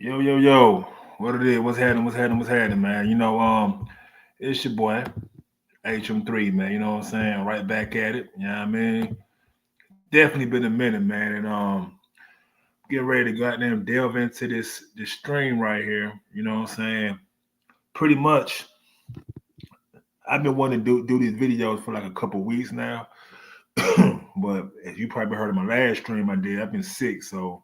Yo, yo, yo. What it is? What's happening? What's happening? What's happening, man? It's your boy, HM3, man. You know what I'm saying? Right back at it. You know what I mean? Definitely been a minute, man. And getting ready to goddamn delve into this stream right here. You know what I'm saying? Pretty much I've been wanting to do these videos for like a couple weeks now. But as you probably heard of my last stream I did, I've been sick, so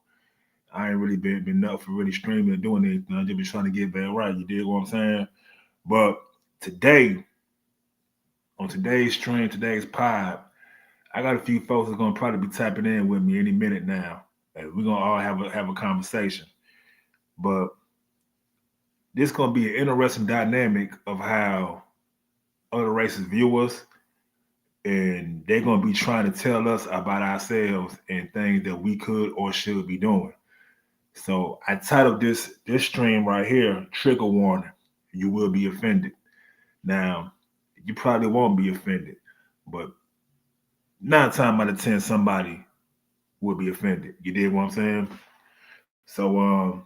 I ain't really been up for really streaming or doing anything. I just been trying to get back right. You dig what I'm saying? But today, on today's stream, today's pod, I got a few folks that's gonna probably be tapping in with me any minute now. And we're gonna all have a conversation. But this gonna be an interesting dynamic of how other races view us, and they're gonna be trying to tell us about ourselves and things that we could or should be doing. So I titled this stream right here, trigger warning. You will be offended. Now, you probably won't be offended, but 9 times out of 10, somebody will be offended. You did what I'm saying? So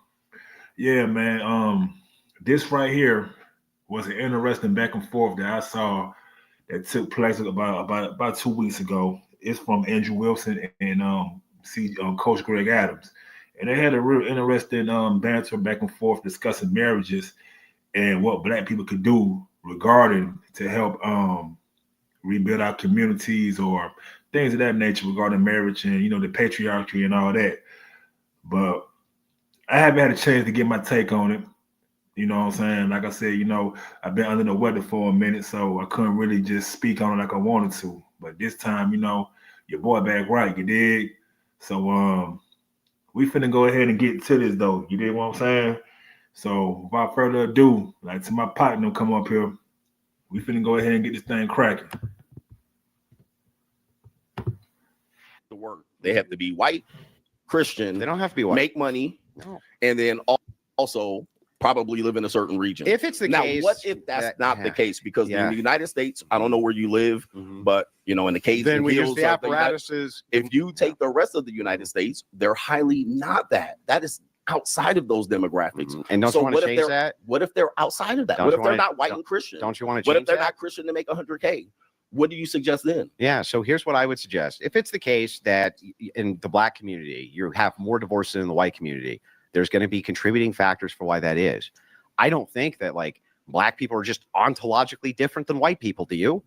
yeah, man. This right here was an interesting back and forth that I saw that took place about 2 weeks ago. It's from Andrew Wilson and Coach Greg Adams, and they had a real interesting banter back and forth discussing marriages and what Black people could do regarding to help rebuild our communities or things of that nature regarding marriage and the patriarchy and all that. But I haven't had a chance to get my take on it. You know what I'm saying? Like I said, I've been under the weather for a minute, so I couldn't really just speak on it like I wanted to. But this time, your boy back right, you dig? So we finna go ahead and get to this though. You dig what I'm saying? So without further ado, like to my partner come up here, we finna go ahead and get this thing cracking. To work. They have to be white, Christian. They don't have to be white. Make money, and then also probably live in a certain region. If it's the case, what if that's not the case? Because in the United States, I don't know where you live, but in the caves then and we hills, use the apparatuses. if you take the rest of the United States, they're highly not that. That is outside of those demographics. And don't you want to change that? What if they're outside of that? Don't What you if they're wanna- not white don't- and Christian? Don't you want to What change if they're that? not Christian to make 100K? What do you suggest then? Yeah, so here's what I would suggest. If it's the case that in the Black community, you have more divorce than in the white community, there's going to be contributing factors for why that is. I don't think that Black people are just ontologically different than white people. Do you?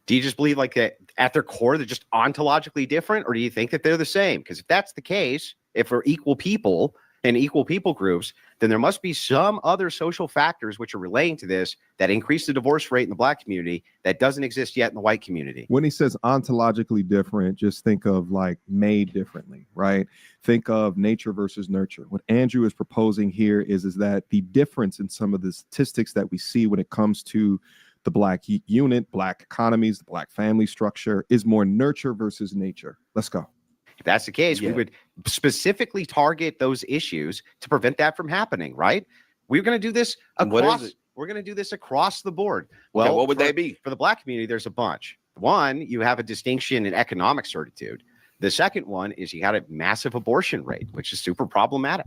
Do you just believe that at their core, they're just ontologically different? Or do you think that they're the same? Because if that's the case, if we're equal people and equal people groups, then there must be some other social factors which are relating to this that increase the divorce rate in the Black community that doesn't exist yet in the white community. When he says ontologically different, just think of made differently, right? Think of nature versus nurture. What Andrew is proposing here is that the difference in some of the statistics that we see when it comes to the Black unit, Black economies, the Black family structure is more nurture versus nature. Let's go. If that's the case, we would specifically target those issues to prevent that from happening, right? We're going to do this across. We're going to do this across the board. Well, what would they be? For the Black community, there's a bunch. One, you have a distinction in economic certitude. The second one is you got a massive abortion rate, which is super problematic.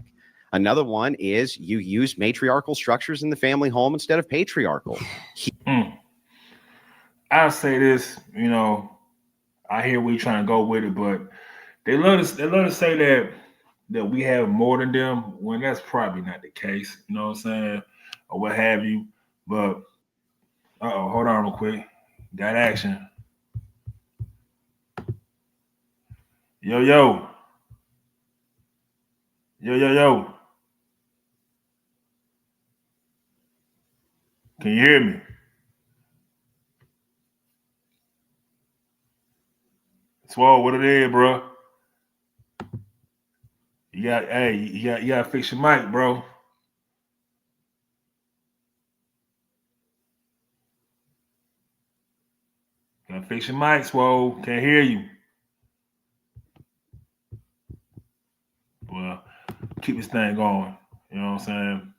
Another one is you use matriarchal structures in the family home instead of patriarchal. I'll say this, I hear we trying to go with it, but they love to say that we have more than them when that's probably not the case, you know what I'm saying? Or what have you. But hold on real quick. Got action. Yo. Can you hear me? Swole, what it is, bro? You gotta fix your mic, bro. Gotta fix your mic, Swole. Can't hear you. Well, keep this thing going. You know what I'm saying?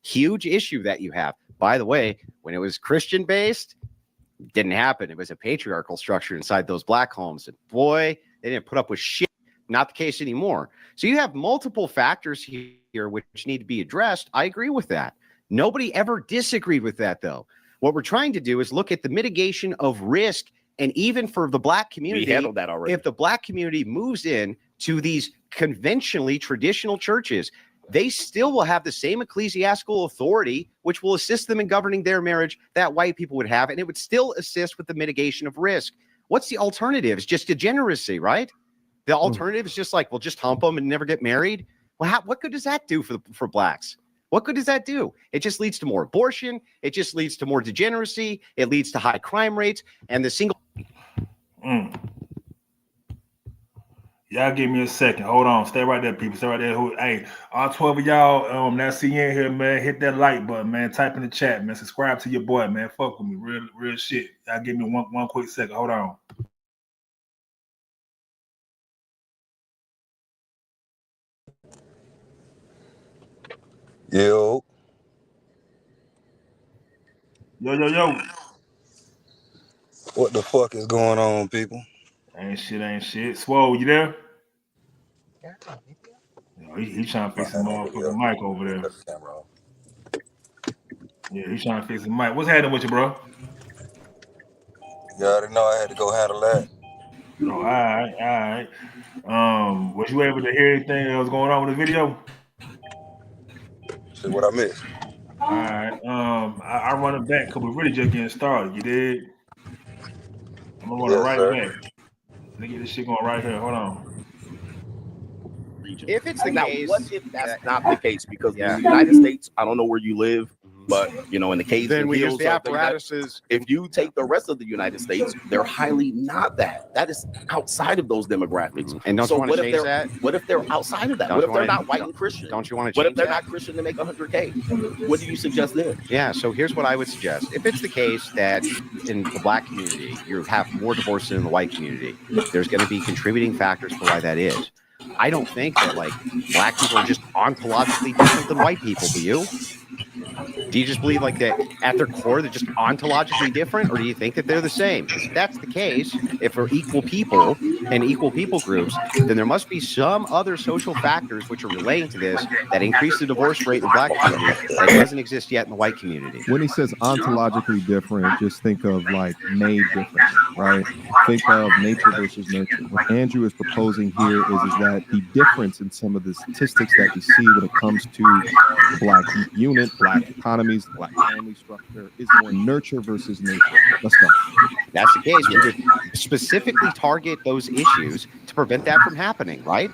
Huge issue that you have. By the way, when it was Christian based, didn't happen. It was a patriarchal structure inside those Black homes. And boy, they didn't put up with shit Not the case anymore. So you have multiple factors here which need to be addressed. I agree with that. Nobody ever disagreed with that, though. What we're trying to do is look at the mitigation of risk. And even for the Black community, We handled that already. if the Black community moves in to these conventionally traditional churches, they still will have the same ecclesiastical authority, which will assist them in governing their marriage that white people would have. And it would still assist with the mitigation of risk. What's the alternative? It's just degeneracy, right? The alternative is just like, well, just hump them and never get married. Well, what good does that do for Blacks? What good does that do? It just leads to more abortion. It just leads to more degeneracy. It leads to high crime rates. And the single. Y'all give me a second. Hold on. Stay right there, people. Stay right there. Hey, all 12 of y'all that's in here, man, hit that like button, man. Type in the chat, man. Subscribe to your boy, man. Fuck with me. Real shit. Y'all give me one quick second. Hold on. Yo, Yo. what the fuck is going on, people? Ain't shit. Swole, you there? He trying to fix his motherfucking mic over there. Cut the camera off. Yeah, he trying to fix his mic. What's happening with you, bro? You already know I had to go handle that. Oh, all right. Was you able to hear anything that was going on with the video? See what I missed. All right. I run it back because we're really just getting started. You did? I'm gonna run it right back. Let me get this shit going right here. Hold on. If it's the Now, case, what if that's not the case? Because in the United States, I don't know where you live, but in the caves then and we use hills, the apparatuses. if you take the rest of the United States, they're highly not that. That is outside of those demographics. And don't So you want what to if change they're that? what if they're outside of that? Don't What you if they're wanna- not white and Christian? Don't you want to What change if they're that? not Christian to make 100K? What do you suggest then? Yeah, so here's what I would suggest. If it's the case that in the Black community, you have more divorce than in the white community, there's going to be contributing factors for why that is. I don't think that like Black people are just ontologically different than white people. Do you? Do you just believe like that at their core they're just ontologically different, or do you think that they're the same? Because if that's the case, if we're equal people and equal people groups, then there must be some other social factors which are relating to this that increase the divorce rate in the Black community that doesn't exist yet in the white community. When he says ontologically different, just think of like made differently, right? Think of nature versus nurture. What Andrew is proposing here is that the difference in some of the statistics that we see when it comes to the Black unit, Black economies, Black family structure is more nurture versus nature. Let's go. That's the case. We would specifically target those issues to prevent that from happening, right?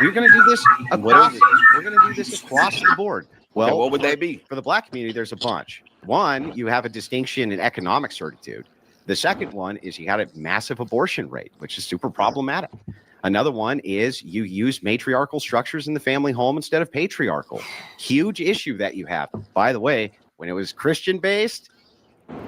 We're going to do this across. We're going to do this across the board. Well, Okay, what would they be? For the Black community, there's a bunch. One, you have a distinction in economic certitude. The second one is you had a massive abortion rate, which is super problematic. Another one is you use matriarchal structures in the family home instead of patriarchal. Huge issue that you have. By the way, when it was Christian based,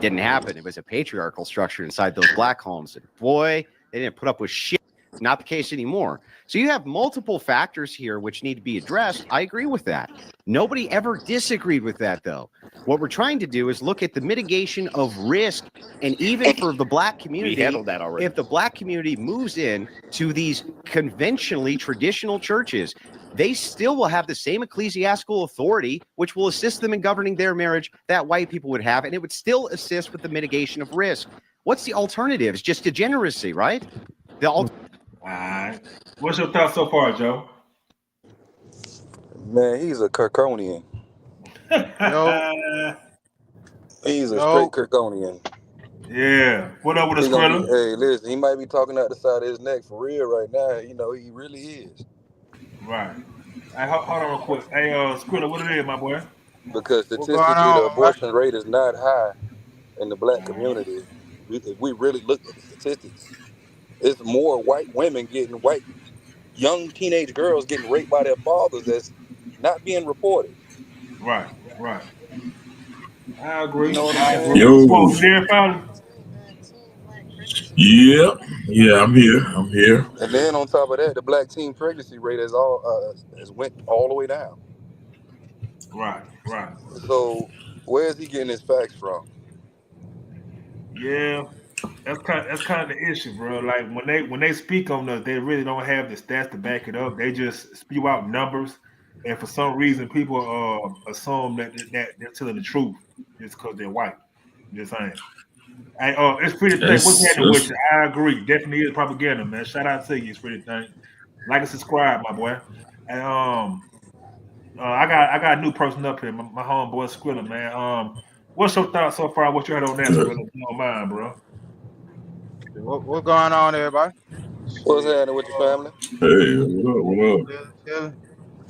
didn't happen. It was a patriarchal structure inside those Black homes. And boy, they didn't put up with shit. Not the case anymore. So you have multiple factors here which need to be addressed. I agree with that. Nobody ever disagreed with that, though. What we're trying to do is look at the mitigation of risk. And even for the Black community, We handled that already. if the Black community moves in to these conventionally traditional churches, they still will have the same ecclesiastical authority, which will assist them in governing their marriage that white people would have. And it would still assist with the mitigation of risk. What's the alternative? It's just degeneracy, right? All right. What's your thoughts so far, Joe? Man, he's a Kirkonian. He's a straight Kirkonian. Yeah. What up with the He gonna be- Skrilla? hey, listen, he might be talking out the side of his neck for real right now. He really is. Right. Hey, hold on real quick. Hey, Skrilla, what it is, my boy? Because statistically, the abortion rate is not high in the Black community. If we really look at the statistics, it's more white women young teenage girls getting raped by their fathers that's not being reported. Right. I agree. You know what I'm saying? Yo. Whoa, you there, fella? Yeah, I'm here. And then on top of that, the Black teen pregnancy rate has went all the way down. Right. So where is he getting his facts from? Yeah. That's kind of the issue, bro. Like when they speak on us, they really don't have the stats to back it up. They just spew out numbers, and for some reason, people assume that they're telling the truth just because they're white. Just saying. Hey, it's pretty thing. What's happening with you? I agree. Definitely is propaganda, man. Shout out to you, it's pretty thing. Like and subscribe, my boy. And I got a new person up here, my homeboy Skrilla, man. What's your thoughts so far? What you heard on that, Skrilla? If you don't mind, bro. What's going on, everybody? What's happening with your family? Hey, what up?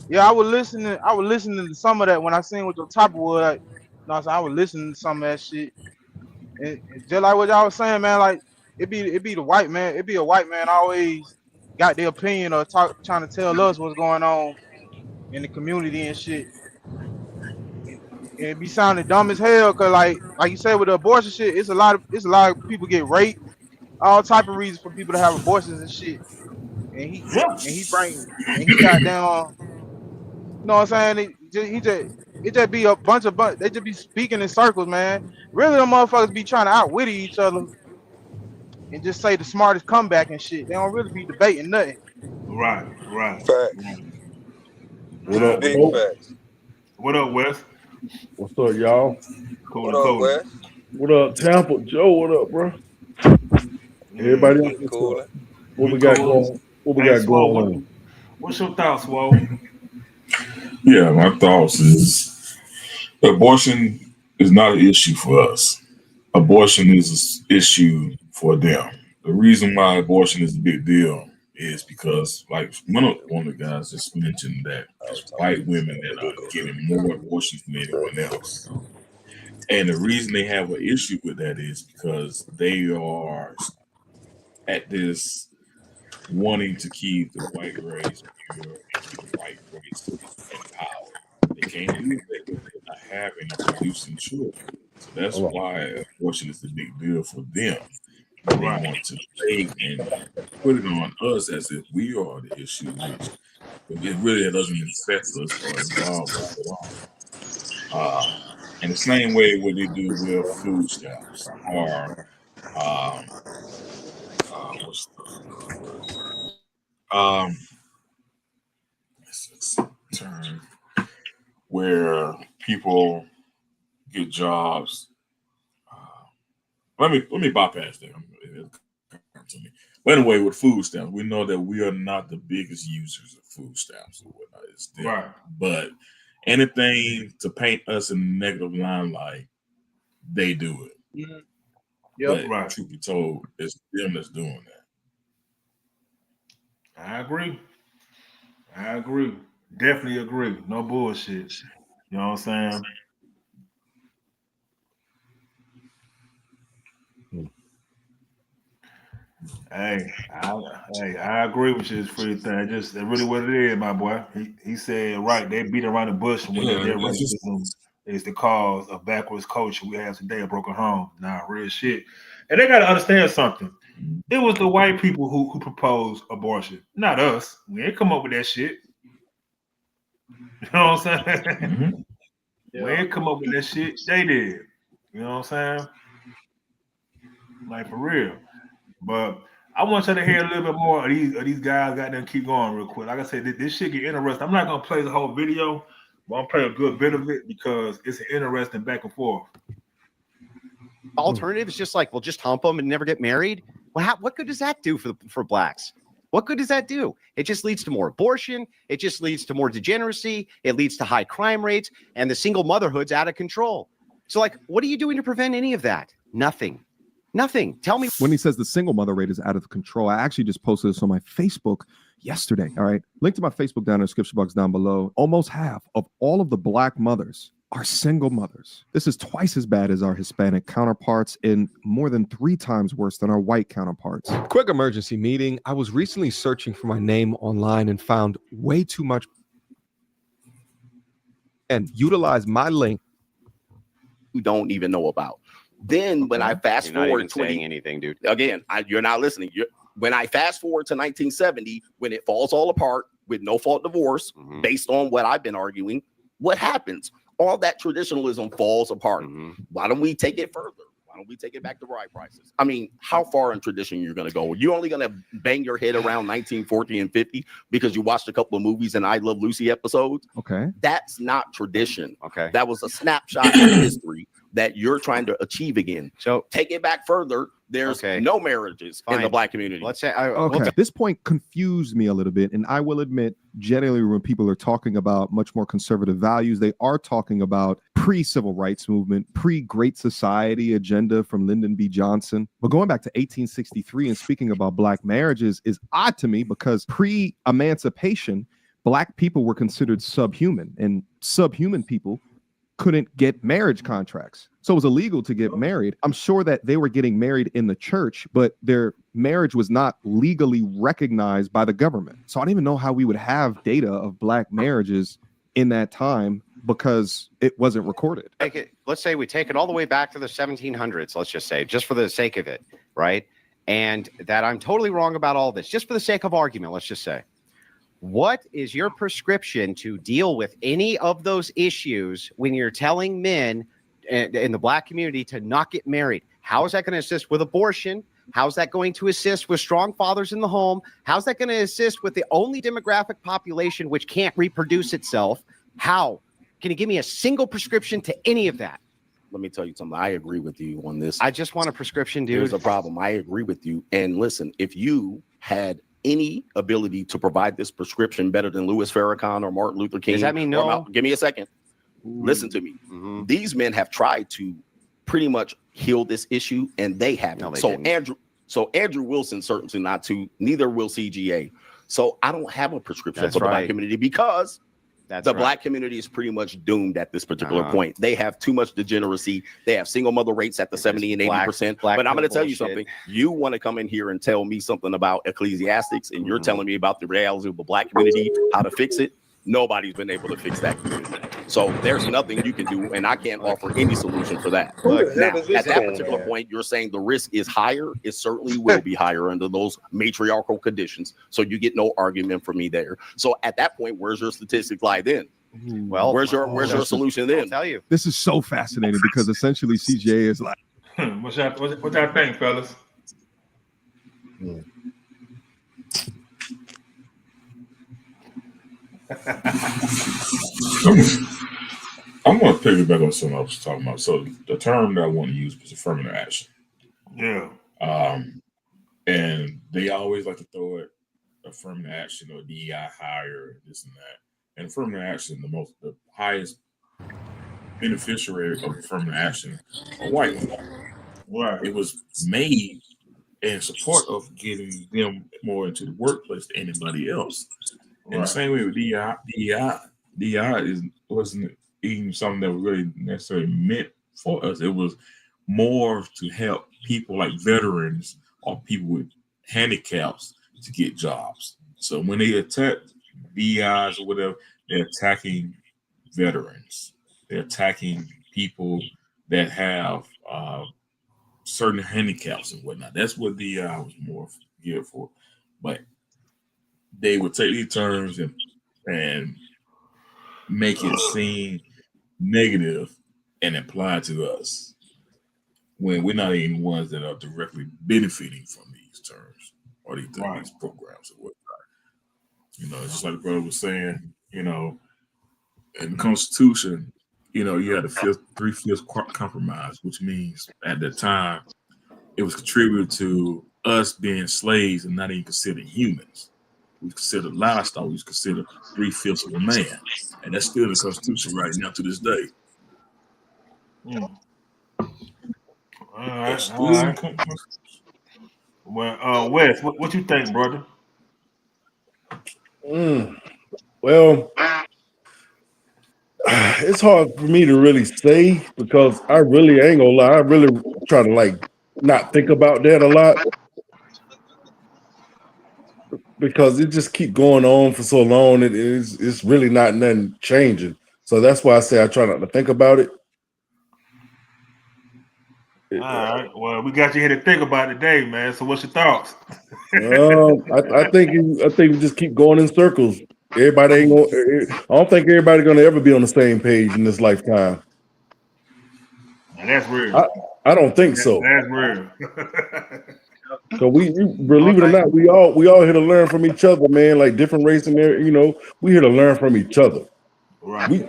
Yeah, I was listening to some of that when I seen what your topic was. Like, I was listening to some of that shit. And just like what y'all was saying, man, like it be the white man, it be a white man always got their opinion or trying to tell us what's going on in the community and shit. And it be sounding dumb as hell, cause like you said with the abortion shit, it's a lot of people get raped, all type of reasons for people to have abortions and shit. And he got down, you know what I'm saying? It just be a bunch they just be speaking in circles, man. Really, them motherfuckers be trying to outwit each other and just say the smartest comeback and shit. They don't really be debating nothing. Right. Facts. What up, Big Bo? facts. What up, Wes? What's up, y'all? Cool. What up, Wes? What up, Tampa? Joe, what up, bro? Everybody else, Cool. what we got going? What we got going on? What's your thoughts, Whoa? Yeah, my thoughts is abortion is not an issue for us. Abortion is an issue for them. The reason why abortion is a big deal is because, like one of the guys just mentioned, that there's white women that are getting more abortions than anyone else. And the reason they have an issue with that is because they are at this wanting to keep the white race pure and keep the white race in power. They can't do that because they're not having or producing children. So that's why abortion is a big deal for them. They want to take and put it on us as if we are the issue, which it really doesn't affect us or involve us at all. In the same way what they do with food stamps or what's the term where people get jobs. Let me bypass that. But anyway, with food stamps, we know that we are not the biggest users of food stamps or whatnot. It's them. Right. But anything to paint us in a negative limelight, they do it. Mm-hmm. Yep. But Right. truth be told, it's them that's doing that. I agree. Definitely agree. No bullshit. You know what I'm saying? Hey, I agree with you. This free thing. That's really what it is, my boy. He said right. They beat around the bush when their racism is the cause of backwards culture we have today, a broken home. Nah, real shit. And they got to understand something. It was the white people who proposed abortion, not us. We ain't come up with that shit. You know what I'm saying? Mm-hmm. We ain't come up with that shit. They did. You know what I'm saying? Like for real. But I want you to hear a little bit more of these guys. Got them keep going real quick. Like I said, this shit get interesting. I'm not gonna play the whole video, but I'm playing a good bit of it because it's an interesting back and forth. Alternative is just like, well, just hump them and never get married. Well, what good does that do for blacks? What good does that do? It just leads to more abortion. It just leads to more degeneracy. It leads to high crime rates, and the single motherhood's out of control. So, like, what are you doing to prevent any of that? Nothing. Tell me. When he says the single mother rate is out of control, I actually just posted this on my Facebook yesterday. All right. Link to my Facebook down in the description box down below. Almost half of all of the black mothers are single mothers. This is twice as bad as our Hispanic counterparts and more than 3 times worse than our white counterparts. Quick emergency meeting. I was recently searching for my name online and found way too much and utilized my link. You don't even know about. Then when I fast forward saying anything, dude. Again, you're not listening. When I fast forward to 1970, when it falls all apart with no fault divorce, based on what I've been arguing, what happens? All that traditionalism falls apart. Why don't we take it further? Why we take it back to bride prices. I mean, how far in tradition you're going to go? You're only going to bang your head around 1940 and 50 because you watched a couple of movies and I Love Lucy episodes. Okay. That's not tradition. Okay. That was a snapshot of history that you're trying to achieve again. So take it back further. There's no marriages in the Black community. Let's say, okay. This point confused me a little bit. And I will admit, generally, when people are talking about much more conservative values, they are talking about pre-civil rights movement, pre-Great Society agenda from Lyndon B. Johnson. But going back to 1863 and speaking about Black marriages is odd to me because pre-emancipation, Black people were considered subhuman, and subhuman people couldn't get marriage contracts. So it was illegal to get married. I'm sure that they were getting married in the church, but their marriage was not legally recognized by the government. So I don't even know how we would have data of Black marriages in that time because it wasn't recorded. Let's say we take it all the way back to the 1700s, let's just say, just for the sake of it, right? And that I'm totally wrong about all this, just for the sake of argument, let's just say. What is your prescription to deal with any of those issues when you're telling men in the Black community to not get married? How is that going to assist with abortion? How's that going to assist with strong fathers in the home? How's that going to assist with the only demographic population which can't reproduce itself? How? Can you give me a single prescription to any of that? Let me tell you something. I agree with you on this. I just want a prescription, dude. There's a problem. I agree with you. And listen, if you had any ability to provide this prescription better than Louis Farrakhan or Martin Luther King, does that mean no? Give me a second. Listen to me. These men have tried to pretty much heal this issue, and they haven't. No, they didn't. Andrew Wilson certainly not to. Neither will CGA. So I don't have a prescription for the Black community because the Black community is pretty much doomed at this particular point. They have too much degeneracy. They have single mother rates at the 70 and 80%. But I'm going to tell you something. You want to come in here and tell me something about Ecclesiastics, and you're telling me about the reality of the Black community, how to fix it. Nobody's been able to fix that community. So there's nothing you can do, and I can't offer any solution for that. Now, at that particular point, you're saying the risk is higher. It certainly will be higher under those matriarchal conditions. So you get no argument from me there. So at that point, where's your statistics lie then? Well, where's your solution then? I'll tell you. This is so fascinating because essentially CGA is like, what y'all think, fellas? I'm going to piggyback on something I was talking about. So the term that I want to use was affirmative action. Yeah. And they always like to throw it affirmative action or DEI higher, this and that. And affirmative action, the highest beneficiary of affirmative action are white people. Right. It was made in support of getting them more into the workplace than anybody else. And the same way with DEI wasn't even something that was really necessarily meant for us. It was more to help people like veterans or people with handicaps to get jobs. So when they attack DEIs or whatever, they're attacking veterans. They're attacking people that have certain handicaps and whatnot. That's what DEI was more geared for. But they would take these terms and make it seem negative and apply to us when we're not even ones that are directly benefiting from these terms or these programs or whatnot. You know, it's just like the brother was saying, you know, in the Constitution, you know, you had a 3/5 compromise, which means at the time it was contributed to us being slaves and not even considered humans. We consider livestock, we consider 3/5 of a man. And that's still in the Constitution right now to this day. All right. Well, Wes, what you think, brother? Well, it's hard for me to really say because I really ain't gonna lie. I really try to like not think about that a lot because it just keep going on for so long. It's really not nothing changing. So that's why I say I try not to think about it. All right. Well, we got you here to think about it today, man. So what's your thoughts? I think we just keep going in circles. Everybody ain't gonna. I don't think everybody's gonna ever be on the same page in this lifetime. All That's real. I don't think so. That's real. So we believe it or not, we all here to learn from each other, man. Like different race and there, we here to learn from each other. Right. But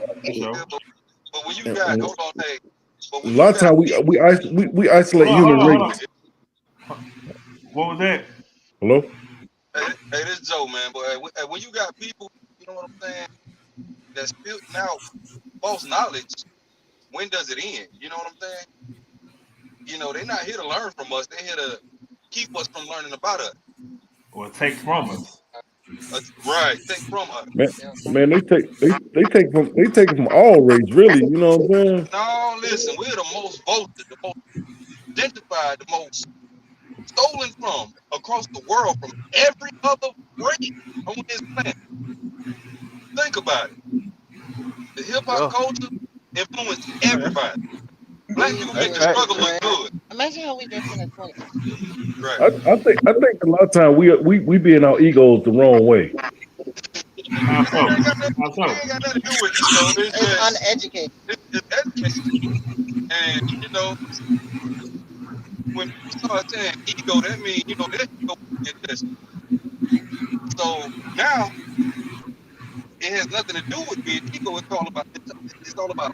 when you got, hold on, hey. A lot of times we isolate human race. What was that? Hello? Hey, this is Joe, man. But when you got people, you know what I'm saying, that's spitting out false knowledge, when does it end? You know what I'm saying? They're not here to learn from us. They're here to keep us from learning about us. Or take from us. Right, take from us. Man, they take from all race, really. You know what I'm saying? No, listen, we're the most voted, the most identified, the most stolen from across the world from every other race on this planet. Think about it. The hip hop culture influenced everybody. Black people make the struggle look good. Imagine how we dressed in the 20s. Right. I think a lot of times we be in our egos the wrong way. How so? It ain't got nothing to do with ego. It's uneducated. It's education. And when you start saying ego, that means that ego is tested. So now it has nothing to do with being ego. It's all about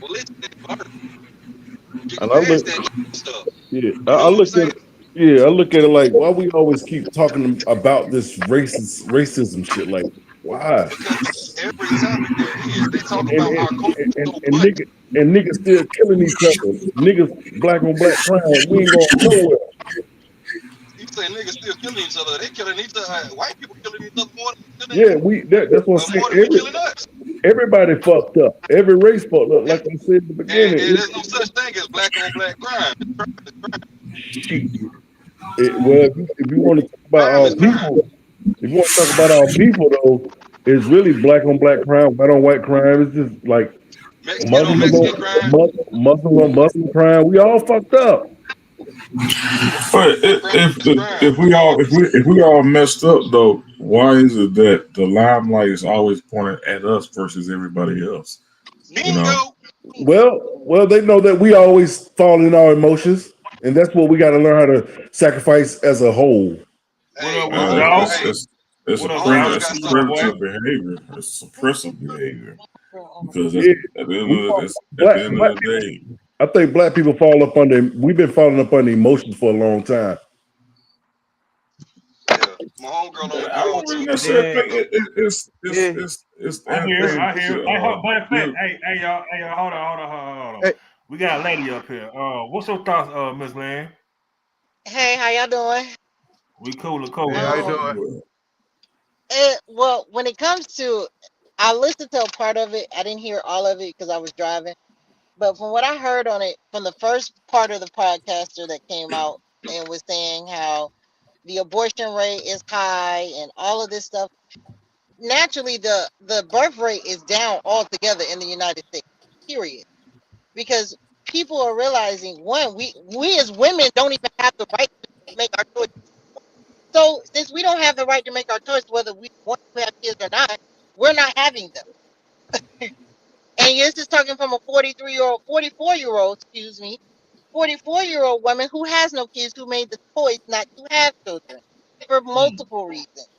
listening and learning. And I look at it like, why we always keep talking about this racism shit? Like, why? Because every time they talk about our culture, and niggas still killing each other. Niggas black on black crime. We ain't going nowhere. You say niggas still killing each other. They killing each other. White people killing each other more than that's what I'm saying. Killing us. Everybody fucked up. Every race fucked up, like I said at the beginning. And there's no such thing as black on black crime. Well, if you want to talk about our people, though, it's really black on black crime, white on white crime. It's just like Muslim on Muslim crime. We all fucked up. But if we all messed up though, why is it that the limelight is always pointed at us versus everybody else? Well, they know that we always fall in our emotions, and that's what we got to learn how to sacrifice as a whole. It's suppressive behavior. It's suppressive behavior because at the end of the day. I think black people we've been falling up under emotions for a long time. My homegirl on the I don't really necessarily think it's I hear. Hey, y'all, hold on. Hey. We got a lady up here. What's your thoughts, Miss Lynn? Hey, how y'all doing? We cool. Hey, how you doing? Well, when it comes to, I listened to a part of it. I didn't hear all of it because I was driving. But from what I heard on it, from the first part of the podcaster that came out and was saying how the abortion rate is high and all of this stuff, naturally the birth rate is down altogether in the United States, period. Because people are realizing, one, we as women don't even have the right to make our choice. So since we don't have the right to make our choice whether we want to have kids or not, we're not having them. And this is talking from a 44-year-old woman who has no kids, who made the choice not to have children for multiple reasons.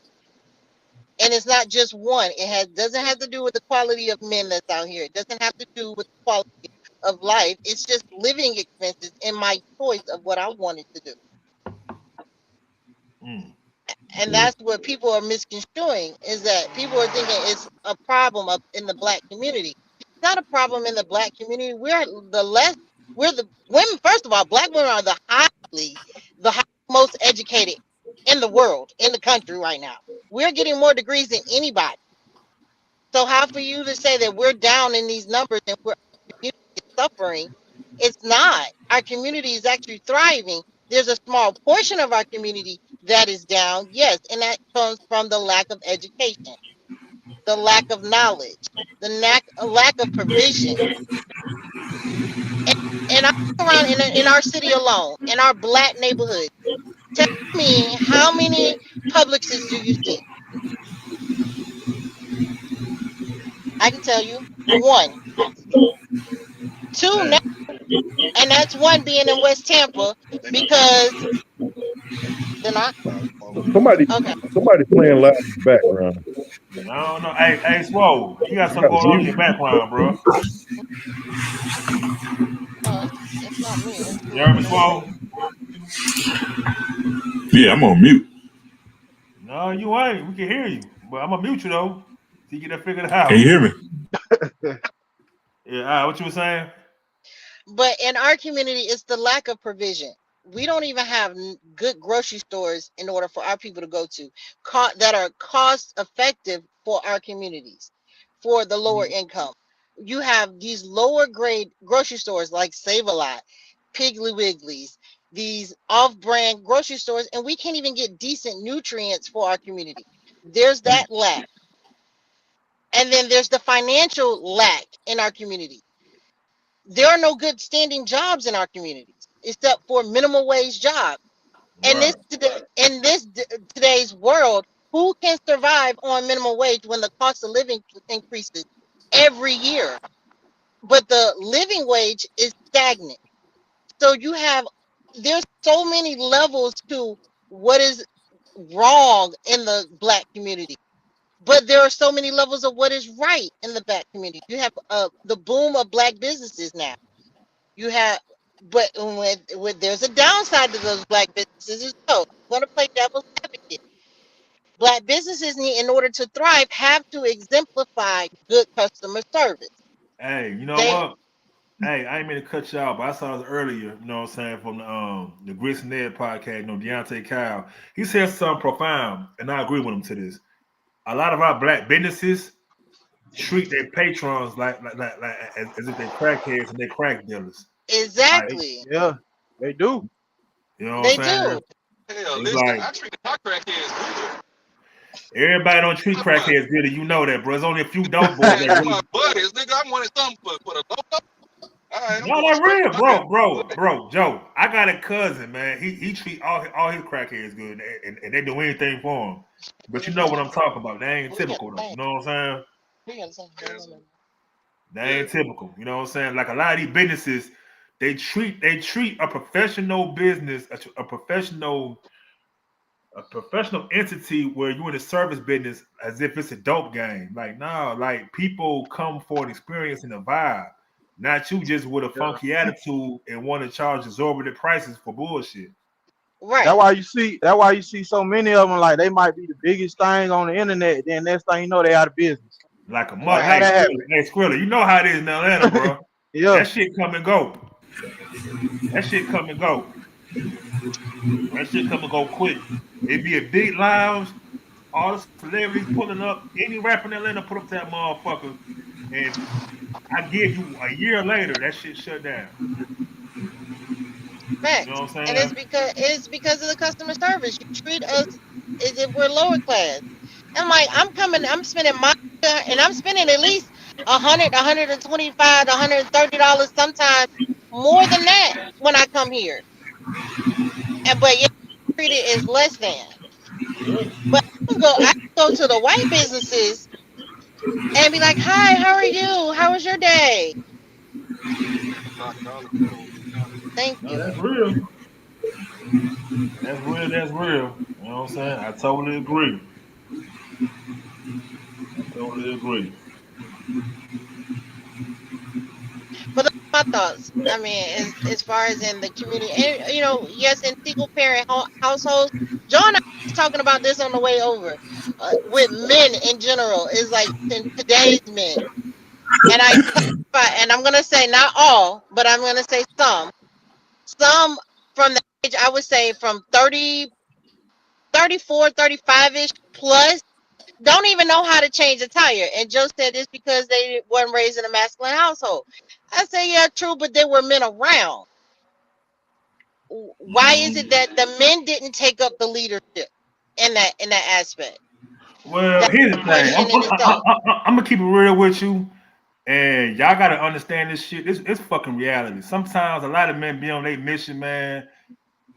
And it's not just one. It doesn't have to do with the quality of men that's out here. It doesn't have to do with the quality of life. It's just living expenses and my choice of what I wanted to do. And that's what people are misconstruing, is that people are thinking it's a problem in the black community. It's not a problem in the black community. We're the women. First of all, black women are the most educated in the world, in the country right now. We're getting more degrees than anybody. So how for you to say that we're down in these numbers and we're suffering? It's not. Our community is actually thriving. There's a small portion of our community that is down, yes, and that comes from the lack of education, the lack of knowledge, the lack of provision. And I look around in our city alone, in our black neighborhood, tell me how many Publixes do you see? I can tell you, one. Two, now And that's one being in West Tampa because they're not. Somebody Okay. playing loud in the background. I don't know. Hey, Swole, you got something going on in your background, bro. It's not me. You heard me, Swole? Yeah, I'm on mute. No, you ain't. We can hear you, but I'm gonna mute you though. So you get that figured out. Can you hear me? Yeah. All right, what you were saying? But in our community, it's the lack of provision. We don't even have good grocery stores in order for our people to go to that are cost effective for our communities, for the lower income. You have these lower grade grocery stores like Save-A-Lot, Piggly Wiggly's, these off-brand grocery stores, and we can't even get decent nutrients for our community. There's that lack. And then there's the financial lack in our community. There are no good standing jobs in our communities except for minimum wage jobs. And Right. in this today's world, who can survive on minimum wage when the cost of living increases every year? But the living wage is stagnant. So there's so many levels to what is wrong in the Black community. But there are so many levels of what is right in the Black community. You have the boom of Black businesses now. You have, but when there's a downside to those Black businesses as well. I'm going to play devil's advocate. Black businesses in order to thrive, have to exemplify good customer service. Hey, you know what? Hey, I ain't mean to cut you out, but I saw this earlier, you know what I'm saying, from the Grits and Ned podcast, you know, Deontay Kyle. He said something profound, and I agree with him to this. A lot of our Black businesses treat their patrons like as if they're crackheads and they're crack dealers. Exactly. Like, yeah, they do. You know what I'm saying? Hell, It's listen, like, I treat my crackheads good. everybody don't treat crackheads good, and you know that, bro. There's only a few dope boys that really... my buddies, nigga, I wanted something for the low. No, that's real, bro. Joe, I got a cousin, man. He treat all his crackheads good, and they do anything for him. But you know what I'm talking about. They ain't typical, though. You know what I'm saying? They ain't typical. You know what I'm saying? Like a lot of these businesses, they treat a professional business, a professional entity where you're in a service business as if it's a dope game. Like, no, like people come for an experience and a vibe. Not you just with a funky attitude and want to charge exorbitant prices for bullshit. Right. That's why you see so many of them. Like they might be the biggest thing on the internet. Then next thing you know, they out of business. Like a mother. Hey, Skrilla, you know how it is in Atlanta, bro. Yeah. That shit come and go. That shit come and go quick. It be a big lounge. All the celebrities pulling up. Any rapper in Atlanta put up that motherfucker. And I give you a year later, that shit shut down. Facts. You know what I'm saying? And it's because of the customer service. You treat us as if we're lower class. I'm like, I'm spending I'm spending at least $100, $125, $130, sometimes more than that when I come here. But you treat it as less than. But I can go to the white businesses and be like, hi, how are you? How was your day? Thank you. That's real. That's real. You know what I'm saying? I totally agree. But those are my thoughts. I mean, as far as in the community, and yes, in single parent households, John and I was talking about this on the way over with men in general. Is like in today's men, and I'm gonna say not all, but I'm gonna say some from the age I would say from 30, 34, 35ish plus. Don't even know how to change a tire. And Joe said it's because they weren't raised in a masculine household. I say, yeah, true, but there were men around. Why is it that the men didn't take up the leadership in that aspect? Well, here's the thing. I'm gonna keep it real with you, and y'all gotta understand this shit. It's fucking reality. Sometimes a lot of men be on their mission, man.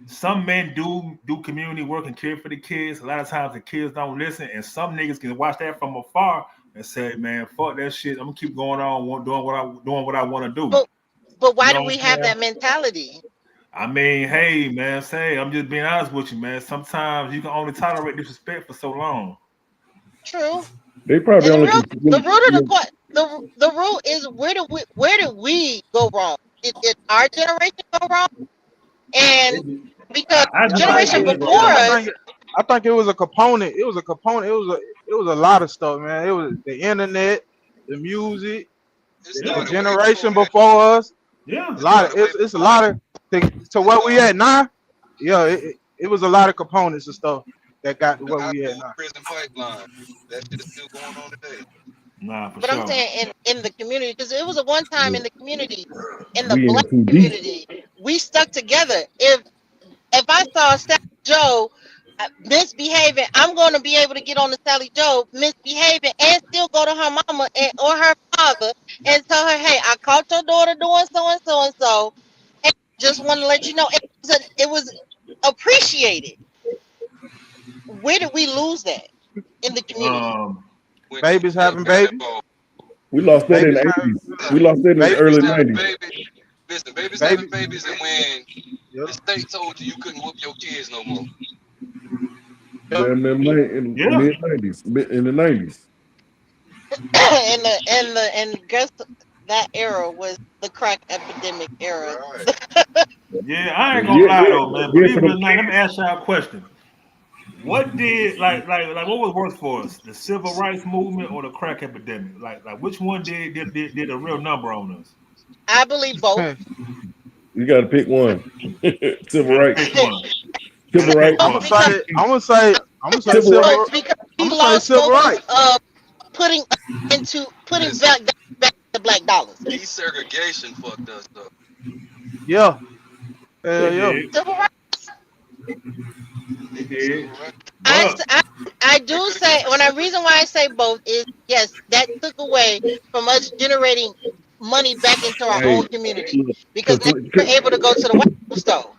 Some men do community work and care for the kids. A lot of times the kids don't listen, and some niggas can watch that from afar and say, "Man, fuck that shit. I'm gonna keep going on doing what I want to do." But why You do know we what I'm have saying? that mentality? I mean, hey, man, I'm just being honest with you, man. Sometimes you can only tolerate disrespect for so long. True. They probably And only the root of the rule is where do we go wrong? Did our generation go wrong? And because I the just think generation it before us, I think it was a component. It was a component. It was a lot of stuff, man. It was the internet, the music, the generation before us. Yeah. A lot of it's a lot of to where we at now. Yeah, it was a lot of components and stuff that got to where we at now. Prison pipeline. That shit is still going on today. Nah, for but I'm sure. saying in the community, because it was a one time in the community, in the we in black too deep. community, we stuck together. If I saw Sally Joe misbehaving, I'm going to be able to get on to Sally Joe misbehaving and still go to her mama or her father and tell her, hey, I caught your daughter doing so and so and so, and just want to let you know it was appreciated. Where did we lose that in the community? Babies having babies. We lost that in the 80s. We lost that in the early 90s. Listen, babies having babies, and when the state told you couldn't whoop your kids no more. In the mid-90s, in the 90s. and guess that era was the crack epidemic era. Yeah, I ain't gonna lie though, man. Believe it or not, let me ask y'all a question. What did like what was worse for us, the civil rights movement or the crack epidemic? Like which one did a real number on us? I believe both. You got to pick one. Civil rights. Civil rights. I'm gonna say civil rights. Because we lost civil rights. Putting back the black dollars. Desegregation fucked us up. Yeah. Civil rights. did. I do say reason why I say both is yes, that took away from us generating money back into our own community because now we're able to go to the white store.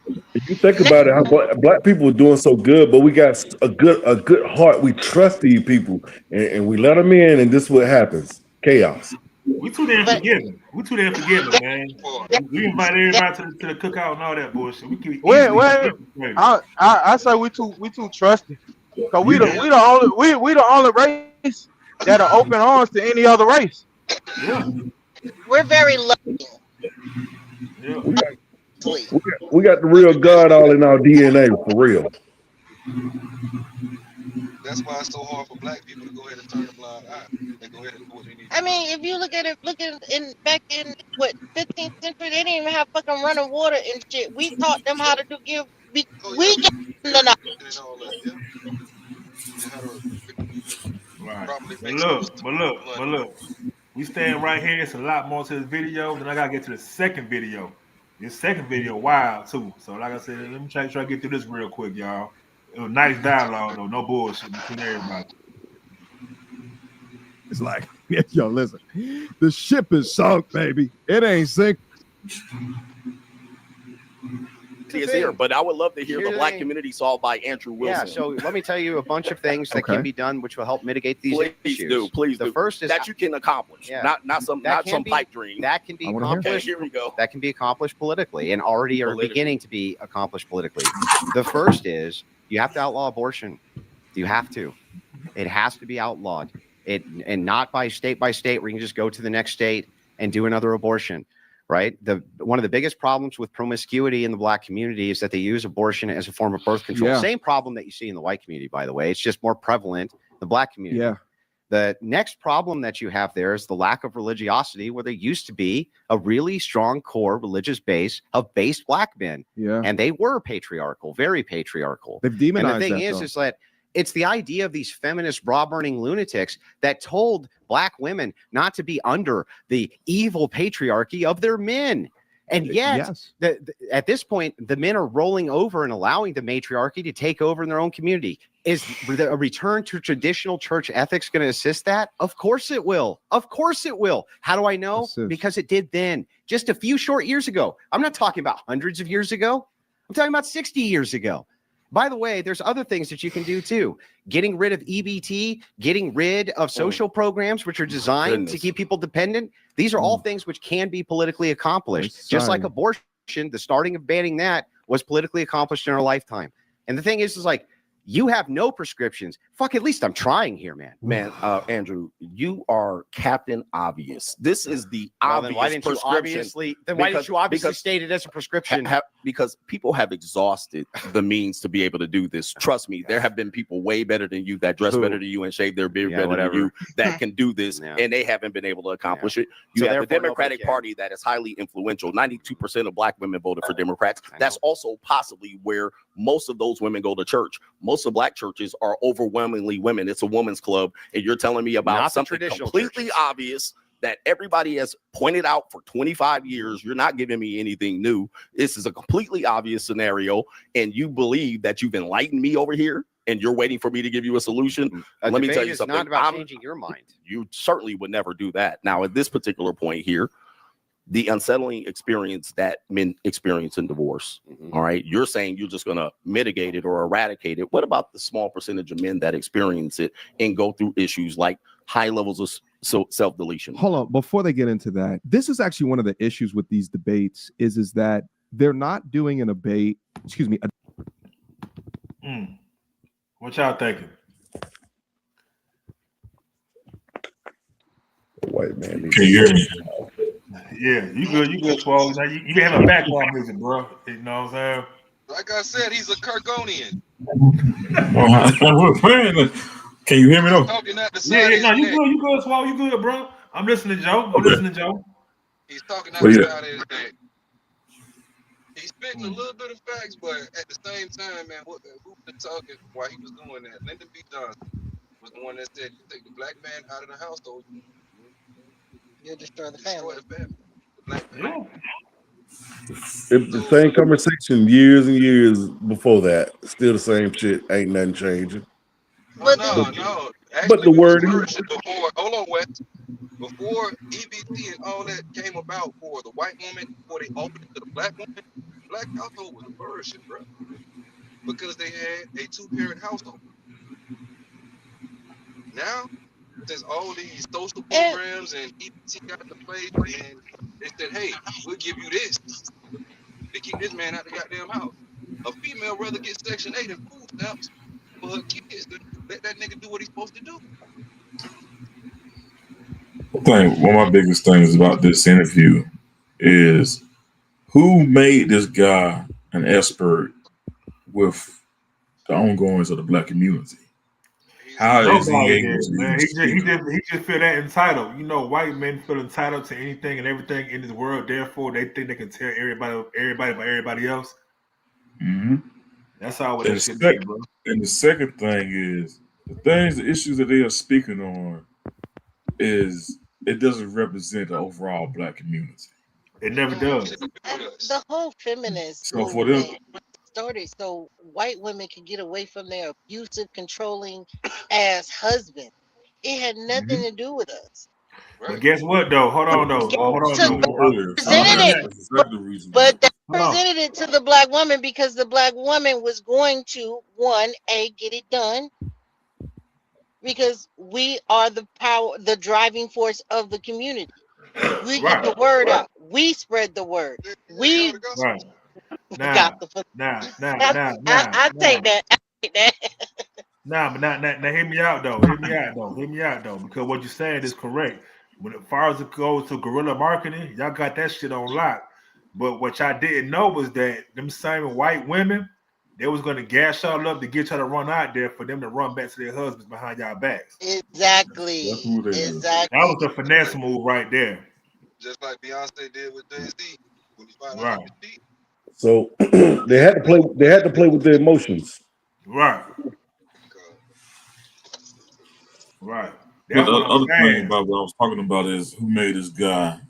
You think about it, how black people are doing so good, but we got a good heart. We trust these people, and we let them in, and this is what happens: chaos. We too damn forgiving. We too damn forgiving, man. We invite everybody to the cookout and all that bullshit. We can I say we too trusting. Cause we the only race that are open arms to any other race. Yeah. We're very lucky. Yeah. We got the real God all in our DNA for real. That's why it's so hard for black people to go ahead and turn a blind eye and go ahead and do what they need. I mean, if you look at back in what 15th century, they didn't even have fucking running water and shit. We taught them how to we get them the knowledge. Right. But look. We stand right here. It's a lot more to this video. Then I gotta get to the second video. This second video wild too. So like I said, let me try to get through this real quick, y'all. It was nice dialogue though, no bullshit between everybody. It's like, yo, listen, the ship is sunk, baby. It ain't sink. Is here, but I would love to hear the black community solved by Andrew Wilson. Yeah, so let me tell you a bunch of things that can be done which will help mitigate these issues. Please do. The first is that you can accomplish, not some pipe dream. That can be accomplished. Here we go. That can be accomplished politically, and already are beginning to be accomplished politically. The first is you have to outlaw abortion. You have to. It has to be outlawed. And not by state where you can just go to the next state and do another abortion. Right. One of the biggest problems with promiscuity in the black community is that they use abortion as a form of birth control. Yeah. Same problem that you see in the white community, by the way. It's just more prevalent in the black community. Yeah. The next problem that you have there is the lack of religiosity, where there used to be a really strong core religious base of based black men. Yeah. And they were patriarchal, very patriarchal. They've demonized and the thing that, is that it's the idea of these feminist bra-burning lunatics that told black women not to be under the evil patriarchy of their men. And yet, at this point, the men are rolling over and allowing the matriarchy to take over in their own community. Is a return to traditional church ethics going to assist that? Of course it will. Of course it will. How do I know? Because it did then, just a few short years ago. I'm not talking about hundreds of years ago. I'm talking about 60 years ago. By the way, there's other things that you can do too. Getting rid of EBT, getting rid of social programs, which are designed to keep people dependent. These are all things which can be politically accomplished. Just like abortion, the starting of banning that was politically accomplished in our lifetime. And the thing is like, you have no prescriptions. Fuck, at least I'm trying here, man. Man, Andrew, you are Captain Obvious. This is the obvious why didn't prescription. why didn't you obviously state it as a prescription? Because people have exhausted the means to be able to do this. Trust me, there have been people way better than you that dress better than you and shave their beard better than you that can do this, and they haven't been able to accomplish it. You have the Democratic Party that is highly influential. 92% of black women voted for Democrats. That's also possibly where most of those women go to church. Most of black churches are overwhelmingly women. It's a women's club, and you're telling me about something completely obvious that everybody has pointed out for 25 years. You're not giving me anything new. This is a completely obvious scenario, and you believe that you've enlightened me over here, and you're waiting for me to give you a solution. Let me tell you something. It's not about changing your mind. You certainly would never do that. Now, at this particular point here, the unsettling experience that men experience in divorce. All right. You're saying you're just going to mitigate it or eradicate it. What about the small percentage of men that experience it and go through issues like high levels of self-deletion? Hold on. Before they get into that, this is actually one of the issues with these debates is that they're not doing an debate. Excuse me. What y'all thinking? White man. Can you hear me? Yeah, you good, Swole. Now, you can have a background music, bro. You know what I'm saying? Like I said, he's a Kirkonian. Can you hear me though? Yeah, no, you good, Swole. You good, bro. I'm listening to Joe. He's talking out about his day. He's spitting a little bit of facts, but at the same time, man, who been talking while he was doing that? Lyndon B. Johnson was the one that said, "You take the black man out of the household, you'll destroy the family." It's the same conversation years and years before that. Still the same shit. Ain't nothing changing. No. Actually, but the word before, hold on, Wes. Before EBT and all that came about for the white woman, before they opened it to the black woman, black household was flourishing, bro, because they had a two-parent household. Now, there's all these social programs and EBT got into place, and they said, "Hey, we'll give you this to keep this man out the goddamn house." A female rather get Section 8 and food stamps for her kids than let that nigga do what he's supposed to do. I think one of my biggest things about this interview is who made this guy an expert with the ongoings of the black community. How is he able to? He just feel that entitled. You know, white men feel entitled to anything and everything in this world. Therefore, they think they can tell everybody by everybody else. Mm-hmm. That's all it should be, bro. And the second thing is the issues that they are speaking on is it doesn't represent the overall black community. It never does. The whole feminist started so white women can get away from their abusive, controlling ass husband. It had nothing to do with us. But guess what, though? Hold on, though. But that presented it to the black woman because the black woman was going to, get it done. Because we are the power, the driving force of the community. We get the word out. We spread the word. We got the. I take that. Nah, but now hear me out though. Because what you're saying is correct. When as far as it goes to guerrilla marketing, y'all got that shit on lock. But what y'all didn't know was that them same white women, they was gonna gas y'all up to get y'all to run out there for them to run back to their husbands behind y'all backs. Exactly. That was the finesse move right there. Just like Beyonce did with Jay-Z when he found out. So they had to play. They had to play with their emotions. Right. The other thing about what I was talking about is who made this guy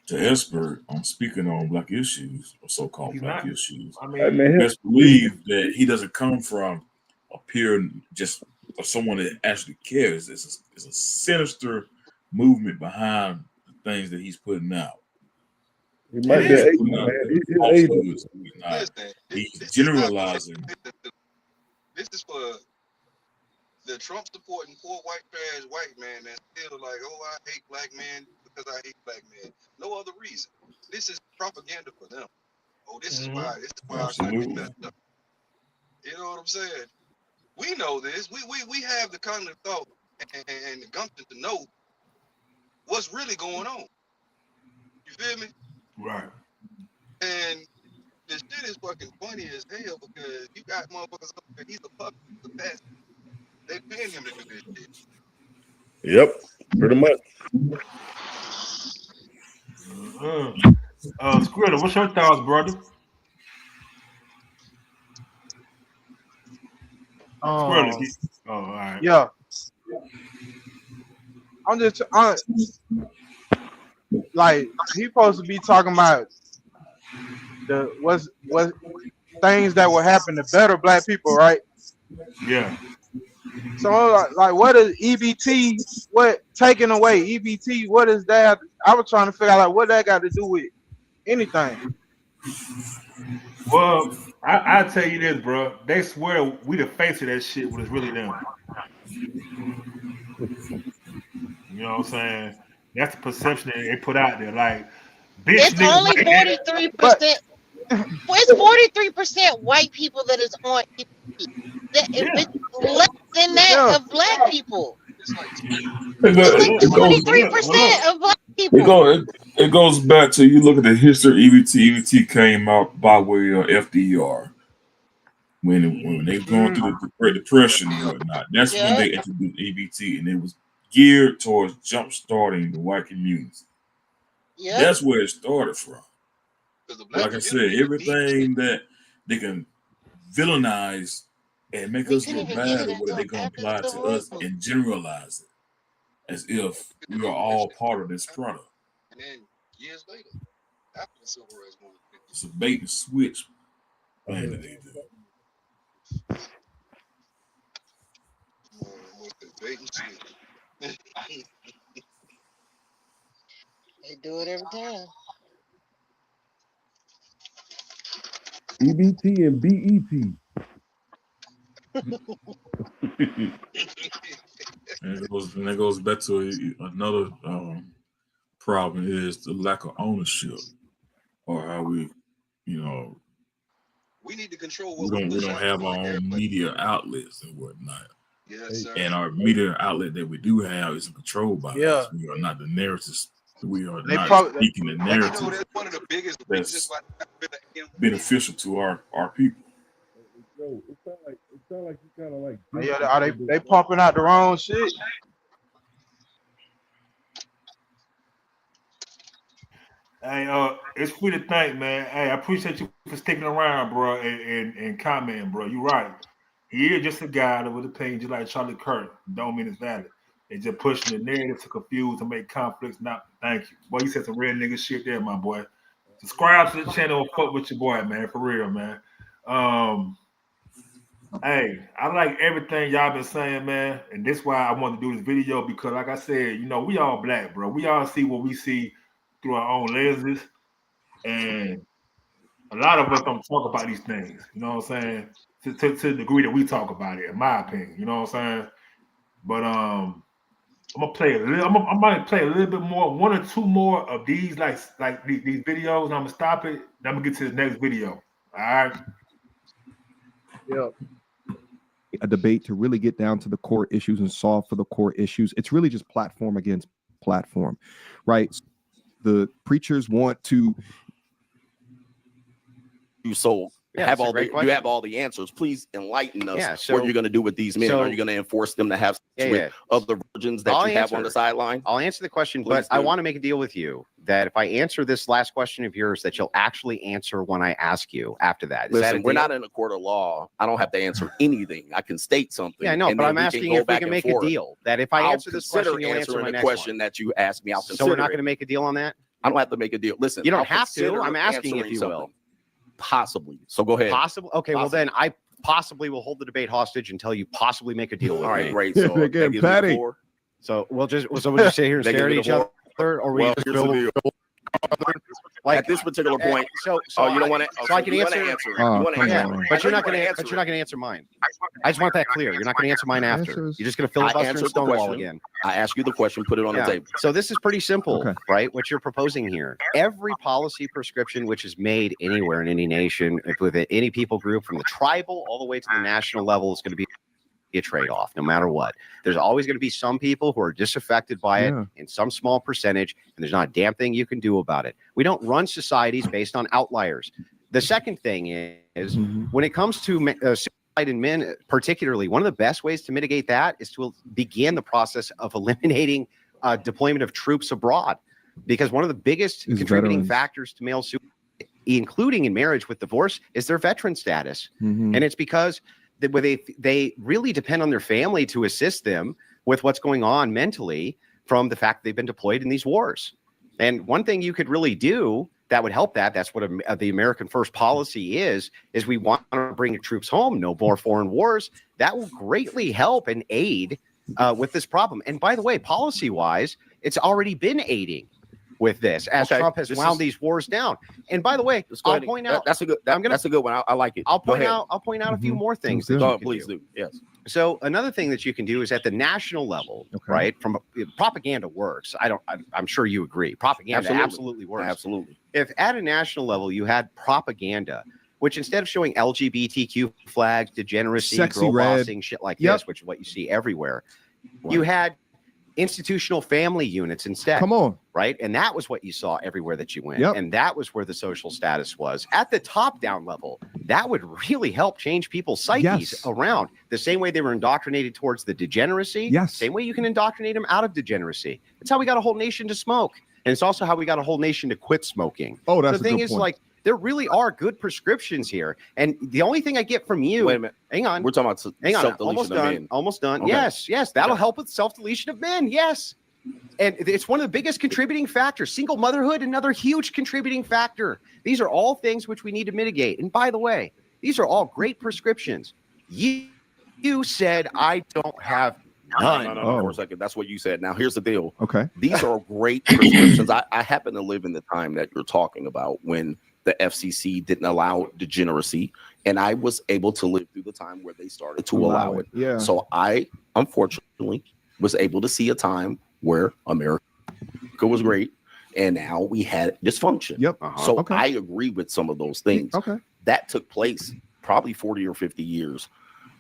the expert on speaking on black issues or so-called black issues. I mean, best believe that he doesn't come from a pure just someone that actually cares. It's a sinister movement behind the things that he's putting out. He might be he's generalizing This is for the Trump supporting poor white trash white man that's still like, oh, I hate black men because I hate black men. No other reason. This is propaganda for them. Oh, this is why our country's messed up. You know what I'm saying? We know this. We have the cognitive thought and the gumption to know what's really going on. You feel me? Right. And this shit is fucking funny as hell because you got motherfuckers up there. He's a puppet, he's a bastard. They paying him to do this shit. Yep, pretty much. Skrilla, what's your thoughts, brother? Skrilla, all right. Yeah. Like he supposed to be talking about the what things that will happen to better black people, right? Yeah. So like what is EBT? What taking away EBT? What is that? I was trying to figure out like what that got to do with anything. Well, I'll tell you this, bro. They swear we the face of that shit when it's really them. You know what I'm saying? That's the perception that they put out there. Like, bitch, it's only 43%. It's 43% white people that is on EBT. It's less than that of black people. It's like 23% of black people. It goes back to you look at the history of EBT. EBT came out by way of FDR. When they were going through the Great Depression and whatnot. That's when they introduced EBT, and it was geared towards jump-starting the white community. Yeah. That's where it started from. Like I said, everything that they can villainize and make us look bad or what they're going to apply to us and generalize it as if we are all part of this product. And then years later, after the Civil Rights Movement, it's a bait and switch plan that they do. They do it every time. EBT and BET. And that goes back to another problem is the lack of ownership, or how we need to control what we don't have our own media outlets and whatnot. Yes, sir. And our media outlet that we do have is controlled by us. We are not the narratives. We are not speaking the narrative. That's one of the biggest that's beneficial to our people. It sound like you kind of like. Yeah, are they pumping out the wrong shit? Hey, it's free to think, man. Hey, I appreciate you for sticking around, bro, and commenting, bro. You're right. He is just a guy with a opinion, just like Charlie Kirk. Don't mean it's valid. They just pushing the narrative to confuse and make conflicts. Not thank you. Boy, you said some real nigga shit there, my boy. Subscribe to the channel and fuck with your boy, man. For real, man. Hey, I like everything y'all been saying, man. And that's why I wanted to do this video, because like I said, we all black, bro. We all see what we see through our own lenses. And a lot of us don't talk about these things. You know what I'm saying? To the degree that we talk about it, in my opinion. You know what I'm saying? But I'm gonna play a little. I'm gonna play a little bit more, one or two more of these, like these videos. And I'm gonna stop it. Then I'm gonna get to the next video. All right. Yeah. A debate to really get down to the core issues and solve for the core issues. It's really just platform against platform, right? The preachers want to. You have all the answers. Please enlighten us. What you're going to do with these men? Are you going to enforce them to have sex with other virgins that you have on the sideline? I'll answer the question, but I want to make a deal with you that if I answer this last question of yours, that you'll actually answer when I ask you after that. Listen, we're not in a court of law. I don't have to answer anything. I can state something. Yeah, I know, but I'm asking if we can make a deal that if I answer this question, you'll answer my next question that you asked me. So we're not going to make a deal on that? I don't have to make a deal. Listen, you don't have to. I'm asking if you will. Possibly. So go ahead. Possible. Okay. Well, then I possibly will hold the debate hostage until you possibly make a deal with me. All right, great. So again, Patty. So we'll just sit here and stare at each other, or we just Like at this particular point. So you don't want to. So I can answer. You Oh, want to come answer. on. But you're not going to answer mine. I just want that clear. You're not going to answer mine after. Answers. You're just going to filibuster and answered the stonewall question. again. I ask you the question. Put it on the table. So this is pretty simple, Okay. right? What you're proposing here. Every policy prescription which is made anywhere in any nation, with any people group, from the tribal all the way to the national level, is going to be a trade-off no matter what. There's always going to be some people who are disaffected by it in some small percentage, and there's not a damn thing you can do about it. We don't run societies based on outliers. The second thing is when it comes to suicide in men particularly, one of the best ways to mitigate that is to begin the process of eliminating deployment of troops abroad, because one of the biggest contributing factors to male suicide, including in marriage with divorce, is their veteran status. And it's because they really depend on their family to assist them with what's going on mentally from the fact they've been deployed in these wars. And one thing you could really do that would help that's what the American First policy is we want to bring the troops home, no more foreign wars. That will greatly help and aid with this problem. And by the way, policy-wise, it's already been aiding with this as Trump has wound these wars down. And by the way, I'll point out that's a good one. I like it. I'll point out a few more things. Please do. Yes. So another thing that you can do is at the national level, right? From propaganda works. I'm sure you agree. Propaganda absolutely works. Absolutely. If at a national level you had propaganda, which instead of showing LGBTQ flags, degeneracy, girl bossing, shit like this, which is what you see everywhere, you had institutional family units instead. Come on. Right. And that was what you saw everywhere that you went. And that was where the social status was. At the top down level, that would really help change people's psyches around the same way they were indoctrinated towards the degeneracy. Same way you can indoctrinate them out of degeneracy. It's how we got a whole nation to smoke. And it's also how we got a whole nation to quit smoking. Oh, that's the thing is, like, there really are good prescriptions here. And the only thing I get from you, wait a minute. Hang on. We're talking about self-deletion of men. Almost done. Okay. Yes. That'll help with self-deletion of men. Yes. And it's one of the biggest contributing factors. Single motherhood, another huge contributing factor. These are all things which we need to mitigate. And by the way, these are all great prescriptions. You said I don't have none. No, for a second. That's what you said. Now, here's the deal. Okay. These are great prescriptions. I happen to live in the time that you're talking about when the FCC didn't allow degeneracy, and I was able to live through the time where they started to allow it. Yeah. So I, unfortunately, was able to see a time where America was great, and now we had dysfunction. So I agree with some of those things. That took place probably 40 or 50 years.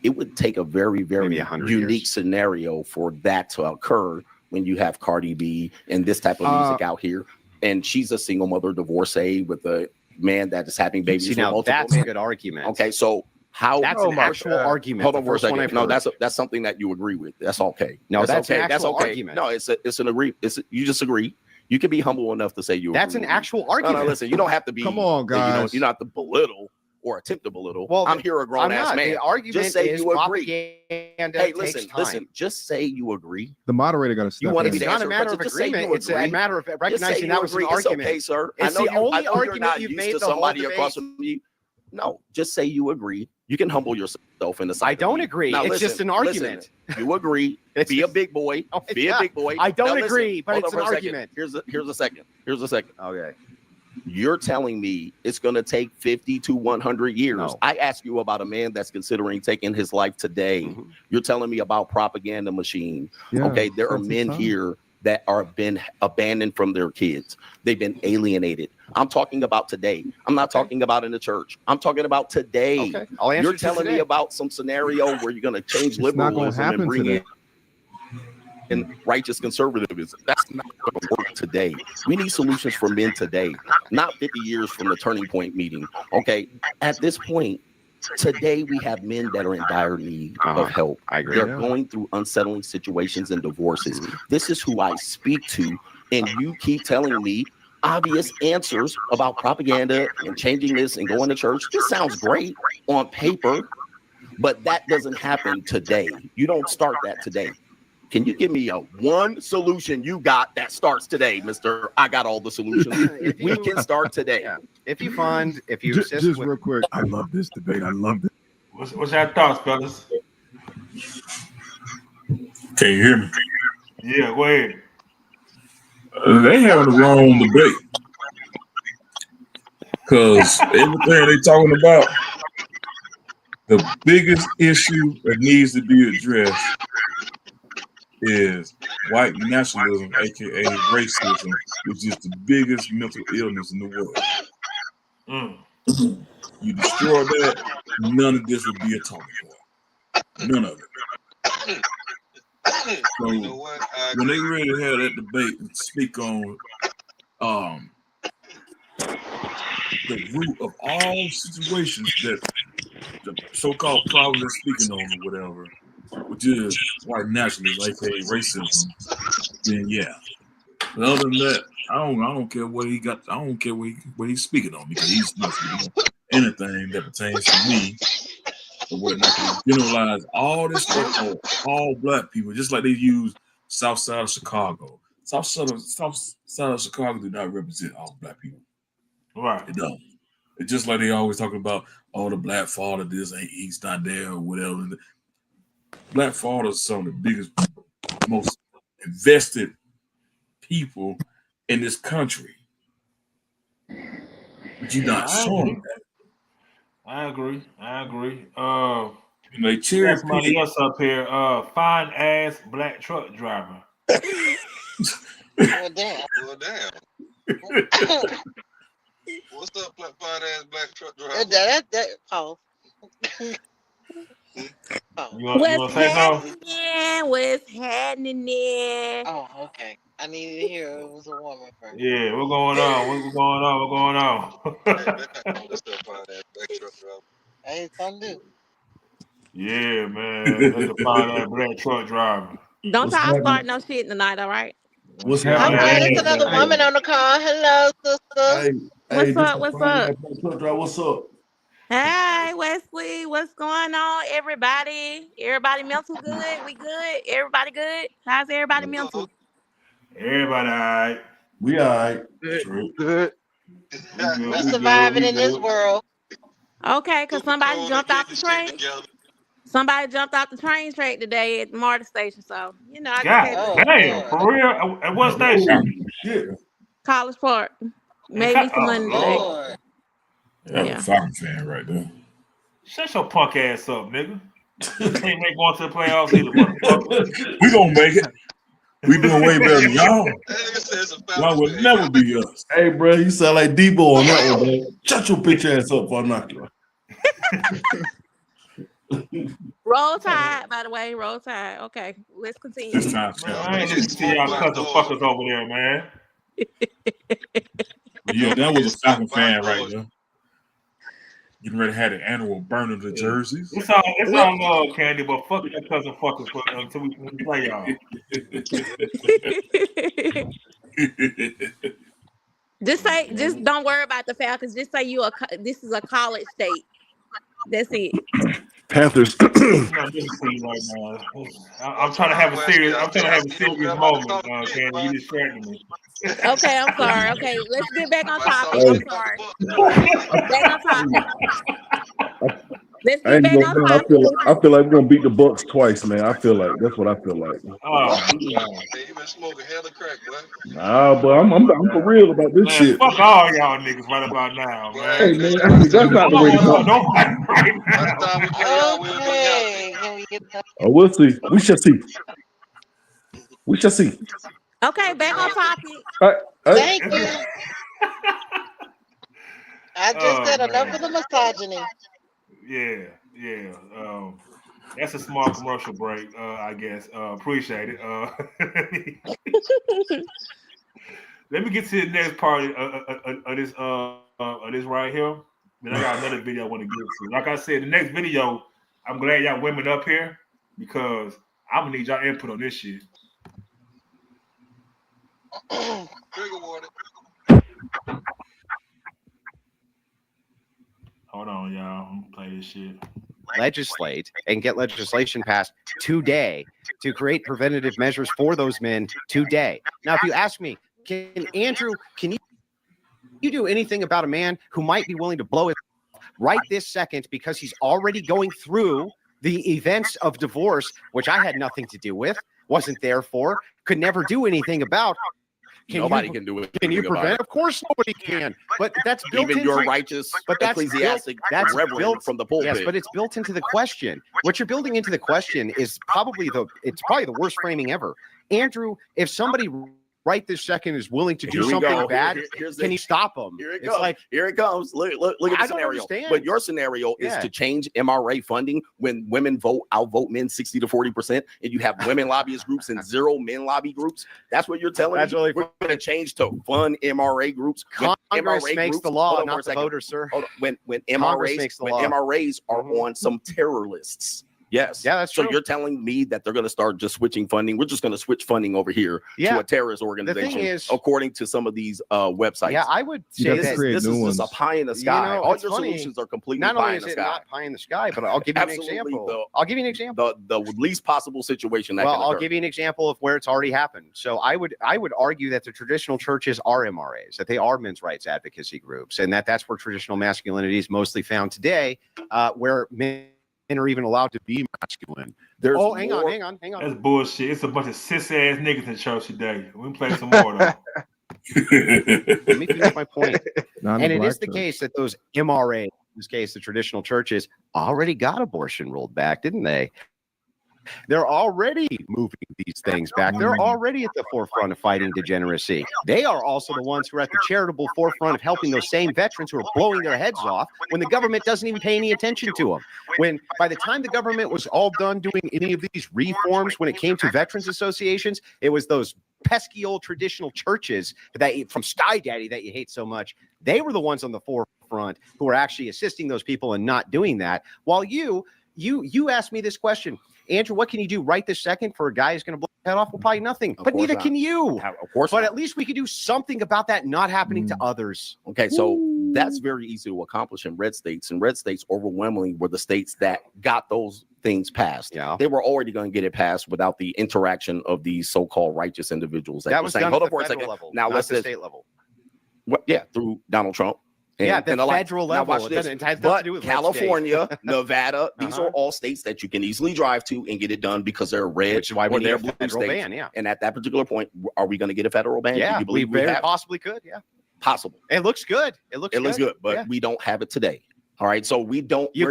It would take a very, very unique scenario for that to occur when you have Cardi B and this type of music out here. And she's a single mother divorcee with a man that is having babies. See, now that's a good argument. Okay, so how that's an actual argument. Hold on for a second. No, that's something that you agree with. That's okay. No, that's okay. An actual argument. No, it's an agree. You just agree. You can be humble enough to say you. That's an actual argument. No, listen, you don't have to be. Come on, guys. You don't have to belittle or attempt to belittle. Well, I'm here a grown ass man. The argument just say is you agree. Hey, listen. Just say you agree. The moderator got to step You want to in. be It's not a matter of agreement. It's a matter of recognizing that was an argument. It's okay, sir. It's the only argument you've made the whole debate. Across from you. No, just say you agree. You can humble yourself in the side. I don't agree. Now, it's just an argument. You agree. Be a big boy. Be a big boy. I don't agree, but it's an argument. Here's a second. Okay. You're telling me it's going to take 50 to 100 years. No. I ask you about a man that's considering taking his life today. You're telling me about propaganda machine. Okay, there are men here that are been abandoned from their kids. They've been alienated. I'm talking about today. I'm not talking about in the church. I'm talking about today. Okay. I'll answer You're telling me about some scenario where you're going to change liberalism and bring in righteous conservatism. That's not going to work today. We need solutions for men today, not 50 years from the Turning Point meeting. Okay, at this point, today we have men that are in dire need of help. I agree. They're going through unsettling situations and divorces. This is who I speak to, and you keep telling me obvious answers about propaganda and changing this and going to church. This sounds great on paper, but that doesn't happen today. You don't start that today. Can you give me a one solution you got that starts today, Mr. I got all the solutions. We can start today. Yeah. If you Just real quick. I love this debate. I love this. What's your thoughts, fellas? Can you hear me? Yeah, go ahead. They having the wrong debate. Because everything they talking about, the biggest issue that needs to be addressed is white nationalism, aka racism, which is the biggest mental illness in the world. You destroy that, none of this would be a talking point. None of it. So when they really have that debate and speak on the root of all situations that the so-called problem they're speaking on or whatever, which is white nationalism, aka racism, then yeah. But other than that, I don't care what he got. I don't care what he's speaking on, because he's not speaking on anything that pertains to me. Or what not to generalize all this stuff on all black people, just like they use South Side of Chicago. South Side of Chicago do not represent all black people. Right. It don't. It's just like they always talking about, oh, the black father, this ain't, he's not there or whatever. Black fathers are some of the biggest, most invested people in this country. But you're not showing that. I agree. They cherry somebody else up here. Fine ass black truck driver. Well, damn. What's up, fine ass black truck driver? Oh. What's happening? What's happening there? Oh, okay. I needed to hear it was a woman first. Yeah, what's going on? What's going on? What's up, fine ass black truck driver? Hey, something new. Yeah, man. That's a fine ass black truck driver. Don't y'all start no shit tonight, all right? What's happening? Okay, there's another woman on the call. Hello, sister. What's up? What's up? Hey, Wesley, what's going on, everybody? Everybody mental good? We good? Everybody good? How's everybody mental? Everybody all right. We all right. Good. We're surviving in this world. Okay, because somebody jumped off the train. Somebody jumped off the train track today at the MARTA station. So, you know, I God damn, for real? At what station? College Park. Maybe some money today. Yeah, Falcon fan right there. Shut your punk ass up, nigga. You can't make going to the playoffs either, motherfucker. We gonna make it. We doing way better than y'all. Y'all will never be us. Hey, bro, you sound like Debo on that one, man. Shut your bitch ass up before I knock you. Roll Tide, by the way. Roll Tide. Okay, let's continue. Man, I ain't just see y'all cousin fuckers over there, man. Yeah, that was a Falcon fan right there. Getting ready to have the annual burning the jerseys. It's all love, Candy, but fuck your cousin fuckers until we play y'all. Just don't worry about the Falcons. Just say this is a college state. That's it. Panthers. I'm trying to have a serious moment, Candy. You distracted me. Okay, I'm sorry. Okay, let's get back on topic. I'm sorry. Back on topic. Let's get back on topic. I feel like we're gonna beat the Bucks twice, man. I feel like that's what I feel like. Oh, you been smoking hella crack, boy. Nah, but I'm for real about this shit. Fuck all y'all niggas right about now, man. Hey, man, that's not the way to go. Oh, we'll see. We shall see. We shall see. Okay, back on topic. Thank you. I just said enough of the misogyny. Yeah. That's a small commercial break, I guess. Appreciate it. Let me get to the next part of this right here. Then I got another video I want to get to. Like I said, the next video, I'm glad y'all women up here because I'm gonna need y'all input on this shit. Trigger warning. Hold on, y'all. I'm gonna play this shit. Legislate and get legislation passed today to create preventative measures for those men today. Now, if you ask me, can you do anything about a man who might be willing to blow it right this second because he's already going through the events of divorce, which I had nothing to do with, wasn't there for, could never do anything about? Nobody can do it. Can you prevent? Of course, nobody can. But that's built even into your righteous ecclesiastic reverend built from the pulpit. Yes, but it's built into the question. What you're building into the question is probably the worst framing ever. Andrew, if somebody right this second is willing to do something bad, can you stop them? Here it comes. Look at the scenario. But your scenario is to change MRA funding when women outvote men 60 to 40%, and you have women lobbyist groups and 0 men lobby groups. That's what you're telling me. Really we're going to change to fund MRA groups. Congress makes the law, not the voters, sir. When MRAs are on some terror lists. Yes. Yeah, that's true. So you're telling me that they're going to start just switching funding. We're just going to switch funding over here to a terrorist organization, the thing is, according to some of these websites. Yeah, I would say this is just a pie in the sky. All your solutions are completely not pie only in the is it sky. Not pie in the sky, but I'll give you an example. I'll give you an example. The least possible situation that can occur. I'll give you an example of where it's already happened. So I would argue that the traditional churches are MRAs, that they are men's rights advocacy groups, and that's where traditional masculinity is mostly found today, where men are even allowed to be masculine. Hang on. That's bullshit. It's a bunch of cis ass niggas in church today. We can play some more though. Let me finish my point. And it is the case that those MRA, in this case, the traditional churches, already got abortion rolled back, didn't they? They're already moving these things back. They're already at the forefront of fighting degeneracy. They are also the ones who are at the charitable forefront of helping those same veterans who are blowing their heads off when the government doesn't even pay any attention to them. When by the time the government was all done doing any of these reforms, when it came to veterans associations, it was those pesky old traditional churches that from Sky Daddy that you hate so much. They were the ones on the forefront who were actually assisting those people and not doing that. While you asked me this question, Andrew, what can you do right this second for a guy who's going to blow his head off? Well, probably nothing. But neither can you. Of course. But at least we could do something about that not happening to others. Okay, so that's very easy to accomplish in red states. And red states overwhelmingly were the states that got those things passed. Yeah. They were already going to get it passed without the interaction of these so-called righteous individuals. That was done hold at on for a the federal second. level, Now not let's the state level. Through Donald Trump. The federal level. Now watch this. It has nothing but to do with California, Nevada, these are all states that you can easily drive to and get it done because they're red. Which is why we need they're a blue federal states. ban. Yeah. And at that particular point, are we going to get a federal ban? Yeah, Do you believe we very have? possibly could. Yeah. Possible. It looks good. It looks good, but we don't have it today. All right, so we don't. We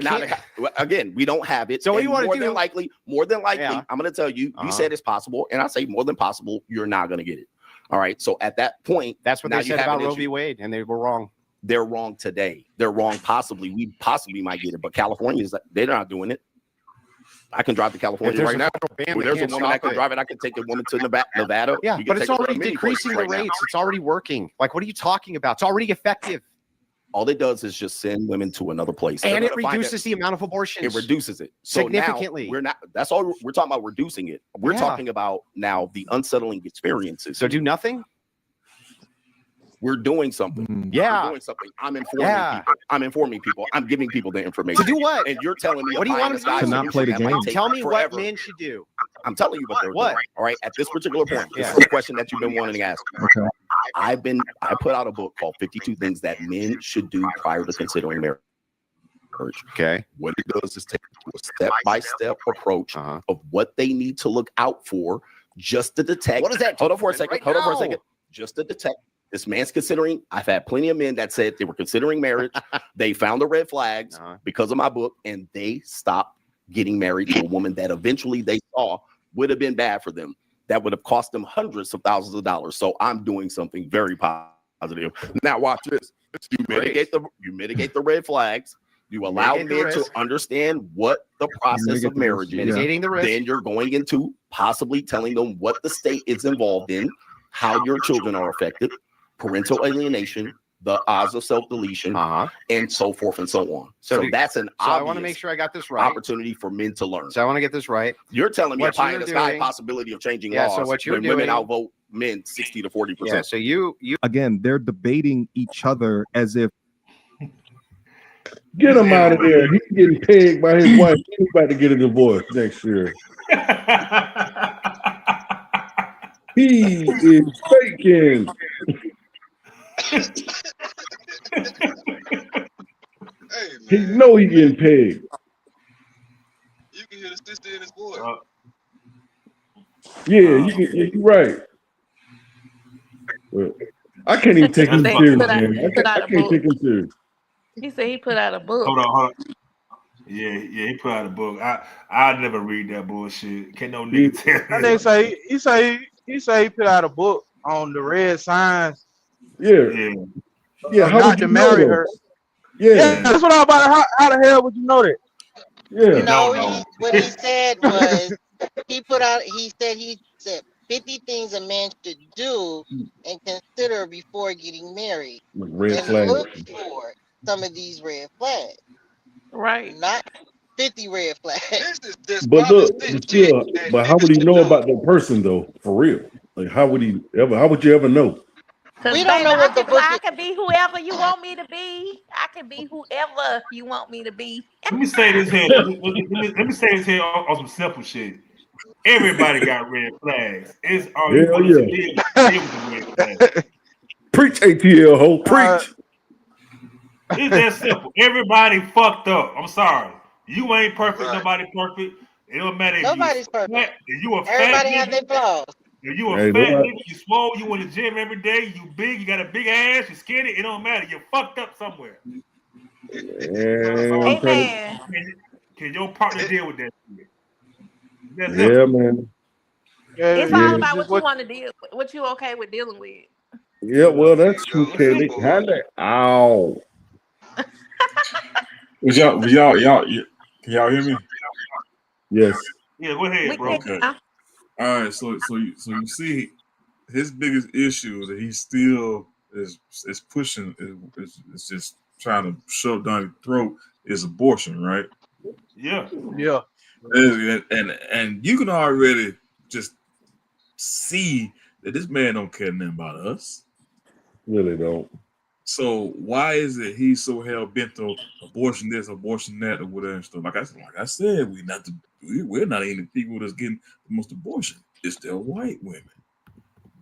don't have it. So what you want to do? More than likely, I'm going to tell you. You said it's possible, and I say more than possible. You're not going to get it. All right. So at that point, that's what they said about Roe v. Wade, and they were wrong. They're wrong today. They're wrong. Possibly, we possibly might get it, but California they're not doing it. I can drive to California right now. There's a woman that can drive it. I can take a woman to Nevada. Yeah, but it's already decreasing the rates. It's already working. Like, what are you talking about? It's already effective. All it does is just send women to another place, and it reduces the amount of abortions. It reduces it significantly. We're not. That's all we're talking about. Reducing it. We're talking about now the unsettling experiences. So do nothing. We're doing something. Yeah. We're doing something. I'm informing people. I'm giving people the information. To do what? And you're telling me what do you want to do? To not play the game. Tell me what men should do. I'm telling you what they're doing. All right. At this particular point, this is the question that you've been wanting to ask. Okay. I put out a book called 52 Things That Men Should Do Prior to Considering Marriage. Okay. What it does is take a step-by-step approach of what they need to look out for just to detect. What is that? Hold on for a second. Just to detect. This man's considering. I've had plenty of men that said they were considering marriage. They found the red flags because of my book, and they stopped getting married to a woman that eventually they saw would have been bad for them. That would have cost them hundreds of thousands of dollars. So I'm doing something very positive. Now watch this. You mitigate the red flags. You allow men to understand what the process of marriage is. Mitigating the risk. Then you're going into possibly telling them what the state is involved in, how your children are affected, parental alienation, the odds of self-deletion, and so forth and so on. So that's an obvious I want to make sure I got this right. Opportunity for men to learn. So I want to get this right. You're telling me a pie in the sky possibility of changing laws so what you're when women outvote men 60 to 40%. Yeah, so you again, they're debating each other as if get him out of there. He's getting pegged by his wife. He's about to get a divorce next year. He is faking. He know he getting paid. You can hear the sister in his voice. Yeah, you can. You're right. I can't even take him He serious, put out, man. he put I out a can't book. take him serious. He said he put out a book. Hold on. Yeah, he put out a book. I never read that bullshit. Can't no nigga tell That me. nigga say he put out a book on the red signs. Yeah. How Not would to you know marry though? her. Yeah. That's what I'm about. How the hell would you know that? Yeah. No, what he said was he said 50 things a man should do and consider before getting married. Red And flag. look for some of these red flags. Right. Not 50 red flags. But look, but how would he know about that person though? For real? Like how would you ever know? Cause We don't baby, know what the book I can be whoever you want me to be. I can be whoever you want me to be. Let me say this here. Let me say this here on some simple shit. Everybody got red flags. It's all you Hell want to deal with the red flags. Preach, ATL ho, preach. It's that simple. Everybody fucked up. I'm sorry. You ain't perfect. Nobody perfect. It don't matter if Nobody's perfect. If you a fat Everybody nigga, have their flaws. if you a fat nigga, you swole, you in the gym every day, you big, you got a big ass, you skinny, it don't matter. You're fucked up somewhere. Amen. Can your partner deal with that shit? That's Yeah, man. It's all about what you want to deal with, what you okay with dealing with. Yeah, well, that's true, Kelly. Ow. Y'all, can y'all hear me? Yes. Yeah, go ahead, bro. Okay. All right, so you see, his biggest issue is that he still is pushing, is just trying to shove down his throat is abortion, right? Yeah. And you can already just see that this man don't care nothing about us. Really don't. So why is it he's so hell bent on abortion this, abortion that, or whatever and stuff? Like I said, we're not even the people that's getting the most abortion. It's the white women,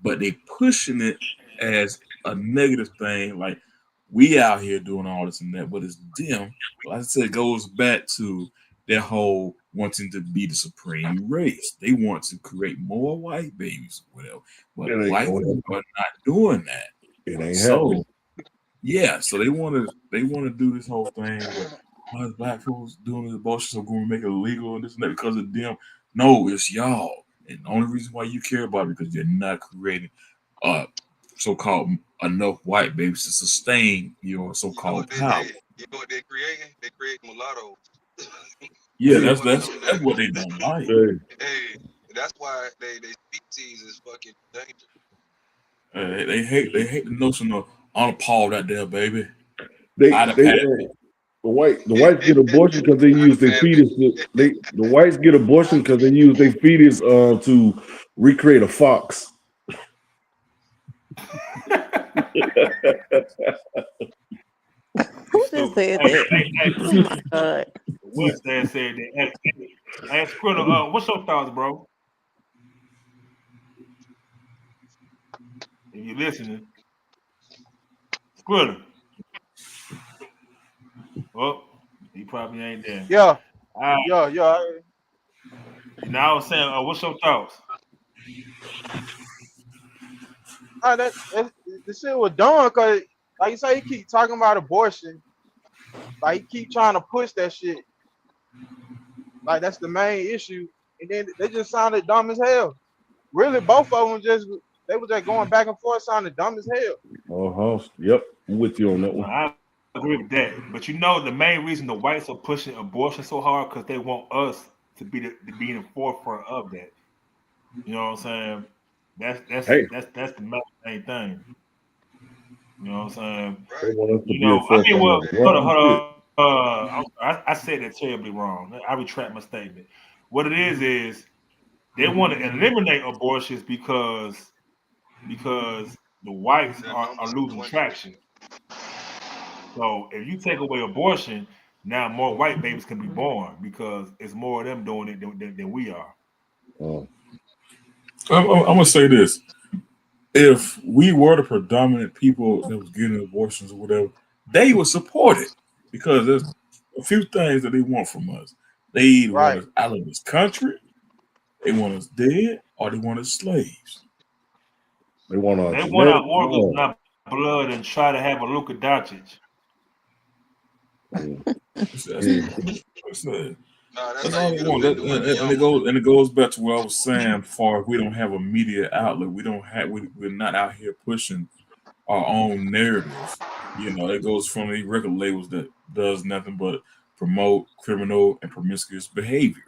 but they pushing it as a negative thing. Like we out here doing all this and that, but it's them. Like I said, it goes back to their whole wanting to be the supreme race. They want to create more white babies, or whatever. But white women are not doing that. It ain't happening. Yeah, so they want to do this whole thing. Why is black folks doing this abortion? So going to make it illegal and this and that because of them? No, it's y'all. And the only reason why you care about it because you're not creating so-called enough white babies to sustain your so-called power. You know what they're creating? They create mulattoes. Yeah, that's what they don't like. Hey, that's why they species is fucking dangerous. They hate the notion of unpawed out there, baby. The whites get abortion because they use their fetus. The whites get abortion because they use their fetus to recreate a fox. Who just said that? Oh my God. What's that said that? Hey, Skrilla, what's your thoughts, bro? If you're listening, Skrilla. Well, he probably ain't there. Yeah. Yeah. Now I was saying, what's your thoughts? The shit was done because, like you say, he keep talking about abortion. Like he keep trying to push that shit. Like that's the main issue, and then they just sounded dumb as hell. Really, both of them they was just going back and forth, sounding dumb as hell. Yep, I'm with you on that one. I agree with that, but you know the main reason the whites are pushing abortion so hard because they want us to be in the forefront of that. You know what I'm saying? That's the main thing. You know what I'm saying? You know, I mean, well, hold on. I said that terribly wrong. I retract my statement. What it is they want to eliminate abortions because the whites are losing traction. So if you take away abortion, now more white babies can be born because it's more of them doing it than we are. I'm gonna say this: if we were the predominant people that was getting abortions or whatever, they would support it because there's a few things that they want from us. They either want us out of this country, they want us dead, or they want us slaves. They want our They want our genetic organs, blood. not blood, and try to have a Luka Doncic. That's all they want. And it goes back to what I was saying. Far we don't have a media outlet. We're not out here pushing our own narratives. It goes from the record labels that does nothing but promote criminal and promiscuous behavior.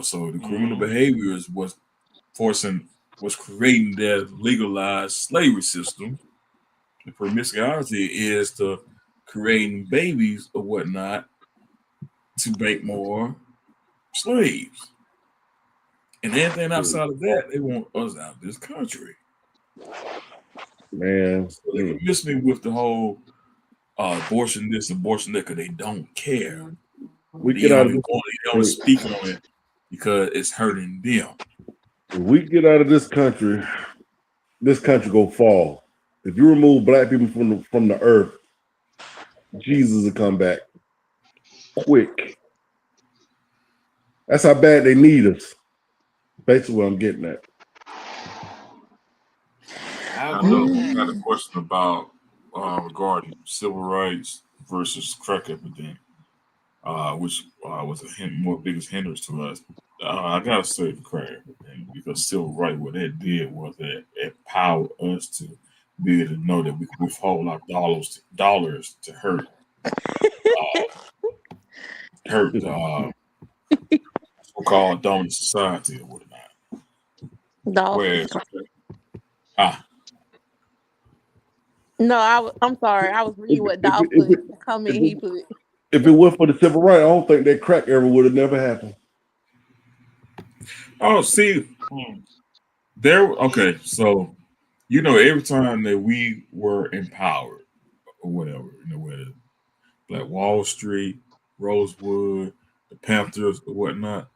So the criminal behavior is what's creating that legalized slavery system. The promiscuity is the creating babies or whatnot to make more slaves. And anything outside of that, they want us out of this country. Man, so they miss me with the whole abortion this, abortion that, because they don't care. They don't speak on it because it's hurting them. If we get out of this country go fall. If you remove black people from the earth, Jesus will come back quick. That's how bad they need us. Basically what I'm getting at. I got a question about regarding civil rights versus crack epidemic, which was more biggest hindrance to us. I gotta say the crack epidemic, because civil rights, what it did was it empowered us to be able to know that we can withhold our dollars to hurt so-called dominant society or whatnot. Whereas, No, I'm sorry. I was reading what Dolph put. Comment he put. If it weren't for the civil rights, I don't think that crack era would have never happened. Oh, see, okay, so every time that we were empowered or whatever, whether like Wall Street, Rosewood, the Panthers or whatnot,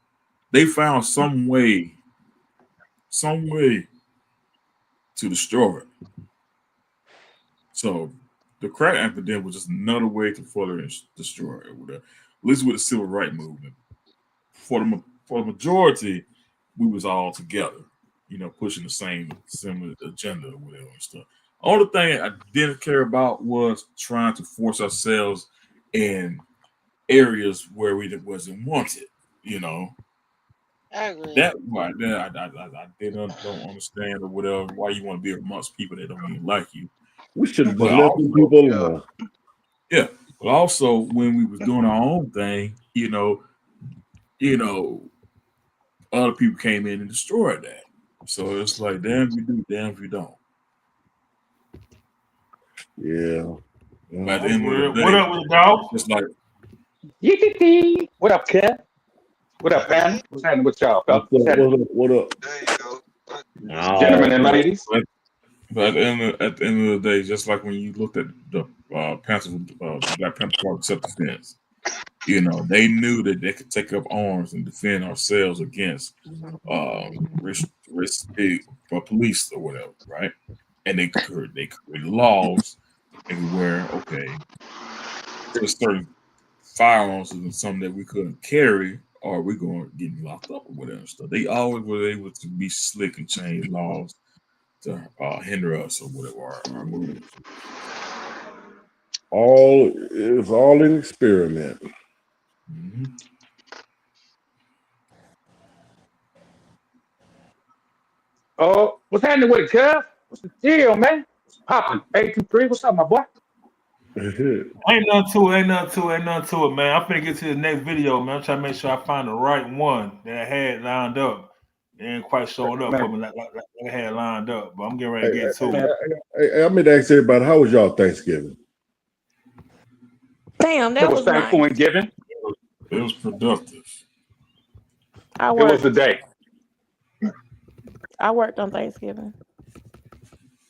they found some way to destroy it. So the crack epidemic was just another way to further destroy it. At least with the civil rights movement, for the majority, we was all together, pushing the similar agenda or whatever and stuff. Only thing I didn't care about was trying to force ourselves in areas where we wasn't wanted. I agree. That why I don't understand or whatever why you want to be amongst people that don't even like you. We should have just left these people alone. Yeah, but also when we was doing our own thing, other people came in and destroyed that. So it's like, damn if you do, damn if you don't. Yeah. At the end of the day, what up with the dog? It's like, what up, Kev? What up, man? What's happening with y'all? What up? There you go. Gentlemen and ladies. But at the end of the day, just like when you looked at the Panthers, Black Panther Party self-defense, they knew that they could take up arms and defend ourselves against police or whatever, right? And they created laws everywhere. Okay, there's certain firearms and something that we couldn't carry, or we're going to get locked up or whatever stuff. They always were able to be slick and change laws to hinder us or whatever our movement. It's all an experiment. Mm-hmm. Oh, what's happening with it, Kev? What's the deal, man? What's popping? 823, what's up, my boy? Ain't nothing to it, man. I'm finna get to the next video, man. I'm trying to make sure I find the right one that I had lined up. They ain't quite showing up for me like I had lined up, but I'm getting ready to get to it. Hey, I'm gonna ask everybody, how was y'all Thanksgiving? Damn, that was thankful nice. and giving. It was productive. I It was the day. I worked on Thanksgiving.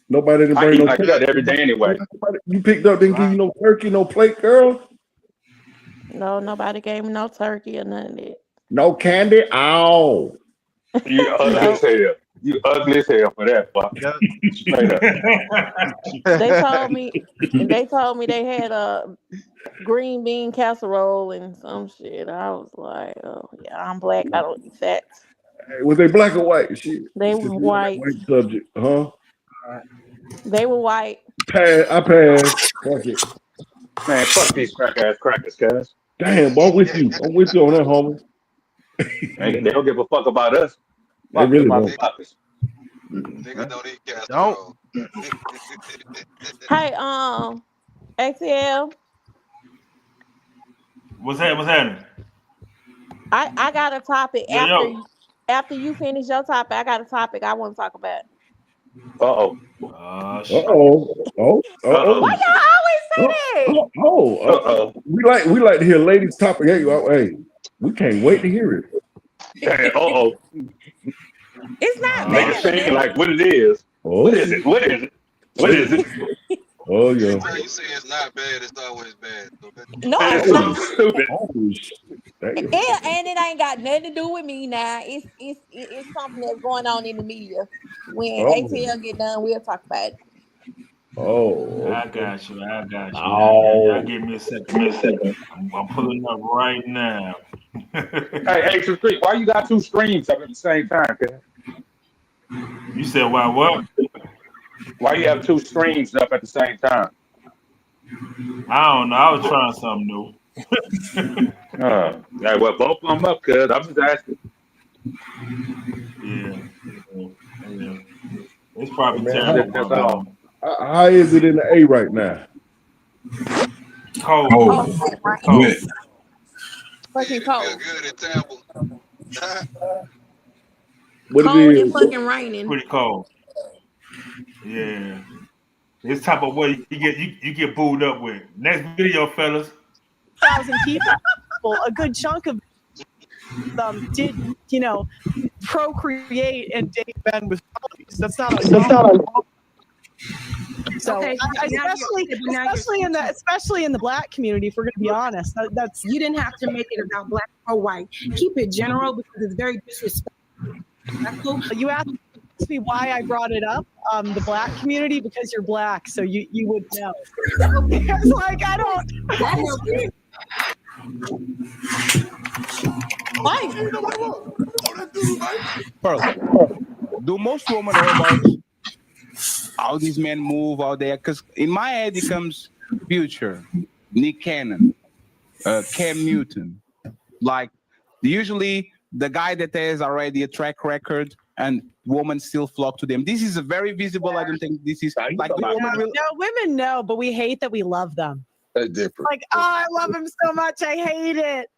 Nobody didn't I bring eat no like that every day anyway. You picked up, didn't give you no turkey, no plate, girl? No, nobody gave me no turkey or none of that. No candy? Oh. You ugly as hell. You ugly as hell for that, fuck. They told me they had a green bean casserole and some shit. I was like, oh yeah, I'm black. I don't eat fat. Was they black or white? Shit. They were white. White subject, huh? They were white. I passed. Fuck it. Man, fuck these crack ass crackers, guys. Damn, boy, I'm with you. I'm with you on that, homie. They don't give a fuck about us. They really don't. Don't. Hey, ATL. What's happening? I got a topic Yo. after you finish your topic. I got a topic I want to talk about. Uh-oh. Why y'all always say that? We like to hear ladies' topic. Hey, we can't wait to hear it. Hey, It's not Make it seem like what it is. What is it? What is it? What is it? Oh yeah. Anytime you say it's not bad, it's always bad. Okay? No, it's it's not. stupid. And it ain't got nothing to do with me now. It's something that's going on in the media. When ATL get done, we'll talk about it. Oh, I got you. Oh. Y'all give me a second. I'm pulling up right now. Hey, Street, why you got two streams up at the same time, kid? You said why what? Why you have two streams up at the same time? I don't know. I was trying something new. Yeah, well, both of them up, cuz. I'm just asking. Yeah. It's probably terrible. How is it in the A right now? Cold. Fucking cold. Good and terrible. What Cold it and is? fucking raining. Pretty cold. Yeah. This type of way you get booed up with. Next video, fellas. 1,000 people, a good chunk of them did, procreate and date men with families. That's not so. Okay, especially in the black community, if we're going to be honest, that's you didn't have to make it about black or white. Keep it general because it's very disrespectful. You asked me why I brought it up, the black community, because you're black, so you would know. It's like I don't. Pearl, do most women know about how these men move out there? Because in my head, it comes Future, Nick Cannon, Cam Newton. Like, usually the guy that has already a track record and women still flock to them. This is a very visible. I don't think this is like women know, but we hate that we love them. That's different. Like, oh, I love him so much. I hate it.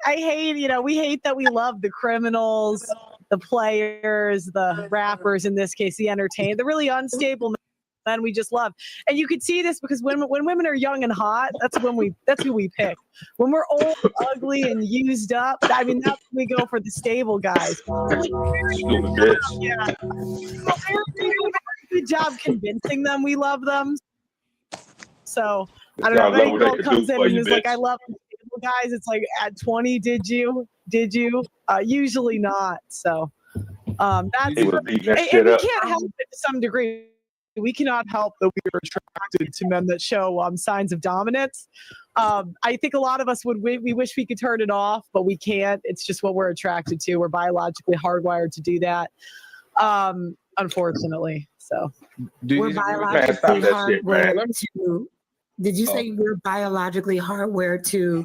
We hate that we love the criminals, the players, the rappers, in this case, the entertainers, the really unstable men we just love. And you could see this because when women are young and hot, that's who we pick. When we're old, ugly, and used up, I mean, that's when we go for the stable guys. Yeah. Good job convincing them we love them. So I don't know. If any girl comes in and is like, "I love stable guys," it's like, at 20, did you? Usually not. So that's and we can't help it to some degree. We cannot help that we are attracted to men that show signs of dominance. I think a lot of us we wish we could turn it off, but we can't. It's just what we're attracted to. We're biologically hardwired to do that, unfortunately. So we're biologically hardwired to. Did you say we're biologically hardwired to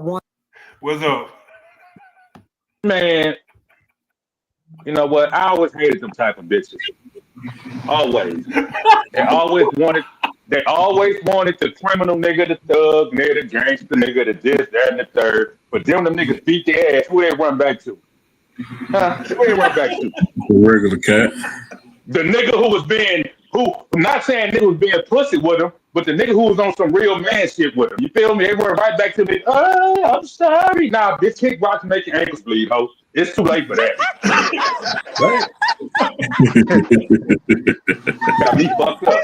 want? What's up? Man, you know what? I always hated them type of bitches. Always. They always wanted the criminal nigga, the thug nigga, the gangster nigga, the this, that, and the third. But them niggas beat their ass. Who they run back to? Who they run back to? The regular cat. The nigga I'm not saying nigga was being pussy with him, but the nigga who was on some real man shit with him. You feel me? They went right back to me. Oh, I'm sorry. Nah, bitch, kick rocks and make your ankles bleed, ho. It's too late for that. Got me fucked up.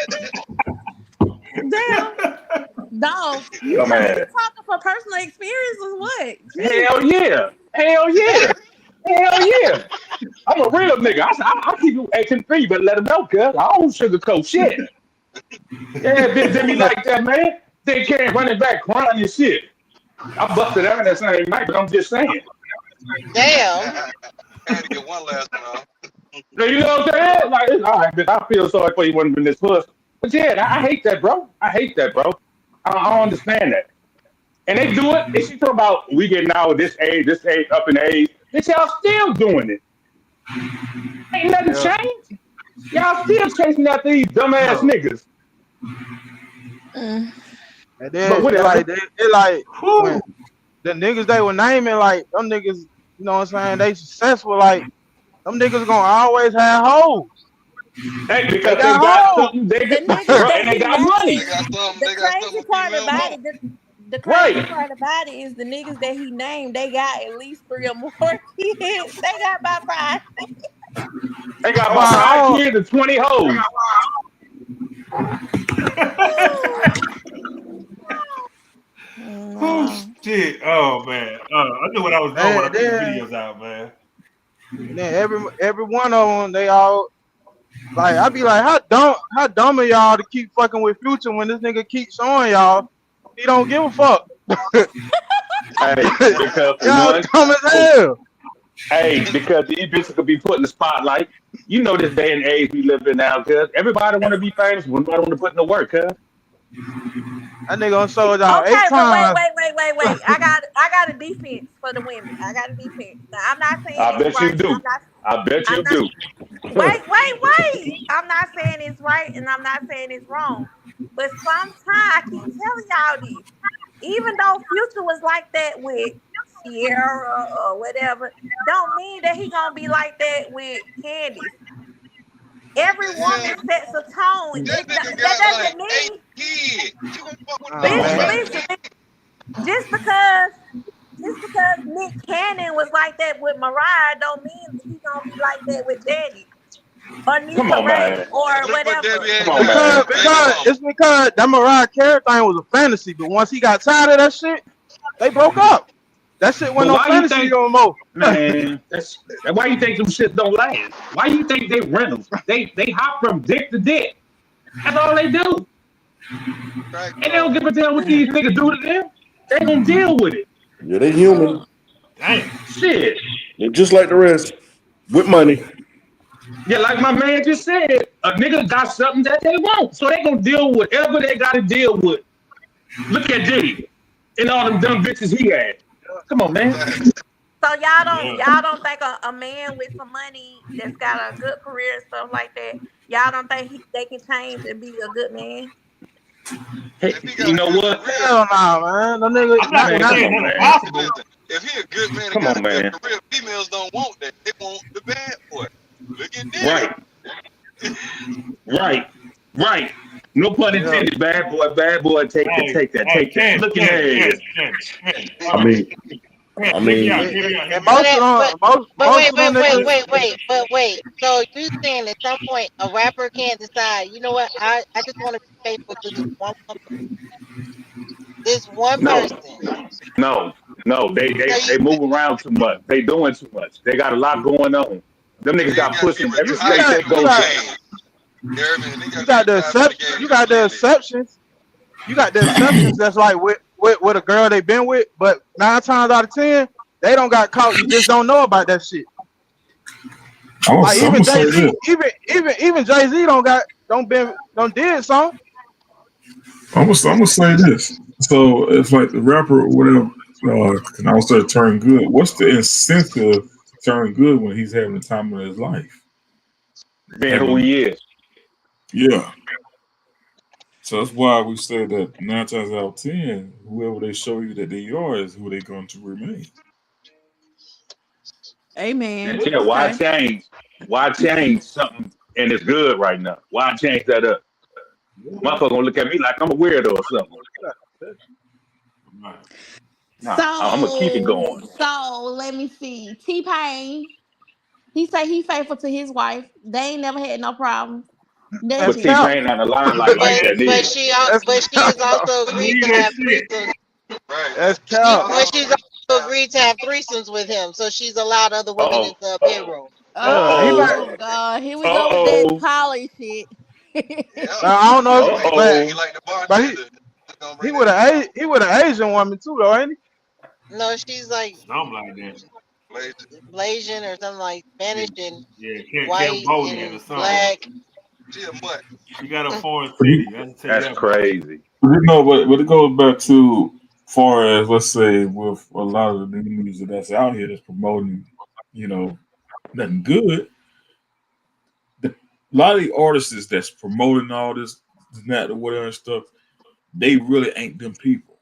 Damn. No. You talking for personal experience or what? Hell yeah. I'm a real nigga. I keep you acting free, but let them know, cuz I don't sugarcoat shit. Yeah, bitch did me like that, man. They can't run it back crying and shit. I busted out that same night, but I'm just saying. Damn. Had to get one last one off. You know what I'm saying? Like, it's all right, bitch. I feel sorry for you when this puss. But yeah, I hate that, bro. I hate that, bro. I don't understand that. And they do it. And she talking about we getting out this age, up in age. Bitch, y'all still doing it. Ain't nothing changed. Y'all still chasing after these dumbass niggas. And then they like when the niggas they were naming, like them niggas, you know what I'm saying? They successful, like them niggas gonna always have hoes. Hey, because they got something, they got money. The crazy part about it, the crazy part about it is the niggas that he named, they got at least 3 or more kids. They got about 5. They got about 5 kids and 20 hoes. Oh shit! Oh man! I knew what I was doing when I put the videos out, man. And then every one of them, they all like. I be like, how dumb are y'all to keep fucking with Future when this nigga keep showing y'all he don't give a fuck. Hey, because y'all dumb as hell. Hey, because these bitches could be put in the spotlight. You know this day and age we live in now, cuz everybody want to be famous. Everybody want to put in the work, cuz. That nigga on sold y'all 8 Okay, times. but wait. I got a defense for the women. I got a defense. Now, I'm not saying I bet it's you right. do. I bet you do. Wait. I'm not saying it's right and I'm not saying it's wrong. But sometimes I keep telling y'all this. Even though Future was like that with Sierra or whatever, don't mean that he gonna be like that with Candace. Every woman sets a tone. That doesn't mean. Listen, just because Nick Cannon was like that with Mariah, don't mean he's gonna be like that with Danny or Nika Ray or whatever. Because that Mariah Carey thing was a fantasy, but once he got tired of that shit, they broke up. That shit went no fantasy no more. Man, that's why you think them shit don't last. Why you think they rentals? They hop from dick to dick. That's all they do. And they don't give a damn what these niggas do to them. They gonna deal with it. Yeah, they human. Damn. Shit. They're just like the rest. With money. Yeah, like my man just said, a nigga got something that they want. So they gonna deal with whatever they gotta deal with. Look at Diddy and all them dumb bitches he had. Come on, man. So y'all don't think a man with some money that's got a good career and stuff like that, y'all don't think they can change and be a good man? Hey, you know what? Hell nah, man. The nigga, not if he a good man, come on, man. Career, females don't want that. They want the bad boy. Look at this. Right. No pun intended. Bad boy, take that. Look at that. I mean, and most of them But wait. So you saying at some point a rapper can't decide, you know what, I just want to be faithful to this one woman. This one person. No. They move around too much. They doing too much. They got a lot going on. Them niggas got pushing every state they go to. You got the exceptions. You got the exceptions. That's like with a girl they been with, but 9 times out of 10, they don't got caught. You just don't know about that shit. Like even Jay-Z, even Jay-Z don't did something. I'm gonna say this. So if like the rapper or whatever can also turn good, what's the incentive to turn good when he's having the time of his life? Being who he is. Yeah. So that's why we say that 9 times out of 10, whoever they show you that they are is who they're going to remain. Amen. Yeah, why change? Why change something and it's good right now? Why change that up? Motherfucker gonna look at me like I'm a weirdo or something. Nah, I'm gonna keep it going. So let me see. T-Pain, he say he faithful to his wife. They ain't never had no problems. But T-Pain on the line like that. But she has also agreed to have threesomes. That's cow. But she's also agreed to have threesomes with him, so she's allowed other women in the bedroom. Oh God, here we go with that poly shit. I don't know, but he with an Asian woman too, though, ain't he? No, she's like I'm like that. Blasian or something like Spanish and Yeah, white Cambodian or and something. black. You got a foreign city. That's crazy. But it goes back to far as, let's say, with a lot of the new music that's out here that's promoting, nothing good. A lot of the artists that's promoting all this, that, or whatever and stuff, they really ain't them people.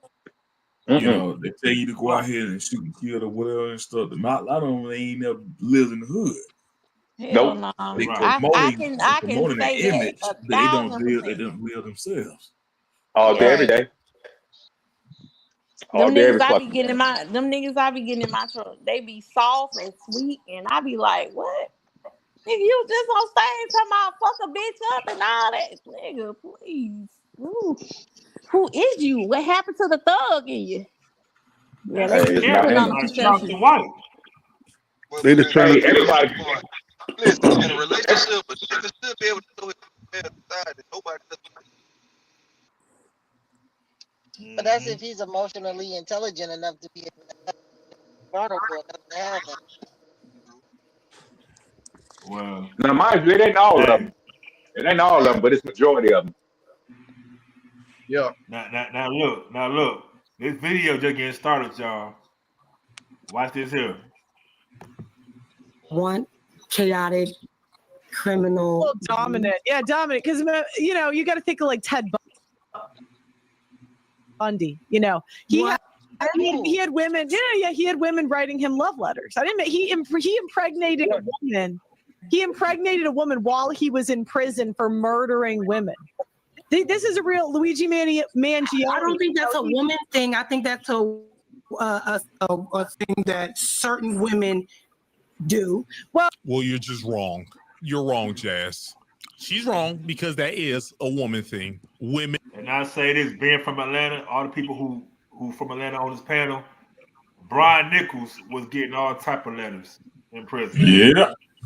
They tell you to go out here and shoot and kill or whatever and stuff. A lot of them ain't never lived in the hood. Hell no. They I can promoting say an image, that but they don't live. 1,000%. They don't live themselves. All day, every day. All Them day, niggas every I be fucking getting day. in my truck. They be soft and sweet, and I be like, what? Nigga, you just on stage talking about fuck a bitch up and all that. Nigga, please. Ooh. Who is you? What happened to the thug in you? Yeah, they Hey, put it's on not. the perception. White. They just trying Hey, to. everybody. Listen, in a relationship, a nigga still be able to throw his man aside and nobody does. But that's if he's emotionally intelligent enough to be able to vulnerable enough to have that. Well, Now, mind you, it ain't all of them. It ain't all of them, but it's majority of them. Yeah. Now look. This video just getting started, y'all. Watch this here. One chaotic criminal. Well, dominant. Yeah, dominant. Because, you got to think of like Ted Bundy. He had women. Yeah, he had women writing him love letters. He impregnated a woman. He impregnated a woman while he was in prison for murdering women. This is a real Luigi Mangione. I don't think that's a woman thing. I think that's a thing that certain women do. Well, you're just wrong. You're wrong, Jazz. She's wrong because that is a woman thing. Women. And I say this, being from Atlanta, all the people who from Atlanta on this panel, Brian Nichols was getting all type of letters in prison.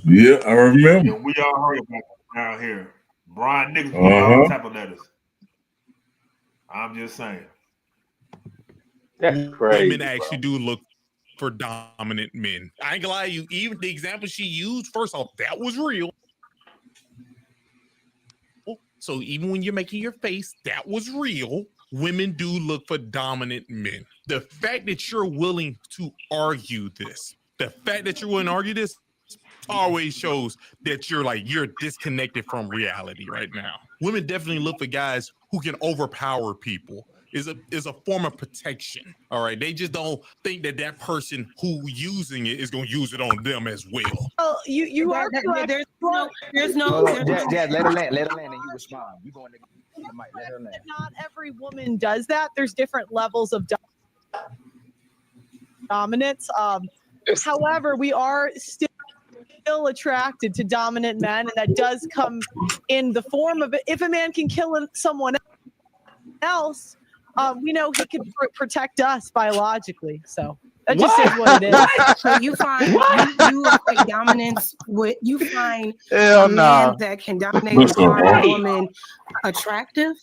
Yeah, I remember. And we all heard about it down here. Brian Nichols was getting all type of letters. I'm just saying. That's crazy. Women actually do look for dominant men. I ain't gonna lie to you. Even the example she used, first off, that was real. So even when you're making your face, that was real. Women do look for dominant men. The fact that you're willing to argue this, always shows that you're disconnected from reality right now. Women definitely look for guys who can overpower people. Is a form of protection. All right. They just don't think that person who using it is going to use it on them as well. Well, you are correct. There's no. Dad, let her land, and you respond. You going to the mic? Let her land. Not every woman does that. There's different levels of dominance. However, we are still attracted to dominant men, and that does come in the form of if a man can kill someone else. We know he can protect us biologically, so that just is what it is. So you find you equate dominance with a man that can dominate a woman attractive.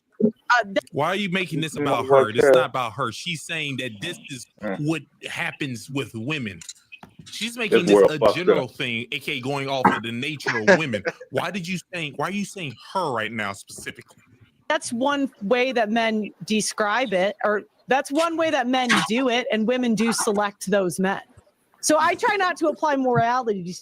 Why are you making this about her? It's not about her. She's saying that this is what happens with women. She's making this a general thing, aka going off of the nature of women. Why are you saying her right now specifically? That's one way that men describe it, or that's one way that men do it, and women do select those men. So I try not to apply morality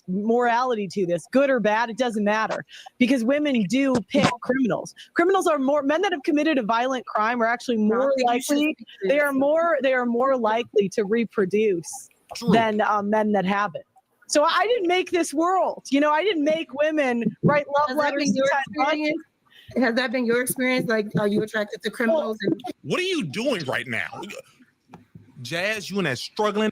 to this, good or bad, it doesn't matter, because women do pick criminals. Criminals are men that have committed a violent crime are actually more likely. They are more likely to reproduce than men that haven't. So I didn't make this world. I didn't make women write love letters. Has that been your experience? Like, are you attracted to criminals? What are you doing right now? Jazz, you in that struggling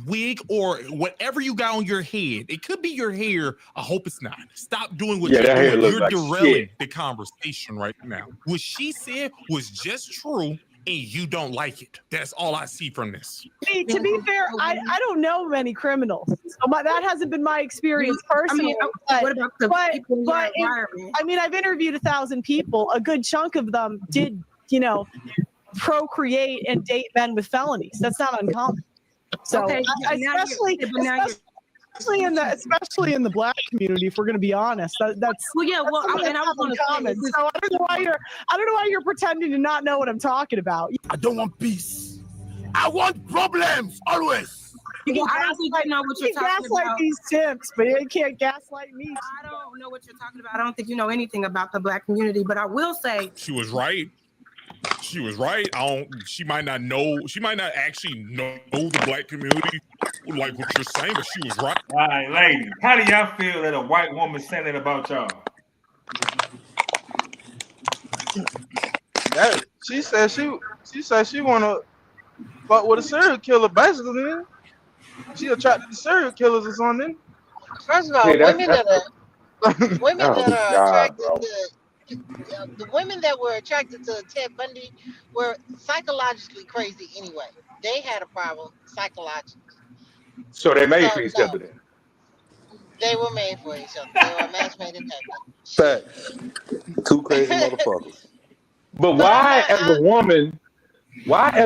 wig or whatever you got on your head. It could be your hair. I hope it's not. Stop doing what you're doing. You're like derailing the conversation right now. What she said was just true, and you don't like it. That's all I see from this. To be fair, I don't know many criminals. So that hasn't been my experience personally. What about the people in your environment? I've interviewed 1,000 people. A good chunk of them did, procreate and date men with felonies. That's not uncommon. So Okay, especially in the Black community, if we're going to be honest, that's well, yeah. Well, and I was going to comment. So I don't know why you're pretending to not know what I'm talking about. I don't want peace. I want problems always. I don't think you know what you're talking gaslight about. These simps, but you can't gaslight me. I don't know what you're talking about. I don't think you know anything about the Black community, but I will say she was right. She was right. She might not know. She might not actually know the Black community like what you're saying, but she was right. All right, ladies, how do y'all feel that a white woman saying that about y'all? She said she wanna fuck with a serial killer, basically. Man. She attracted to serial killers or something. First of all, women that are attracted to the women that were attracted to Ted Bundy were psychologically crazy anyway. They had a problem psychologically. So they made for each other then. They were made for each other. They were a match made in heaven. Facts. Two crazy motherfuckers. But why, as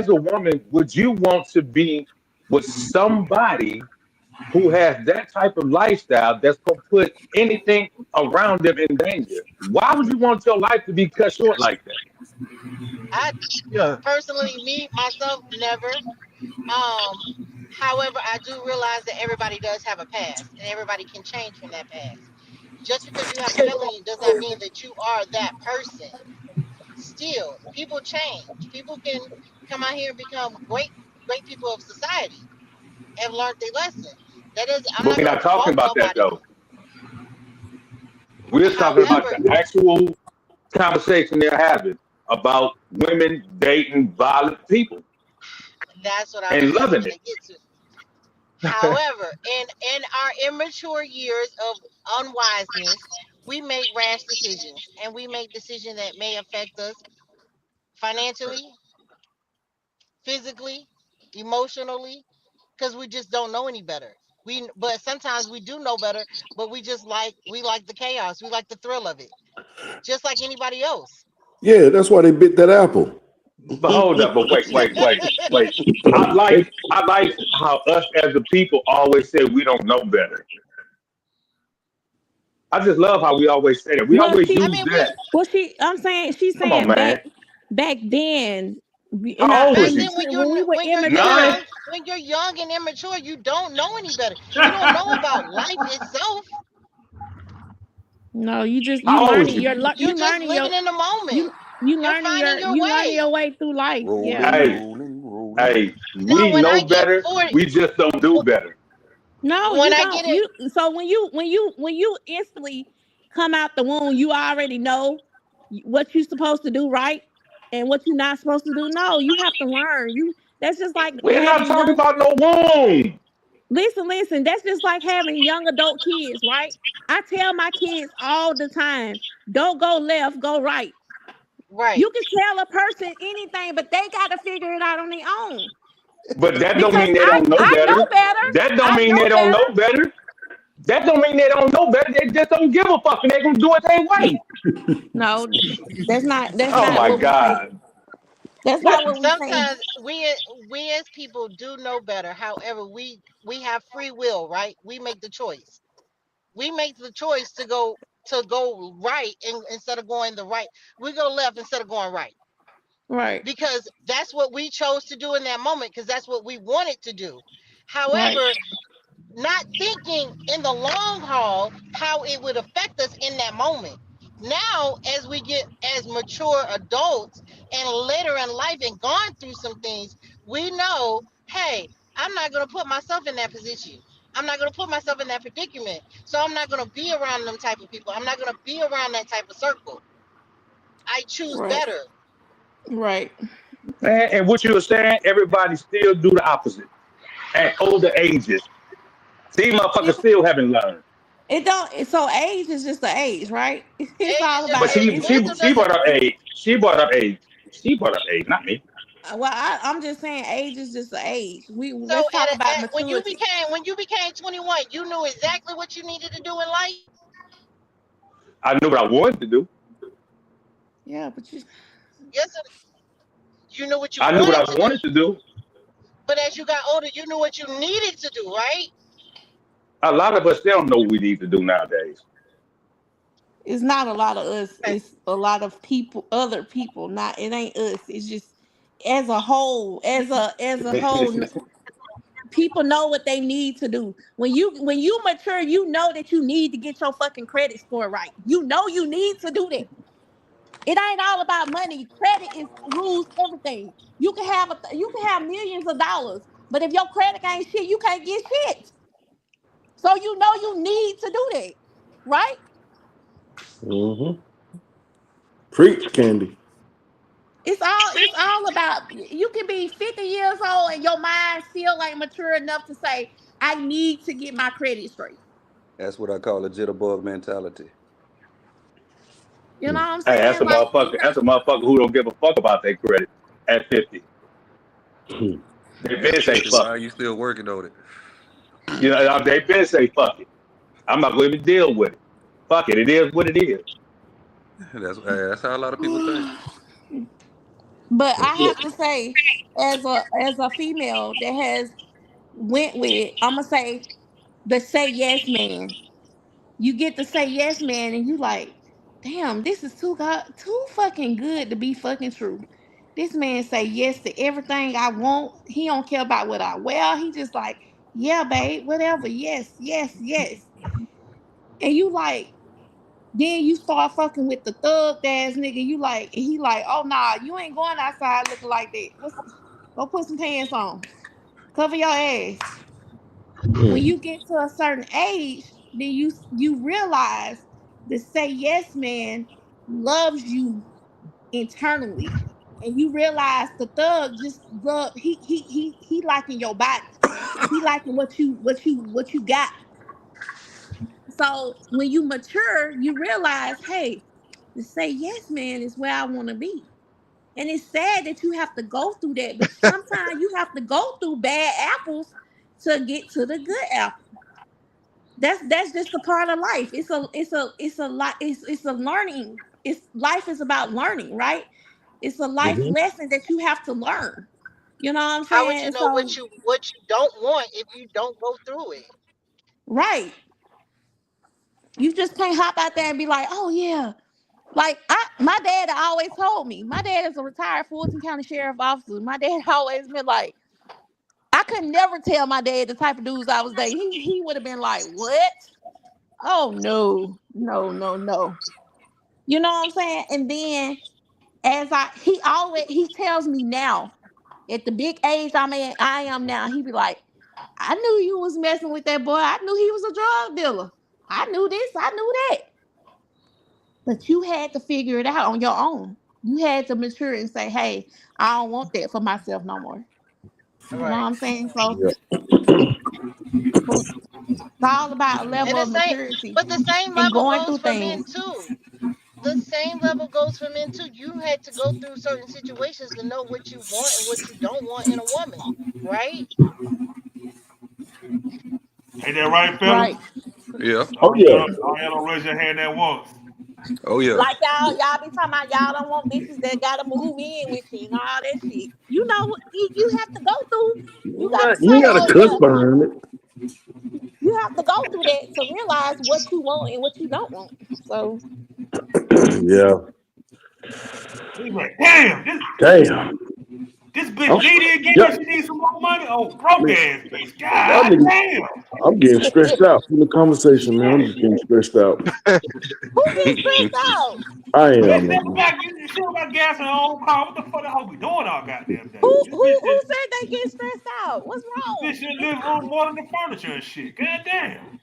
a woman, would you want to be with somebody who has that type of lifestyle that's going to put anything around them in danger? Why would you want your life to be cut short like that? Personally, myself, never. However, I do realize that everybody does have a past, and everybody can change from that past. Just because you have a felony does not mean that you are that person. Still, people change. People can come out here and become great people of society and learn their lesson. That is, But we're not talking about that though. We're talking about the actual conversation they're having about women dating violent people. That's what I was loving it. Get to. However, in our immature years of unwiseness, we make rash decisions, and we make decisions that may affect us financially, physically, emotionally, because we just don't know any better. But sometimes we do know better, but we like the chaos, we like the thrill of it, just like anybody else. Yeah, that's why they bit that apple. But hold up, but wait. I like how us as a people always say we don't know better. I just love how we always say that. We always use that. Well, she's saying back then. How old was she? When you're young and immature, you don't know any better. You don't know about life itself. No, you learning. You're just living in the moment. You learning your way through life. Hey, we know better. We just don't do better. No, when I get it. So when you instantly come out the womb, you already know what you're supposed to do right and what you're not supposed to do. No, you have to learn. That's just like we're not talking about no womb. Listen. That's just like having young adult kids, right? I tell my kids all the time, don't go left, go right. Right. You can tell a person anything, but they got to figure it out on their own. But that don't mean they don't know better. That don't mean they don't know better. That don't mean they don't know better. They just don't give a fuck and they're gonna do it their way. No, that's not. Oh my God. That's not what sometimes we as people do know better. However, we have free will, right? We make the choice. We make the choice to go right instead of going the right. We go left instead of going right. Right. Because that's what we chose to do in that moment, because that's what we wanted to do. However, not thinking in the long haul how it would affect us in that moment. Now, as we get as mature adults and later in life and gone through some things, we know, hey, I'm not going to put myself in that position. I'm not going to put myself in that predicament. So I'm not going to be around them type of people. I'm not going to be around that type of circle. I choose better. Right. And what you were saying, everybody still do the opposite at older ages. These motherfuckers still haven't learned. It don't. So age is just the age, right? It's all about. But she brought up age. She brought up age, not me. Well, I'm just saying age is just the age. Let's talk about maturity. When you became 21, you knew exactly what you needed to do in life. I knew what I wanted to do. Yeah, but you know what you. I knew what I wanted to do. But as you got older, you knew what you needed to do, right? A lot of us still don't know what we need to do nowadays. It's not a lot of us. It's a lot of people, other people. Not it ain't us. It's just as a whole, as a whole. People know what they need to do. When you mature, you know that you need to get your fucking credit score right. You know you need to do that. It ain't all about money. Credit rules everything. You can have millions of dollars, but if your credit ain't shit, you can't get shit. So you know you need to do that, right? Mm-hmm. Preach, Candy. It's all about, you can be 50 years old and your mind still ain't mature enough to say, I need to get my credit straight. That's what I call a jitterbug mentality. You know what I'm Hey, saying? that's a motherfucker. That's a motherfucker who don't give a fuck about their credit at 50. They been say Why fuck are it. you still working on it? You know, they been say fuck it. I'm not going to even deal with it. Fuck it. It is what it is. That's how a lot of people think. But I have to say, as a female that has went with, I'm gonna say the say yes man. You get to say yes man, and you like, damn, this is too fucking good to be fucking true. This man say yes to everything I want. He don't care about what I wear. He just like, yeah, babe, whatever. Yes, yes, yes. And you like, then you start fucking with the thug ass nigga. You like, and he like, oh nah, you ain't going outside looking like that. Go put some pants on. Cover your ass. When you get to a certain age, then you realize the say yes man loves you internally. And you realize the thug just love he liking your body. He liking what you got. So when you mature, you realize, hey, the say yes man is where I want to be. And it's sad that you have to go through that, but sometimes you have to go through bad apples to get to the good apple. That's just a part of life. It's a learning. Life is about learning, right? It's a life lesson that you have to learn. You know what I'm How would you saying? know So what you don't want if you don't go through it? right. You just can't hop out there and be like, oh yeah. Like my dad always told me. My dad is a retired Fulton County Sheriff officer. My dad always been like, I could never tell my dad the type of dudes I was dating. He would have been like, what? Oh no. You know what I'm saying? And then he tells me now, at the big age I am now, he be like, I knew you was messing with that boy. I knew he was a drug dealer. I knew this, I knew that. But you had to figure it out on your own. You had to mature and say, hey, I don't want that for myself no more. You know what I'm saying? So it's all about a level of maturity. But the same and level going goes through for men things. too. The same level goes for men too. You had to go through certain situations to know what you want and what you don't want in a woman, right? Ain't that right, fellas? Right. Yeah. Oh yeah. Don't raise your hand at once. Oh yeah. Like y'all be talking about y'all don't want bitches that gotta move in with you and all that shit. You know, you have to go through. You gotta say, You ain't got oh to cuss yeah. behind it. You have to go through that to realize what you want and what you don't want. So Yeah. He's like, damn, this bitch needy again. Yeah. She needs some more money. Oh, broke ass bitch. Y'all God niggas- damn. I'm getting stressed out from the conversation, man. I'm just getting stressed out. who gets stressed out? I am. Bitch, Man. she don't got gas in her own car. What the fuck that hoe be doing all goddamn day? Who said they get stressed out? What's wrong? Bitch should live on more than the furniture and shit. God damn.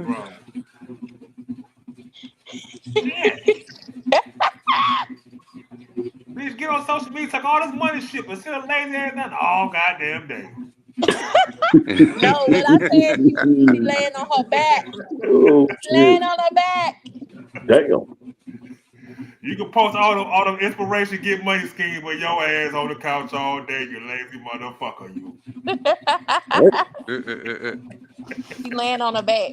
Bro. Bitch, get on social media, talk all this money shit, but sit a lazy ass down all goddamn day. No, what I said, she be laying on her back. Oh, Laying on her back. Damn. You can post all the inspiration get money schemes with your ass on the couch all day, you lazy motherfucker, you. She laying on her back.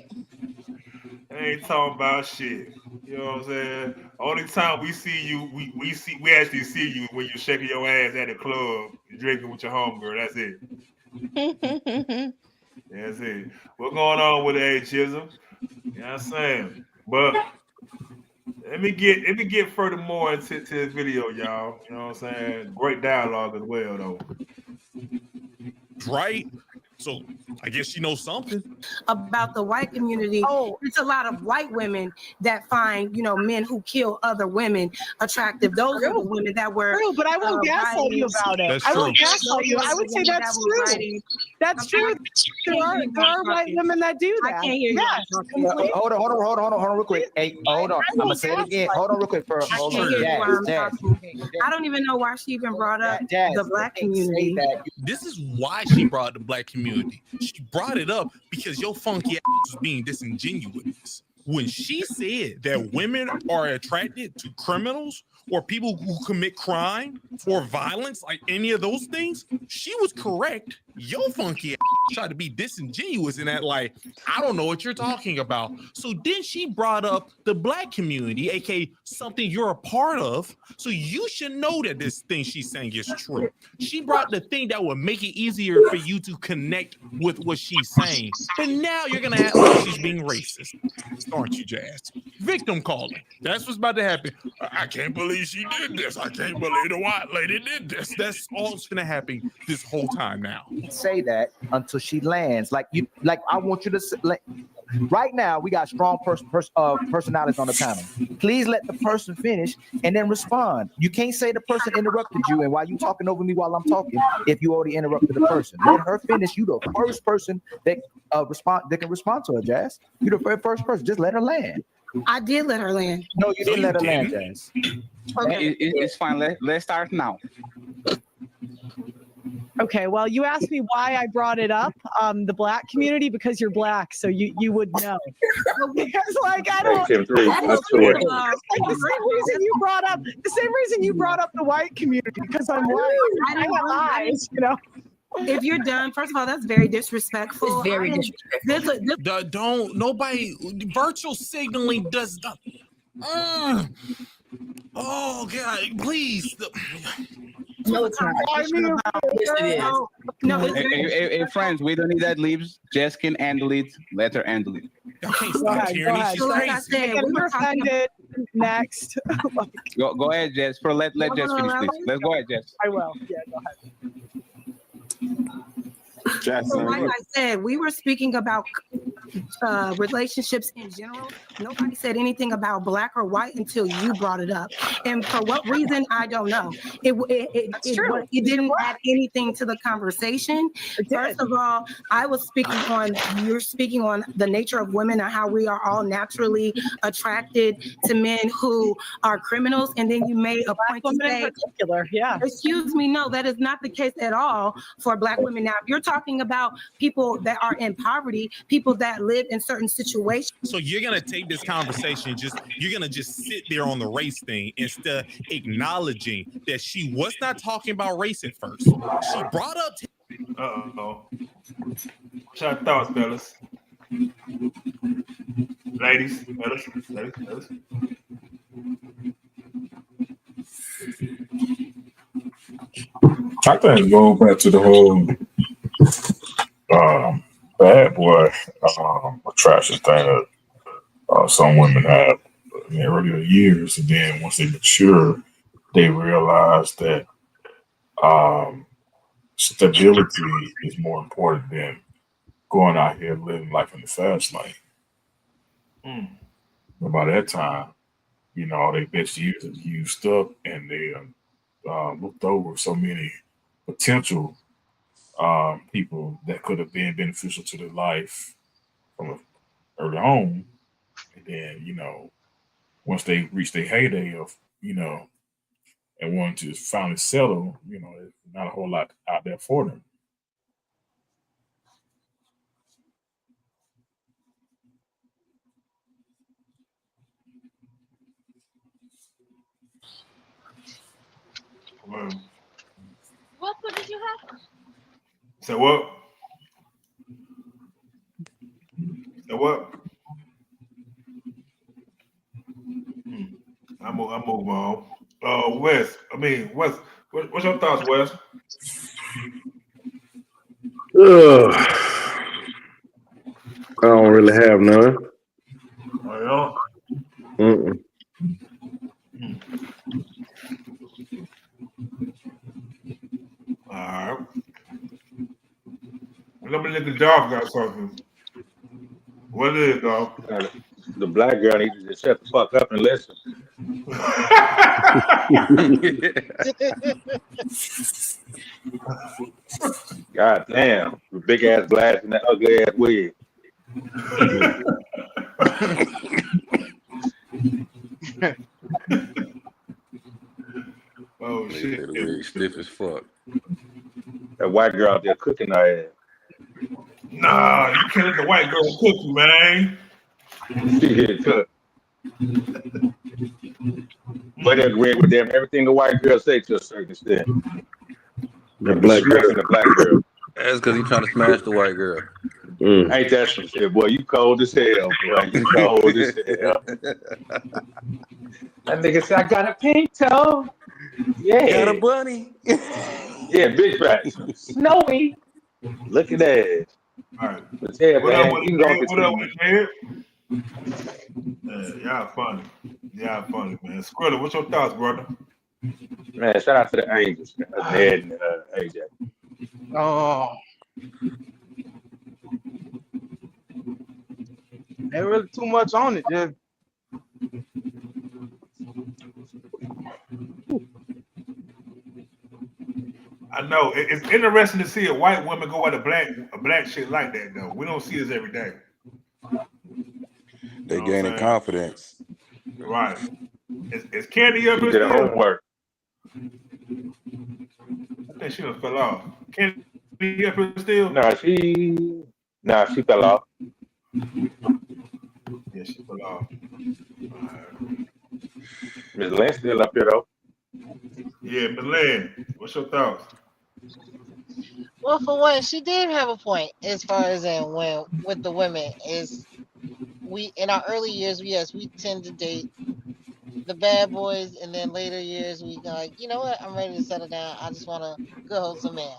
I ain't talking about shit. You know what I'm saying? Only time we see you, we actually see you when you're shaking your ass at a club, drinking with your homegirl. That's it. That's it. What's going on with A Chisholm? You know what I'm saying? But let me get furthermore into this video, y'all. You know what I'm saying? Great dialogue as well, though. Right? So I guess you know something about the white community. It's a lot of white women that find, men who kill other women attractive. Those are the women that were. True, but I won't gaslight you about it. That's I true. won't gaslight you. I would say that's true. That's true. There are white women that do that. I can't hear you. Yes, completely. Hold on, real quick. Hey, hold on. I'm gonna say it again. Hold on, real quick. Hold on. I don't even know why she even brought up the black community. This is why she brought up the black community. She brought it up because your funky ass was being disingenuous. When she said that women are attracted to criminals or people who commit crime or violence, like any of those things, she was correct. Your funky ass tried to be disingenuous in that, like, I don't know what you're talking about. So then she brought up the black community, aka something you're a part of. So you should know that this thing she's saying is true. She brought the thing that would make it easier for you to connect with what she's saying. But now you're gonna act like she's being racist, aren't you, Jazz? Victim calling. That's what's about to happen. I can't believe she did this. I can't believe the white lady did this. That's all that's gonna happen this whole time now. Say that until she lands. Like I want you to say, right now we got strong personalities on the panel. Please let the person finish and then respond. You can't say the person interrupted you and while you talking over me while I'm talking, if you already interrupted the person. Let her finish. You the first person that can respond to her, Jazz. You the very first person. Just let her land. I did let her land. No, you didn't let her land, Jazz. Okay. It's fine. Let's start now. Okay, well, you asked me why I brought it up, the black community, because you're black, so you would know. Because, like, I don't. The same reason you brought up the white community, because I'm white. I got eyes, If you're done, first of all, that's very disrespectful. It's very disrespectful. Don't nobody virtual signaling does not. Oh God, please. No, it's not. Yes, it is. No, Hey, friends, we don't need that leaves. Jess can handle it. Let her handle it. Okay, Go ahead. So like I said, we were offended. Next. Go ahead, Jess. Let Jess finish, please. Let's go ahead, Jess. I will. Yeah, go ahead. So like I said, we were speaking about relationships in general. Nobody said anything about black or white until you brought it up. And for what reason, I don't know. It didn't add anything to the conversation. First of all, you're speaking on the nature of women and how we are all naturally attracted to men who are criminals. And then you made a point to say, in particular, yeah. Excuse me, no, that is not the case at all for black women. Now, if you're talking about people that are in poverty, people that live in certain situations. So you're gonna take this conversation, you're gonna just sit there on the race thing instead of acknowledging that she was not talking about race at first. She brought up. What's your thoughts, fellas? Ladies. I think going back to the whole bad boy attraction thing that some women have in their earlier years, and then once they mature, they realize that stability is more important than going out here living life in the fast lane. But by that time, all their best years is used up, and they looked over so many potential people that could have been beneficial to their life from early on. And then, once they reach their heyday of, and want to finally settle, there's not a whole lot out there for them. What food did you have? So what? I'm I move on. Wes. What's your thoughts, Wes? I don't really have none. Oh, Mm-mm. all right. Let me look at Dolph got something. What is it, Dolph? The black girl needs to just shut the fuck up and listen. God damn, the big ass glass and that ugly ass wig. Oh shit, the wig stiff as fuck. That white girl out there cooking our ass. Nah, you can't let the white girl cook you, man. She get cooked. But I agree with them. Everything the white girl say to a certain extent. The black girl. The black girl. That's because he's trying to smash the white girl. Ain't that some shit, boy? You cold as hell, boy. You cold as hell. That nigga said, I got a pink toe. Yeah. Got a bunny. Yeah, big back. Snowy. Look at that. All right. But yeah, What man. up with You it, can go man? What up with continue. it, man? Y'all funny. Y'all funny, man. Skrilla, what's your thoughts, brother? Man, shout out to the Angels, man. Ed and AJ. Oh. Ain't really too much on it, just I know it's interesting to see a white woman go at a black shit like that though. We don't see this every day. They You know gaining confidence. Right. Is Candy up here Did her still? homework. I think she done fell off. Candy up here still? Nah, she fell off. Yeah, she fell off. Miss Lynn still up here though. Yeah, but Lynn, what's your thoughts? Well, for one, she did have a point as far as in when with the women is we in our early years, yes, we tend to date the bad boys, and then later years we go like, you know what, I'm ready to settle down. I just want a good wholesome man.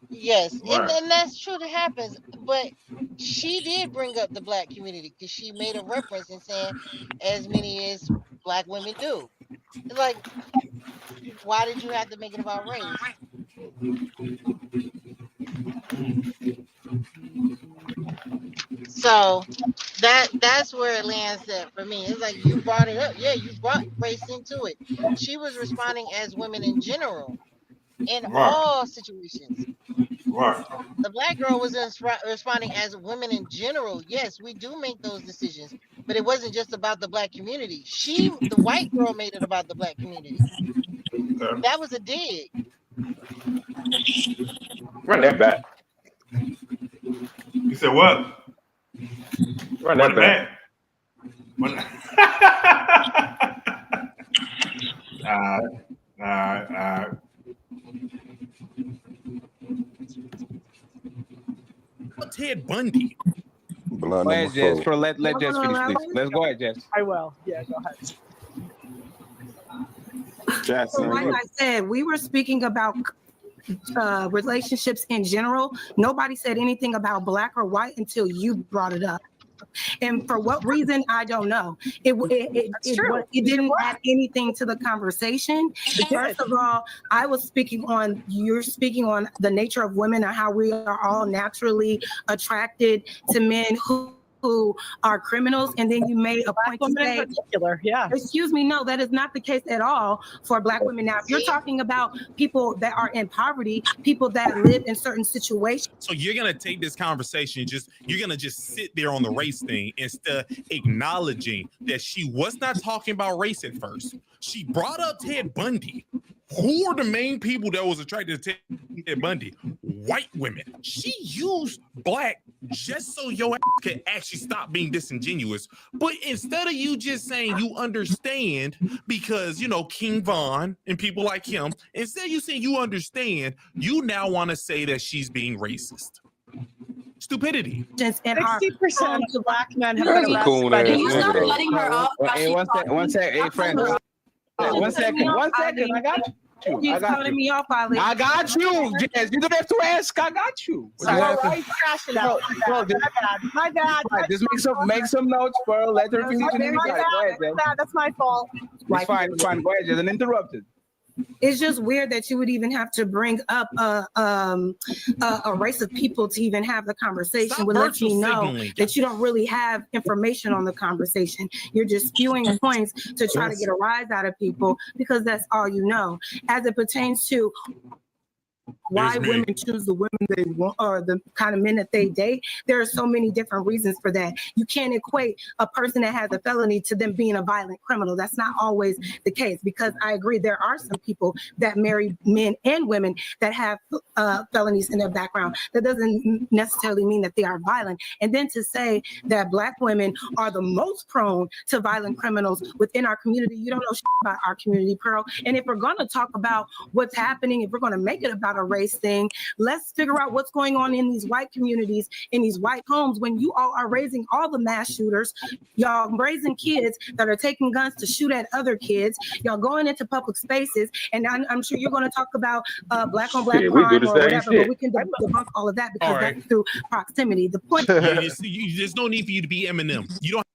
Yes, Right. and that's true that happens. But she did bring up the black community because she made a reference in saying as many as black women do. It's like, why did you have to make it about race? So that's where it lands at for me. It's like you brought it up. Yeah, you brought race into it. She was responding as women in general in all situations. Right. The black girl was responding as women in general. Yes, we do make those decisions, but it wasn't just about the black community. The white girl, made it about the black community. Okay. That was a dig. Run that back. You said what? Run that back. All right. Ted Bundy. Go ahead, Jess. Let Jess finish, please. Let's go ahead, Jess. I will. Yeah, go ahead. Jess, So like I said, we were speaking about relationships in general. Nobody said anything about black or white until you brought it up. And for what reason, I don't know. It didn't add anything to the conversation. First of all, you're speaking on the nature of women and how we are all naturally attracted to men who are criminals, and then you made a point to say, in particular, yeah. Excuse me, no, that is not the case at all for black women. Now, if you're talking about people that are in poverty, people that live in certain situations. So you're gonna take this conversation, you're gonna just sit there on the race thing instead of acknowledging that she was not talking about race at first. She brought up Ted Bundy. Who are the main people that was attracted to Ted Bundy? White women. She used black just so your ass could actually stop being disingenuous. But instead of you just saying you understand because, you know, King Von and people like him, instead of you saying you understand, you now want to say that she's being racist. Stupidity. 60% of black men have That's been a cool arrested. ass Can you stop nigga, though. letting her up? Hey, one sec. Hey, friend. One second. I got you. He's cutting me off, Ali. I got you, Jess. You don't have to ask. I got you. Sorry, right? Crash it out. My bad. Right, just make some notes, bro. Let her finish. That's my fault. It's fine. Go ahead, Jess. Uninterrupted. It's just weird that you would even have to bring up a race of people to even have the conversation. Would let me know that you don't really have information on the conversation. You're just spewing points to try to get a rise out of people because that's all you know. As it pertains to why women choose the women they want or the kind of men that they date, there are so many different reasons for that. You can't equate a person that has a felony to them being a violent criminal. That's not always the case, because I agree there are some people that marry men and women that have felonies in their background. That doesn't necessarily mean that they are violent. And then to say that Black women are the most prone to violent criminals within our community, you don't know shit about our community, Pearl. And if we're going to talk about what's happening, if we're going to make it about a race thing, let's figure out what's going on in these white communities, in these white homes, when you all are raising all the mass shooters, y'all raising kids that are taking guns to shoot at other kids, y'all going into public spaces, and I'm sure you're going to talk about Black on Black crime or whatever, but we can debunk all of that because that's through proximity. The point there's no need for you to be Eminem. You don't.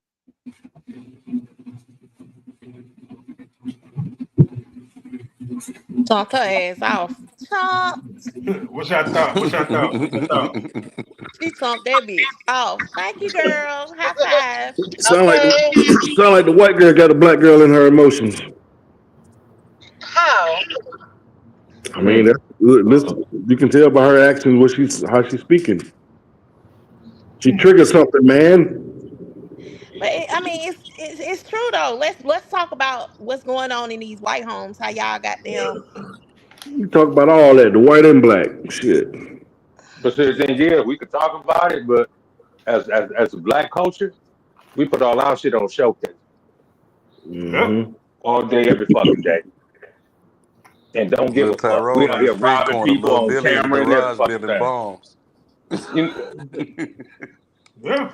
Talk her ass off. Talk. What's your thought? She talked that bitch off. Thank you, girl. High five. Sound like the white girl got a black girl in her emotions. How? I mean, listen, you can tell by her actions how she's speaking. She triggered something, man. But it's true though. Let's talk about what's going on in these white homes. How y'all got them? You talk about all that, the white and black shit. But we could talk about it, but as a Black culture, we put all our shit on showcase. Mm-hmm. All day, every fucking day. And don't give a fuck. We out here robbing people on camera and every fucking thing. Bombs. Yeah.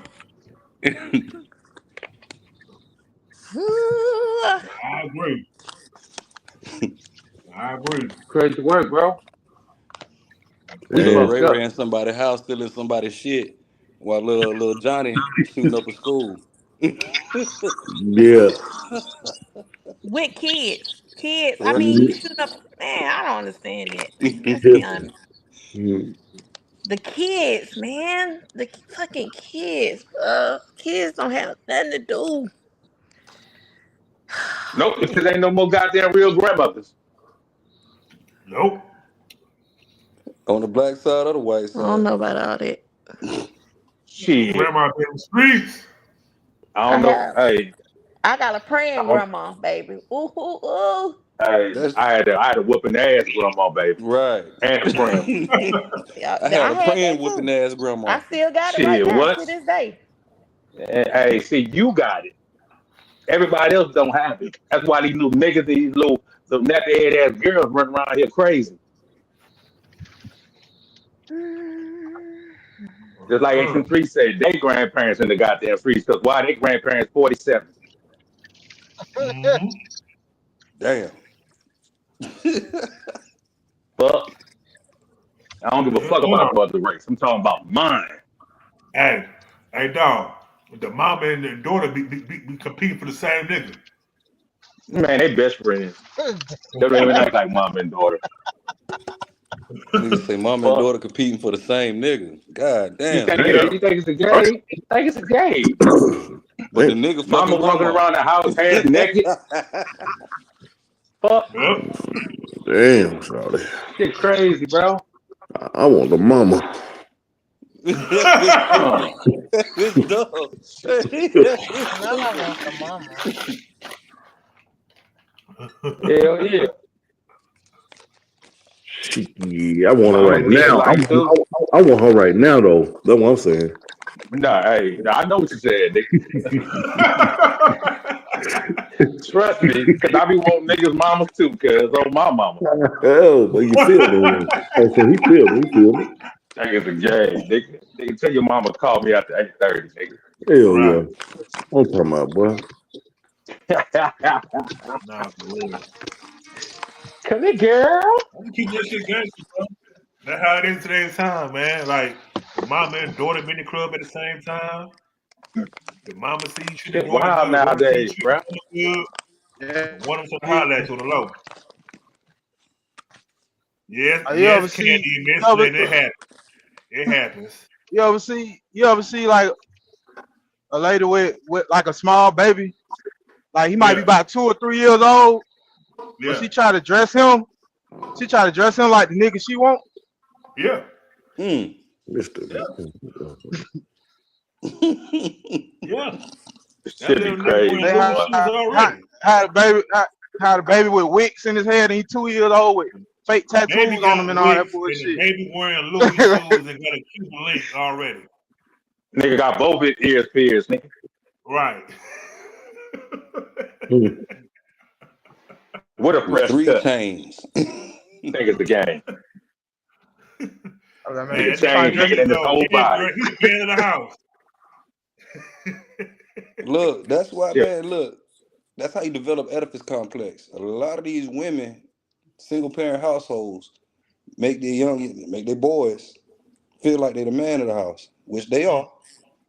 I agree. Crazy work, bro. Ray Ray in somebody's house stealing somebody's shit while little Johnny shooting up a school. Yeah. With kids. I mean, you shooting up. Man, I don't understand it. Let's be honest. The kids, man. The fucking kids. Kids don't have nothing to do. Nope, because ain't no more goddamn real grandmothers. Nope. On the black side or the white side? I don't know about all that. Shit. Grandma in the streets. I don't know. Hey. I got a praying grandma, baby. Ooh. Hey, I had a whooping ass grandma, baby. Right. And a praying. I had a praying whooping ass grandma. I still got it right now to this day. Hey, see, you got it. Everybody else don't have it. That's why these little niggas, these little nappy head ass girls running around here crazy. Just like HM3 said, they grandparents in the goddamn streets. Because why they grandparents 47? Mm-hmm. Damn. Fuck. I don't give a fuck about the race. I'm talking about mine. Hey, dog. The mama and the daughter be competing for the same nigga. Man, they best friends. They don't even act like mama and daughter. Niggas say mama and daughter competing for the same nigga. God damn. You think it's a game? You think it's a game? But the nigga mama walking around the house half naked. Fuck. Damn, Charlie. Shit crazy, bro. I want the mama. It's dumb. Hell yeah. Yeah, I want her right now. I want her right now, though. That's what I'm saying. Nah, hey, I know what you said, nigga. Trust me, because I be wanting niggas' mamas too, because on my mama. Oh, but you feel it. Oh, so he feel it. That is a game. They can tell your mama call me after 8:30, nigga. Hell yeah. I'm talking about, boy. Nah, for real. Come here, girl. Keep that shit gangster, bro. That's how it is today's time, man. Like, mama and daughter be in the club at the same time. The mama sees you, the Shit daughter wild good. Daughter nowadays, sees you, bro. the good. One of them to holler at you on the low. Yes, You ever yes, see? Candy, You Miss ever, Lynn, it happens. It happens. you ever see like a lady with like a small baby? Like he might be Yeah, about 2 or 3 years old, but yeah, she try to dress him. She try to dress him like the nigga she want. yeah. Mr. Yeah. That Should be little nigga crazy, wearing They Louis boy. shoes already. had a baby with wicks in his head, and he 2 years old with fake Baby tattoos on him got and all that wigs, and the bullshit. baby wearing Louis shoes and got a Cuban link already. Nigga got both his ears pierced, nigga. Right. What a With fresh 3 cut. chains. Nigga's the game. I was like, man, Nigga she trying chain to dress. hanging in his whole body. He's the man of the house. Look, that's why, Yeah. man, look. That's how you develop Oedipus complex. A lot of these women, single parent households, make their boys feel like they're the man of the house, which they are,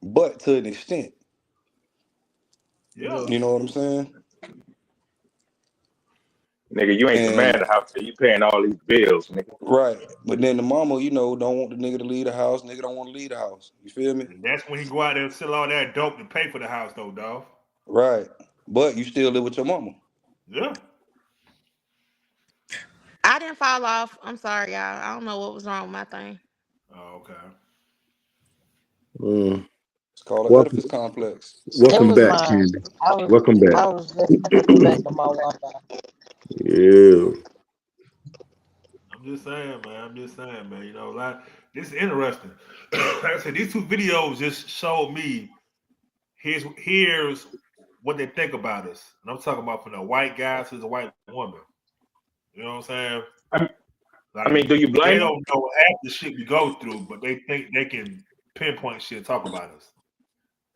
but to an extent. Yeah. You know what I'm saying? Nigga, you ain't the man of the house, so you paying all these bills, nigga. Right. But then the mama, don't want the nigga to leave the house. Nigga don't want to leave the house. You feel me? And that's when he go out there and sell all that dope to pay for the house, though, dog. Right. But you still live with your mama. Yeah. I didn't fall off. I'm sorry, y'all. I don't know what was wrong with my thing. Oh, okay. It's called an Welcome, Oedipus complex. welcome was back, mine. Candy. I was Welcome I back. was just getting back to my Wi-Fi. Yeah. I'm just saying, man. You know, like, this is interesting. Like I said, these two videos just showed me here's what they think about us. And I'm talking about from a white guy to the white woman. You know what I'm saying? I mean, do you blame They them? don't know half the shit we go through, but they think they can pinpoint shit and talk about us.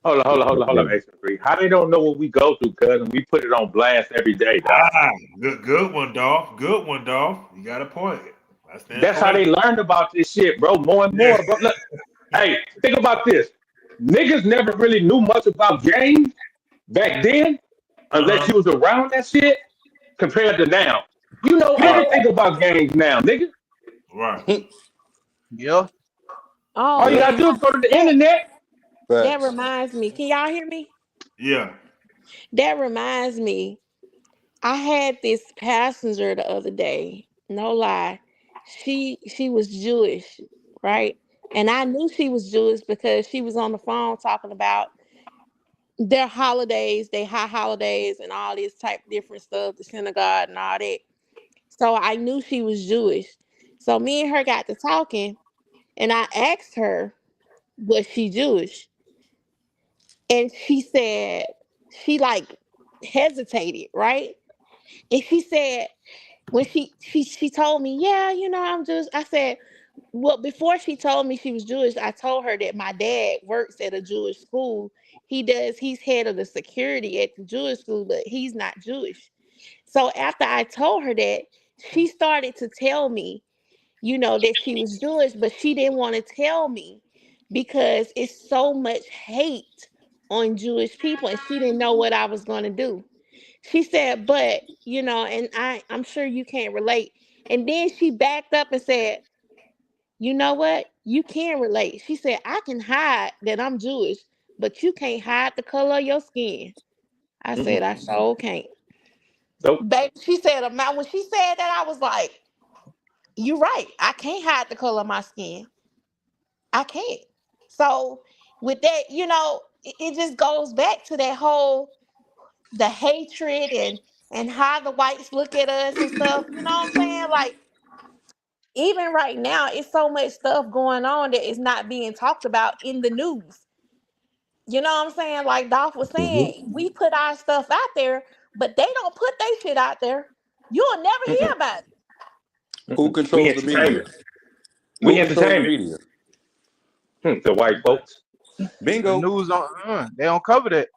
Hold on, X3. How they don't know what we go through, cousin? We put it on blast every day, dog. Good one, Dolph. Good one, Dolph. You got a point. That's how they learned about this shit, bro. More and more, bro. Look, hey, think about this. Niggas never really knew much about games back then, unless you was around that shit, compared to now. You know everything about games now, nigga. Right. Yeah. Oh, All you gotta do is go to the internet. that reminds me. Can y'all hear me? Yeah. That reminds me. I had this passenger the other day. No lie. She was Jewish, right? And I knew she was Jewish because she was on the phone talking about their holidays, their high holidays, and all this type of different stuff, the synagogue and all that. So I knew she was Jewish. So me and her got to talking, and I asked her, was she Jewish? And she said, she like hesitated, right? And she said, when she told me, yeah, you know, I'm Jewish. I said, well, before she told me she was Jewish, I told her that my dad works at a Jewish school. He's head of the security at the Jewish school, but he's not Jewish. So after I told her that, she started to tell me, you know, that she was Jewish, but she didn't want to tell me because it's so much hate on Jewish people, and she didn't know what I was going to do. She said, but, you know, and I'm sure you can't relate. And then she backed up and said, you know what? You can relate. She said, I can hide that I'm Jewish, but you can't hide the color of your skin. I said, I sure can't. Nope. Baby, she said, when she said that, I was like, you're right. I can't hide the color of my skin. I can't. So with that, you know, it just goes back to that whole, the hatred and how the whites look at us and stuff. You know what I'm saying? Like, even right now, it's so much stuff going on that is not being talked about in the news. You know what I'm saying? Like Dolph was saying, we put our stuff out there, but they don't put their shit out there. You'll never hear about it. Who controls the media? We Who controls the entertainment. media? The white folks. Bingo. The news on they don't cover that.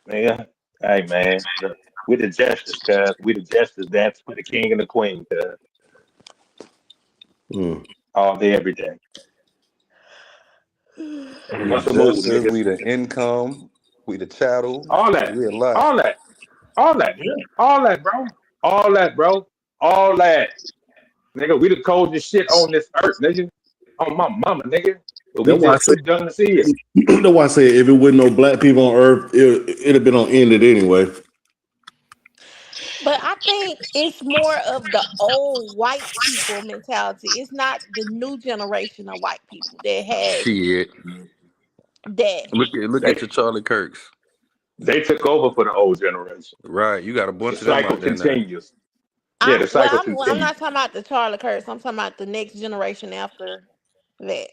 nigga. Hey man, look, we the justice, cuz we the justice dance with the king and the queen, cuz all day, every day. We What's the the move, justice, nigga? we the income, we the chattel. All that, We a lot. all that, all that, all that, bro, all that, bro, all that, nigga. We the coldest shit on this earth, nigga. On my mama, nigga. But we That's why I just say. too dumb to see it. That's why I say if it wasn't no black people on Earth, it'd have been on ended anyway. But I think it's more of the old white people mentality. It's not the new generation of white people that has Shit. that. Look They, at your Charlie Kirks. they took over for the old generation. Right. You got a The bunch of them cycle out there now. continues. Yeah, the cycle I'm continues. not talking about the Charlie Kirks. I'm talking about the next generation after that.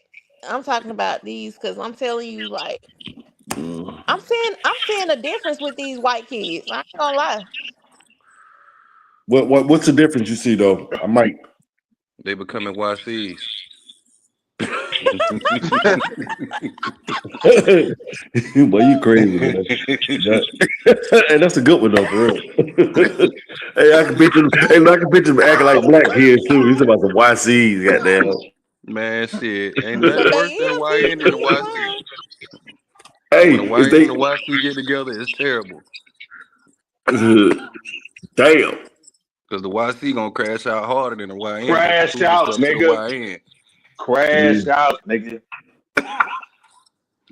I'm talking about these because I'm telling you, like, I'm seeing a difference with these white kids. I ain't gonna lie. What's the difference you see though? I might. They becoming YCs. Boy, you crazy, man. Hey, that's a good one though, for real. Hey, I can picture him acting like black kids too. He's about some YCs, goddamn. Man, shit. Ain't nothing worse than a YN than a YC. Hey, When a is YN they and a YC get together, it's terrible. damn. Because the YC gonna crash out harder than the YN. Crash Prove out, itself to the nigga. YN. Crash out, nigga.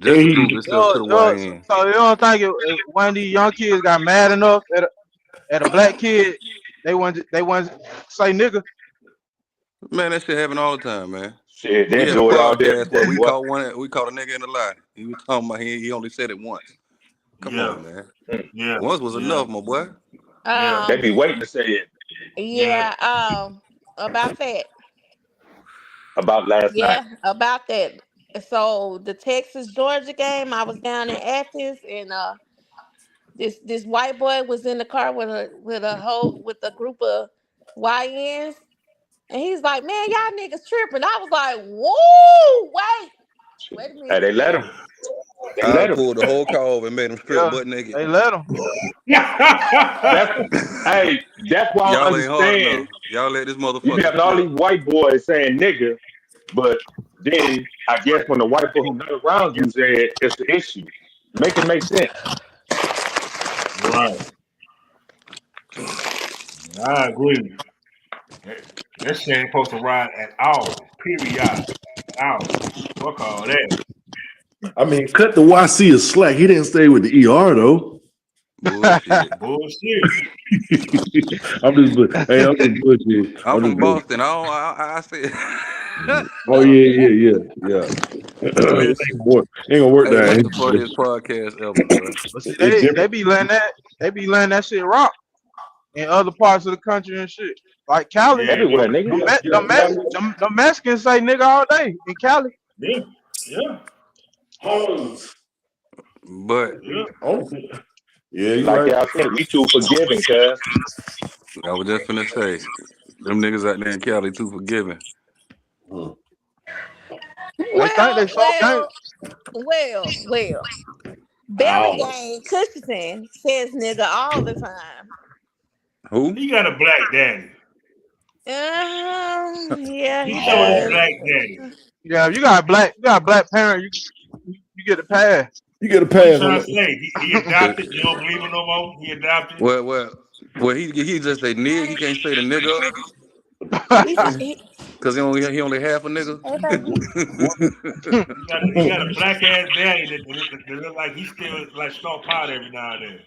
Just to prove itself to the YN. So you don't think if one of these young kids got mad enough at a black kid, they want to say nigga? Man, that shit happen all the time, man. Shit, We they had a do it all day, podcast where we boy. caught a nigga in a lie. He was talking about he only said it once. Come on, man. Yeah. Once was enough, my boy. They be waiting to say it Yeah, about that. about last night. Yeah, about that. So the Texas Georgia game, I was down in Athens, and this white boy was in the car with a group of YNs, and he's like, "Man, y'all niggas tripping." I was like, "Whoa, wait a minute." Hey, they let him. They I let him. pulled the whole car over and made him strip butt naked. They let him. That's why I Y'all ain't hard understand. enough. Y'all let this You motherfucker have all strip. these white boys saying nigga, but then I guess when the white boy who not around you said it's the issue, make it make sense. Right. I agree. That shit ain't supposed to ride at all. Period. Out. Fuck all that. I mean, cut the YC a slack. He didn't stay with the ER though. Bullshit. Bullshit. I'm just bullshit. I'm from just Boston. I said. Oh yeah. Ain't gonna work Hey, that. what's the funniest podcast ever, bro? But see, they be letting that shit rock in other parts of the country and shit. Like Cali, Everywhere, nigga. The Mexicans say nigga all day in Cali. Yeah. But yeah, you like right. y'all said, we too forgiving, cuz. I was just finna say, them niggas out there in Cali too forgiving. Well. Barry Gang Cushington says nigga all the time. Who? He got a black daddy. Yeah, He he got a does. black daddy. Yeah, if you got a black parent, you get a pass. You get a What you pass. trying to say? He adopted. You don't believe him no more. He adopted. Well, he just say nigga. He can't say the nigga because he only half a nigga. He got a black ass daddy that look like he still like salt powder every now and then.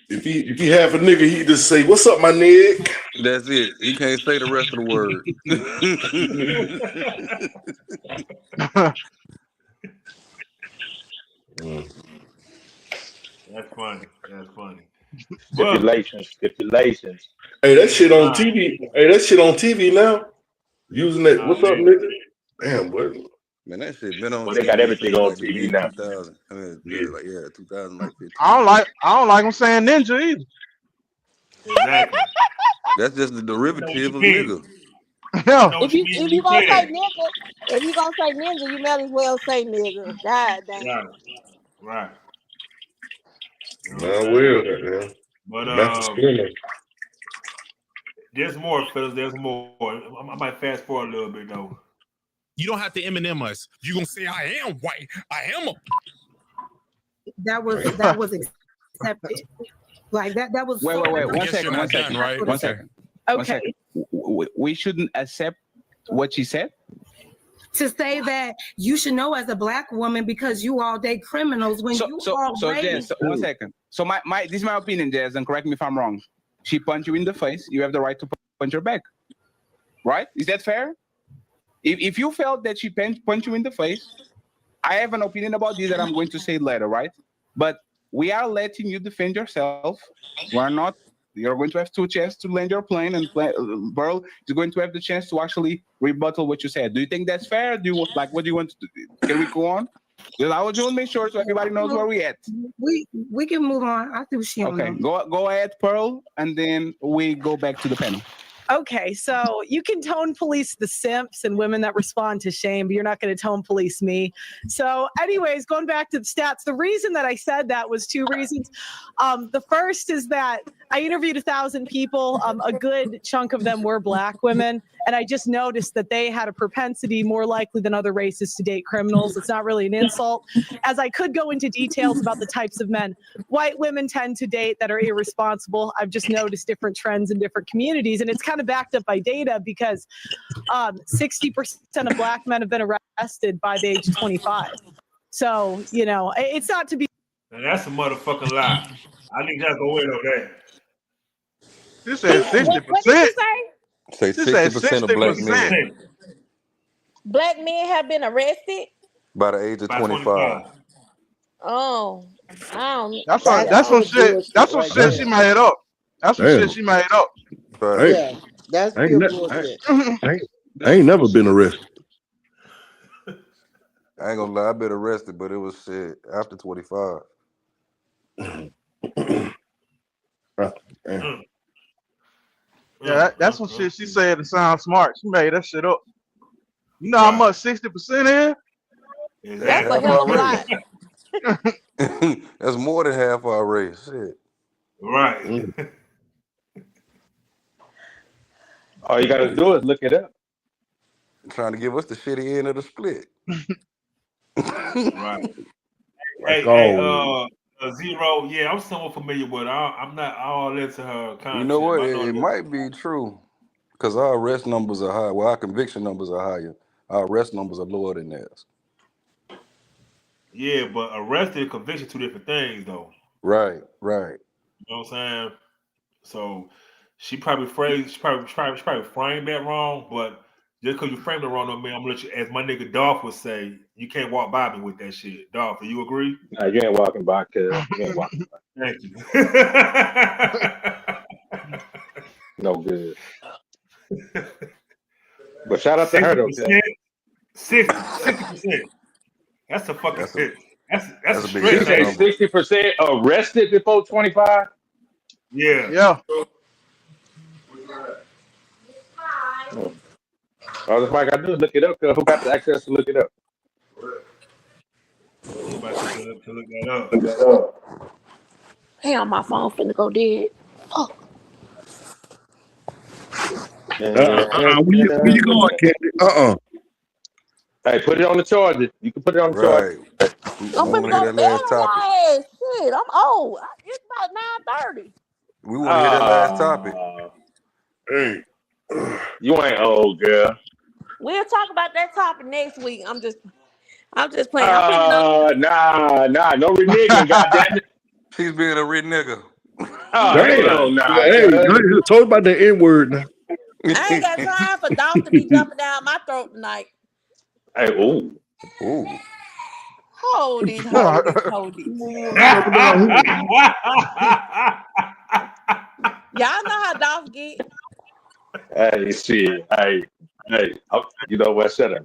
If he half a nigga, he just say, "What's up, my nigga?" That's it. He can't say the rest of the word. That's funny. Stipulations. Hey, that shit on TV. Hey, that shit on TV now. Using that. What's up, nigga? Damn, boy. Man, that shit been on. Well, they got everything on TV now. 2000. I mean, 2015. I don't like them saying ninja either. Exactly. That's just the derivative of nigga. Yeah. If you gonna say ninja, you might as well say nigga. God damn. Right. I will. Yeah. But That's a there's more, fellas. There's more. I might fast forward a little bit though. You don't have to Eminem us. You gonna say I am white. I am a. That was accepted. Like that was. Wait. One second. Right? One second. Okay. We shouldn't accept what she said. To say that you should know as a black woman because you all date criminals when you already. Jazz, 1 second. So my this is my opinion, Jazz, and correct me if I'm wrong. She punched you in the face. You have the right to punch her back. Right? Is that fair? If you felt that she punched you in the face, I have an opinion about this that I'm going to say later, right? But we are letting you defend yourself. We're not. You're going to have 2 chances to land your plane, and Pearl is going to have the chance to actually rebuttal what you said. Do you think that's fair? Do you what do you want to do? Can we go on? Because I would just make sure so everybody knows where we at. We can move on. I think she. Okay, go ahead, Pearl, and then we go back to the panel. Okay, so you can tone police the simps and women that respond to shame, but you're not going to tone police me. So anyways, going back to the stats, the reason that I said that was 2 reasons. The first is that I interviewed 1,000 people. A good chunk of them were black women. And I just noticed that they had a propensity more likely than other races to date criminals. It's not really an insult. As I could go into details about the types of men white women tend to date that are irresponsible. I've just noticed different trends in different communities. And it's kind of backed up by data because 60% of black men have been arrested by the age of 25. So, you know, it's not to be. Now that's a motherfucking lie. I think y'all go in on that. You said 60%. What did you say? Say 60% of black men Black men have been arrested by the age of 25. Oh, I don't. That's some shit. That's some shit she made up. That's some shit she made up. Yeah, that's I ain't, pure ne- bullshit. I ain't never been arrested. I ain't gonna lie, I've been arrested, but it was shit after 25. Yeah, that's some shit she said to sound smart. She made that shit up. You know how much 60% is? That's a hell of a lot. That's more than half our race. Shit. Right. All you gotta do is look it up. Trying to give us the shitty end of the split. Right. Hey, Zero. Yeah, I'm somewhat familiar with her. I'm not all into her content. You know what? It might be true because our arrest numbers are high. Well, our conviction numbers are higher. Our arrest numbers are lower than theirs. Yeah, but arrested and conviction 2 different things, though. Right. You know what I'm saying? So she probably framed that wrong, but just because you framed it wrong, don't mean I'm gonna let you, as my nigga Dolph would say, you can't walk by me with that shit. Dolph, do you agree? Nah, you ain't walking by, cuz. You ain't walking by. Thank you. No good. But shout out to her though. 60%. That's a fucking shit. That's a big straight. You say 60% arrested before 25? Yeah. All this I gotta do is look it up, cuz who got the access to look it up? I'm about to look that up. Damn, my phone finna go dead. Fuck. Where you going, Candy? Hey, put it on the charger. You can put it on the charger. I'm finna go dead on my ass. Shit, I'm old. It's about 9:30. We want to hear that last topic. Hey. You ain't old, girl. We'll talk about that topic next week. I'm just playing. Nah, no reneging, goddammit. She's being a red nigga. Oh, hell nah. Hey, told about the N word now. I ain't got time for Dolph to be jumping down my throat tonight. Hey, ooh. Hold it. Y'all know how Dolph get. Hey, shit. Hey, you know what? Shut up.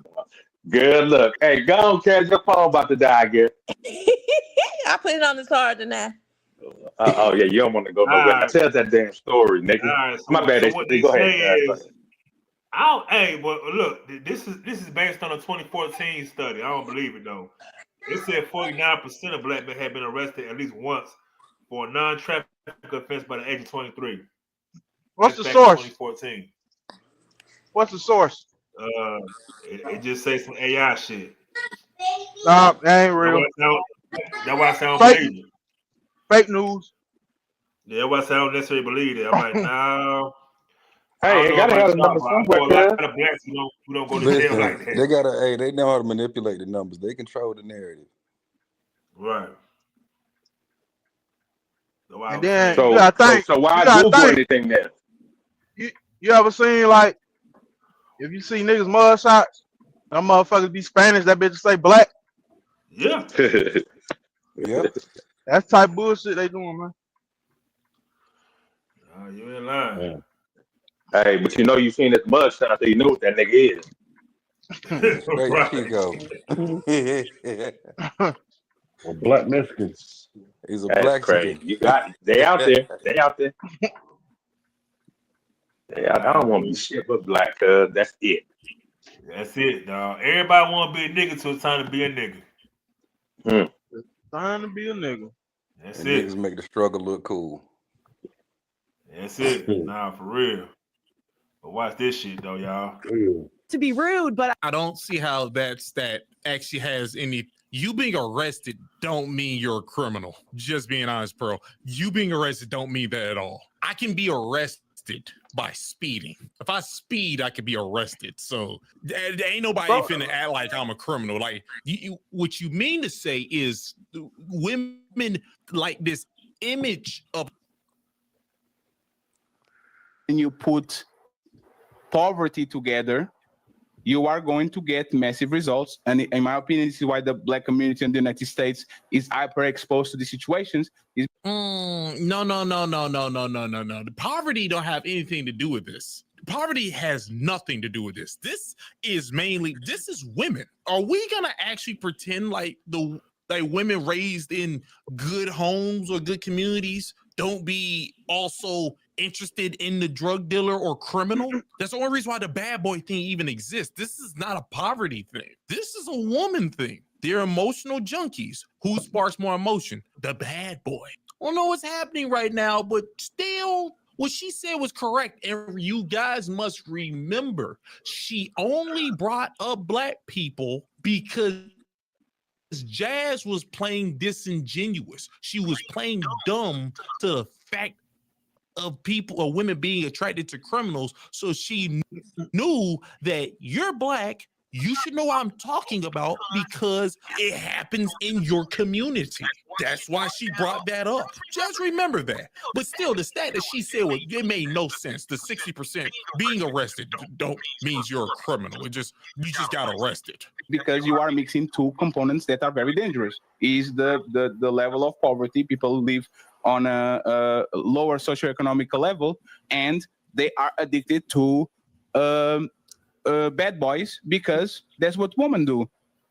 Good look. Hey, go on, catch your phone about to die, girl. I put it on the charger now. Oh, yeah, you don't want to go nowhere. Right. Tell that damn story, nigga. Right, My bad. So what they Go say ahead. is, but look, this is based on a 2014 study. I don't believe it though. It said 49% of black men have been arrested at least once for a non-traffic offense by the age of 23. What's That's the back in source? 2014. What's the source? It just says some AI shit. Nah, that ain't real. That's why I sound Fake, believe it. fake news. Yeah, that's why I sound necessarily believe it. I'm like, no. I Hey, don't they know gotta about have the y'all, number but I know somewhere, a lot cuz. of blacks who don't go to jail Listen, like that. they gotta. Hey, they know how to manipulate the numbers. They control the narrative. Right. That's why I And was then saying. you gotta think. So You why gotta Google think. anything there? You ever seen like if you see niggas mug shots, them motherfuckers be Spanish. That bitch say black. Yeah. Yep. That's type bullshit they doing, man. You ain't lying. Hey, but you know you seen this mugshot, so you know what that nigga is. Straight Right. Chico. A black Mexican. He's a That's black crazy. chicken. You got they out there. They out there. I don't want to be shit but black, cuz that's it. That's it, dog. Everybody want to be a nigga till it's time to be a nigga. Trying to be a nigga. That's And it. niggas make the struggle look cool. That's it. Nah, for real. But watch this shit though, y'all. To be rude, but I don't see how that actually has any. You being arrested don't mean you're a criminal. Just being honest, bro. You being arrested don't mean that at all. I can be arrested by speeding. If I speed, I can be arrested. So there ain't nobody finna act like I'm a criminal. Like what you mean to say is women like this image of. When you put poverty together, you are going to get massive results. And in my opinion, this is why the black community in the United States is hyper exposed to these situations. No. The poverty don't have anything to do with this. Poverty has nothing to do with this. This is women. Are we gonna actually pretend like women raised in good homes or good communities don't be also interested in the drug dealer or criminal? That's the only reason why the bad boy thing even exists. This is not a poverty thing. This is a woman thing. They're emotional junkies. Who sparks more emotion? The bad boy. I don't know what's happening right now, but still, what she said was correct. And you guys must remember, she only brought up black people because Jazz was playing disingenuous. She was playing dumb to the fact of people or women being attracted to criminals. So she knew that you're black. You should know what I'm talking about because it happens in your community. That's why she brought that up. Just remember that. But still, the stat that she said, it made no sense. The 60% being arrested don't means you're a criminal. You just got arrested. Because you are mixing two components that are very dangerous. Is the level of poverty. People live on a lower socioeconomic level, and they are addicted to bad boys because that's what women do.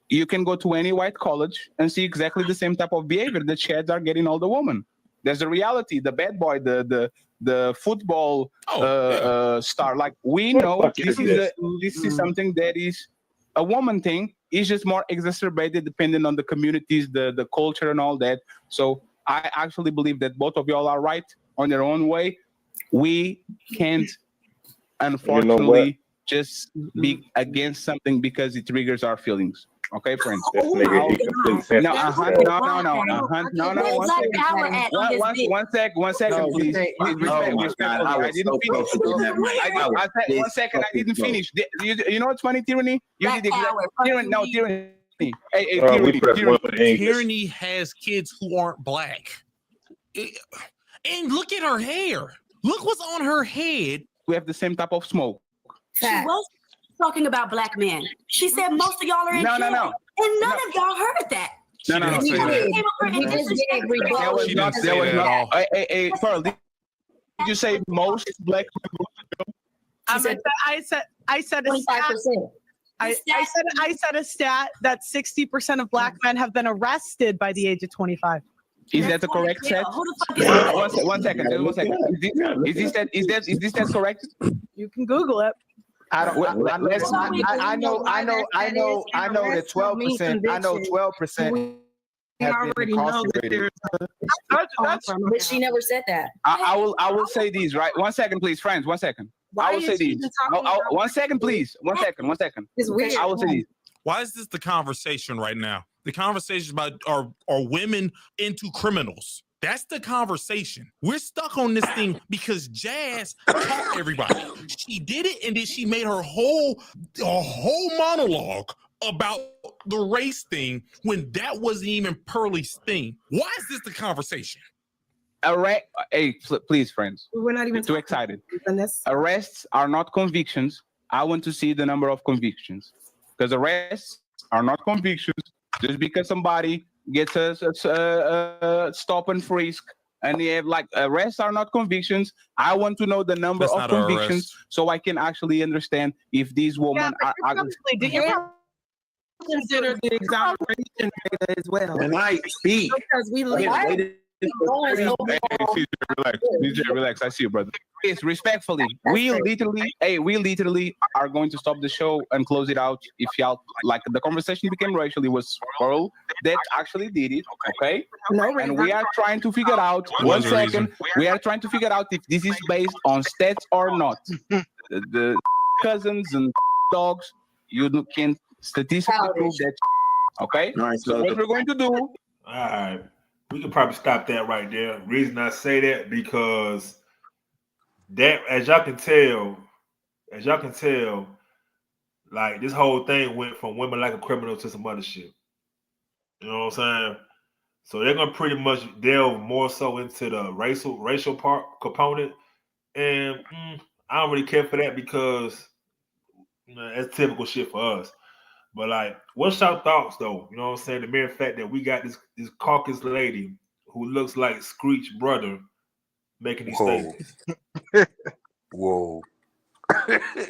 You can go to any white college and see exactly the same type of behavior that shads are getting all the women. There's the reality. The bad boy, the football star. Like we know this is something that is a woman thing. It's just more exacerbated depending on the communities, the culture, and all that. So I actually believe that both of y'all are right on their own way. We can't, unfortunately, just be against something because it triggers our feelings. Okay, friends. This nigga, he complete sense. No. One second, please. Respectfully, I didn't finish. One second, I didn't finish. You know what's funny, Tyranny? You did exactly. Tyranny. Hey, Tyranny has kids who aren't black. And look at her hair. Look what's on her head. We have the same type of smoke. She was talking about black men. She said most of y'all are in jail. And none of y'all heard that. No. Hey, Pearl, did you say most black people? I said a stat. I said a stat that 60% of black men have been arrested by the age of 25. Is that the correct stat? One second. Is this stat correct? You can Google it. I know that 12%. I know 12%. We have been already know that incarcerated. But she never said that. I will say these, right? 1 second, please, friends. 1 second. Why I will say is she these. even talking about 1 second, please. 1 second. 1 second. It's weird. I will say these. Why is this the conversation right now? The conversation about are women into criminals? That's the conversation. We're stuck on this thing because Jazz taught everybody. She did it, and then she made her whole monologue about the race thing when that wasn't even Pearlie's thing. Why is this the conversation? Hey, please, friends. We're not even too excited. This. Arrests are not convictions. I want to see the number of convictions, because arrests are not convictions. Just because somebody gets a stop and frisk, and they have like arrests are not convictions. I want to know the number of convictions so I can actually understand if these women are. Did you consider the exoneration data as well? When I speak, because we Hey, CJ, relax. I see you, brother. Yes, respectfully, we literally are going to stop the show and close it out. If y'all like, the conversation became racial, it was Pearl that actually did it, okay? And we are trying to figure out. 1 second. We are trying to figure out if this is based on stats or not. The cousins and dogs, you can statistically prove that. Okay. So what we're going to do? All right. We could probably stop that right there. Reason I say that because that, as y'all can tell, like this whole thing went from women like a criminal to some other shit. You know what I'm saying? So they're gonna pretty much delve more so into the racial part component, and I don't really care for that because that's typical shit for us. But like, what's your thoughts though? You know what I'm saying? The mere fact that we got this caucus lady who looks like Screech's brother making these statements. Whoa. I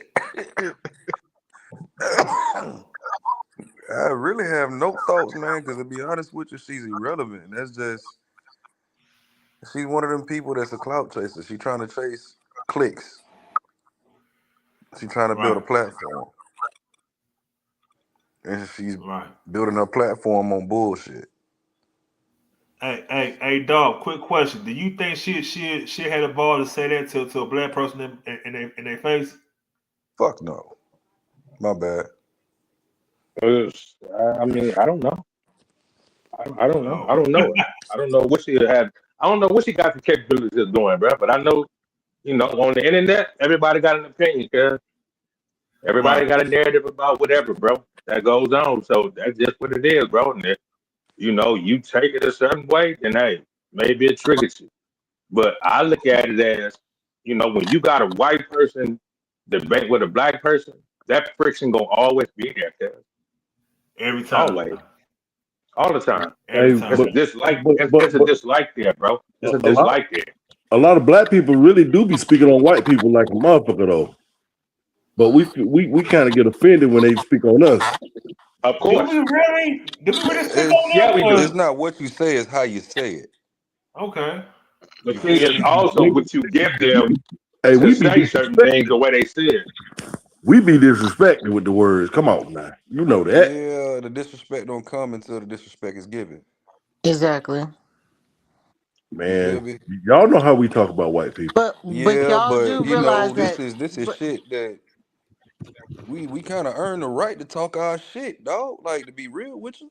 really have no thoughts, man, because to be honest with you, she's irrelevant. She's one of them people that's a clout chaser. She's trying to chase clicks. She's trying to build a platform. And she's building her platform on bullshit. Hey, dog. Quick question: do you think she had a ball to say that to a black person in their face? Fuck no. My bad. I mean, I don't know. I don't know. I don't know. I don't know what she had. I don't know what she got the capabilities of doing, bro. But I know, on the internet, everybody got an opinion, cuz. Everybody got a narrative about whatever, bro. That goes on. So that's just what it is, bro. And if, you take it a certain way, then hey, maybe it triggers you. But I look at it as, when you got a white person debate with a black person, that friction gonna always be there, cuz. Every time. Always. All the time. Hey, It's a dislike. It's a dislike there, bro. It's a dislike there. A lot of black people really do be speaking on white people like a motherfucker, though. But we kind of get offended when they speak on us. Of course. Do we really speak on Yeah, we do. It's not what you say, it's how you say it. Okay. But see, it's also what you give them Hey, to say certain things the way they say it. We be disrespected with the words. Come on now. You know that. Yeah, the disrespect don't come until the disrespect is given. Exactly. Man, y'all know how we talk about white people. But y'all do realize this that is shit that we kind of earn the right to talk our shit, dog. Like, to be real with you.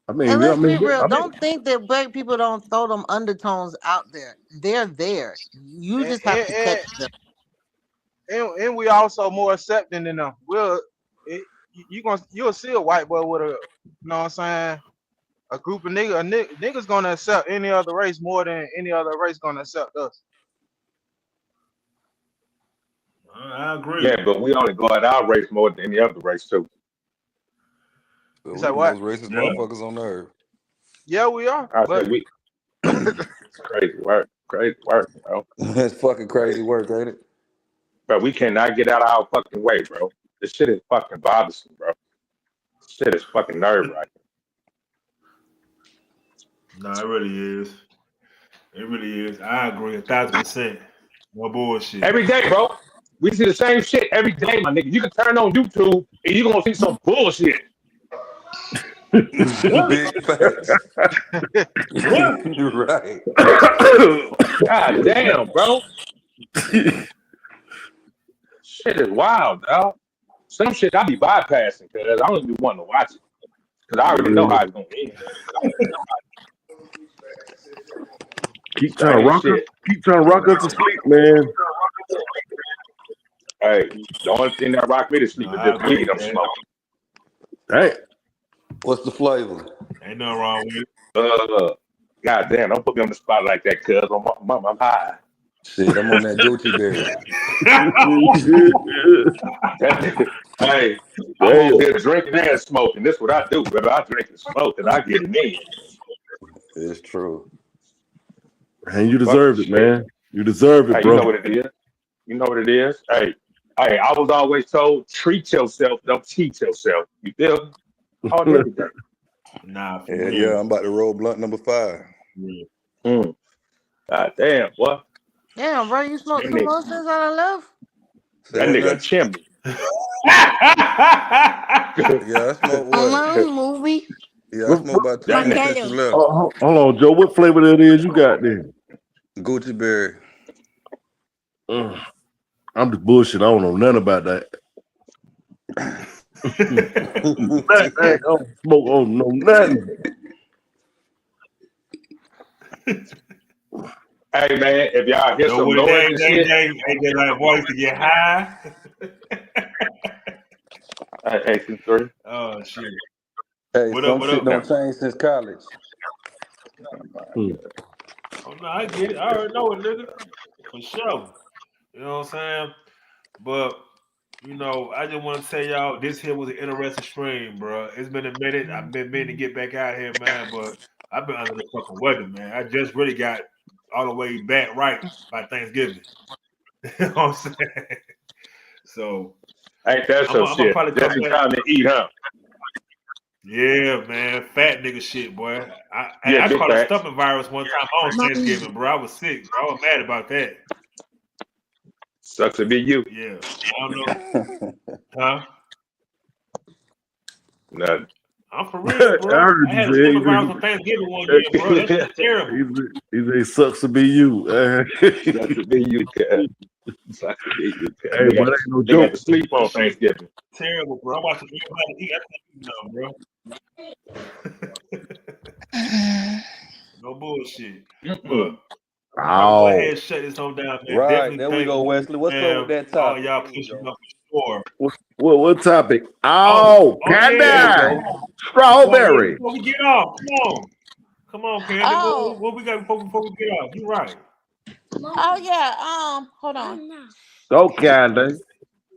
and let's be real. Don't think that black people don't throw them undertones out there. They're there. You just have to catch them. And we also more accepting than them. You'll see a white boy with a, a group of niggas gonna accept any other race more than any other race gonna accept us. I agree. Yeah, but we only go at our race more than any other race too. So You we say the what? most racist motherfuckers on earth. Yeah, we are. I But said we. It's crazy work, bro. That's fucking crazy work, ain't it? But we cannot get out of our fucking way, bro. This shit is fucking bothersome, bro. This shit is fucking nerve-wracking. No, it really is. It really is. I agree 1,000%. No bullshit. Every day, bro. We see the same shit every day, my nigga. You can turn on YouTube and you're gonna see some bullshit. Big facts. You're right. God damn, bro. Shit is wild, dog. Some shit I be bypassing because I don't even want to watch it because I already know how it's gonna end. Keep trying to rock us to sleep, man. Hey, the only thing that rock me to sleep is just weed I'm smoking. Hey, what's the flavor? Ain't nothing wrong with it. God damn, don't put me on the spot like that, cuz I'm high. Shit, I'm on that Gucci berry. Hey, I'm over here drinking and smoking. This is what I do, brother. I drink and smoke and I get it in. It's true. And you deserve it, man. You deserve it, Hey, bro. you know what it is. You know what it is. Hey, I was always told, treat yourself, don't cheat yourself. You feel me? All day today. Nah. Yeah, I'm about to roll blunt number 5. God damn, what? Damn, bro, you smoked 2 more since I left? That nigga a chimney. Yeah, I smoke what? Hello, movie. Yeah, I smoke about 2 more since you left. Hold on, Joe. What flavor that is you got there? Gucci berry. I'm just bullshit. I don't know nothing about that. I don't smoke. I don't know nothing. Hey man, if y'all hear some noise and shit, AJ like voice to get high. Hey, 3. Oh shit. Hey, What some up, shit don't change since college. Oh no, I get it. I already know it, nigga. For sure. You know what I'm saying? But you know, I just want to tell y'all this here was an interesting stream, bro. It's been a minute. I've been meaning to get back out here, man, but I've been under the fucking weather, man. I just really got all the way back right by Thanksgiving. You know what I'm saying? So ain't that some shit? That's the time to eat, huh? Yeah, man. Fat nigga shit, boy. Yeah, I big caught a facts. stomach virus one time on Thanksgiving, bro. I was sick, bro. I was mad about that. Sucks to be you. Yeah. I don't know. Huh? Nothing. I'm for real, bro. I had a stomach virus on Thanksgiving one year, bro. That shit's terrible. He sucks to be you. Sucks to be you, cuz. Sucks to be you, cuz. Hey, but ain't no They got joke. to sleep on Thanksgiving. Terrible, bro. I'm watching everybody eat. I can't eat now, bro. No bullshit. But I'm gonna go ahead and shut this on down, man. Right, Definitely there we thank go, you, Wesley. What's up with that all topic? y'all pushing up for sure. What topic? Oh, Candy. yeah. Strawberry. Before we get off, come on, Candy. Oh. What we got before we get off? You right. Oh yeah. Hold on. So Candy.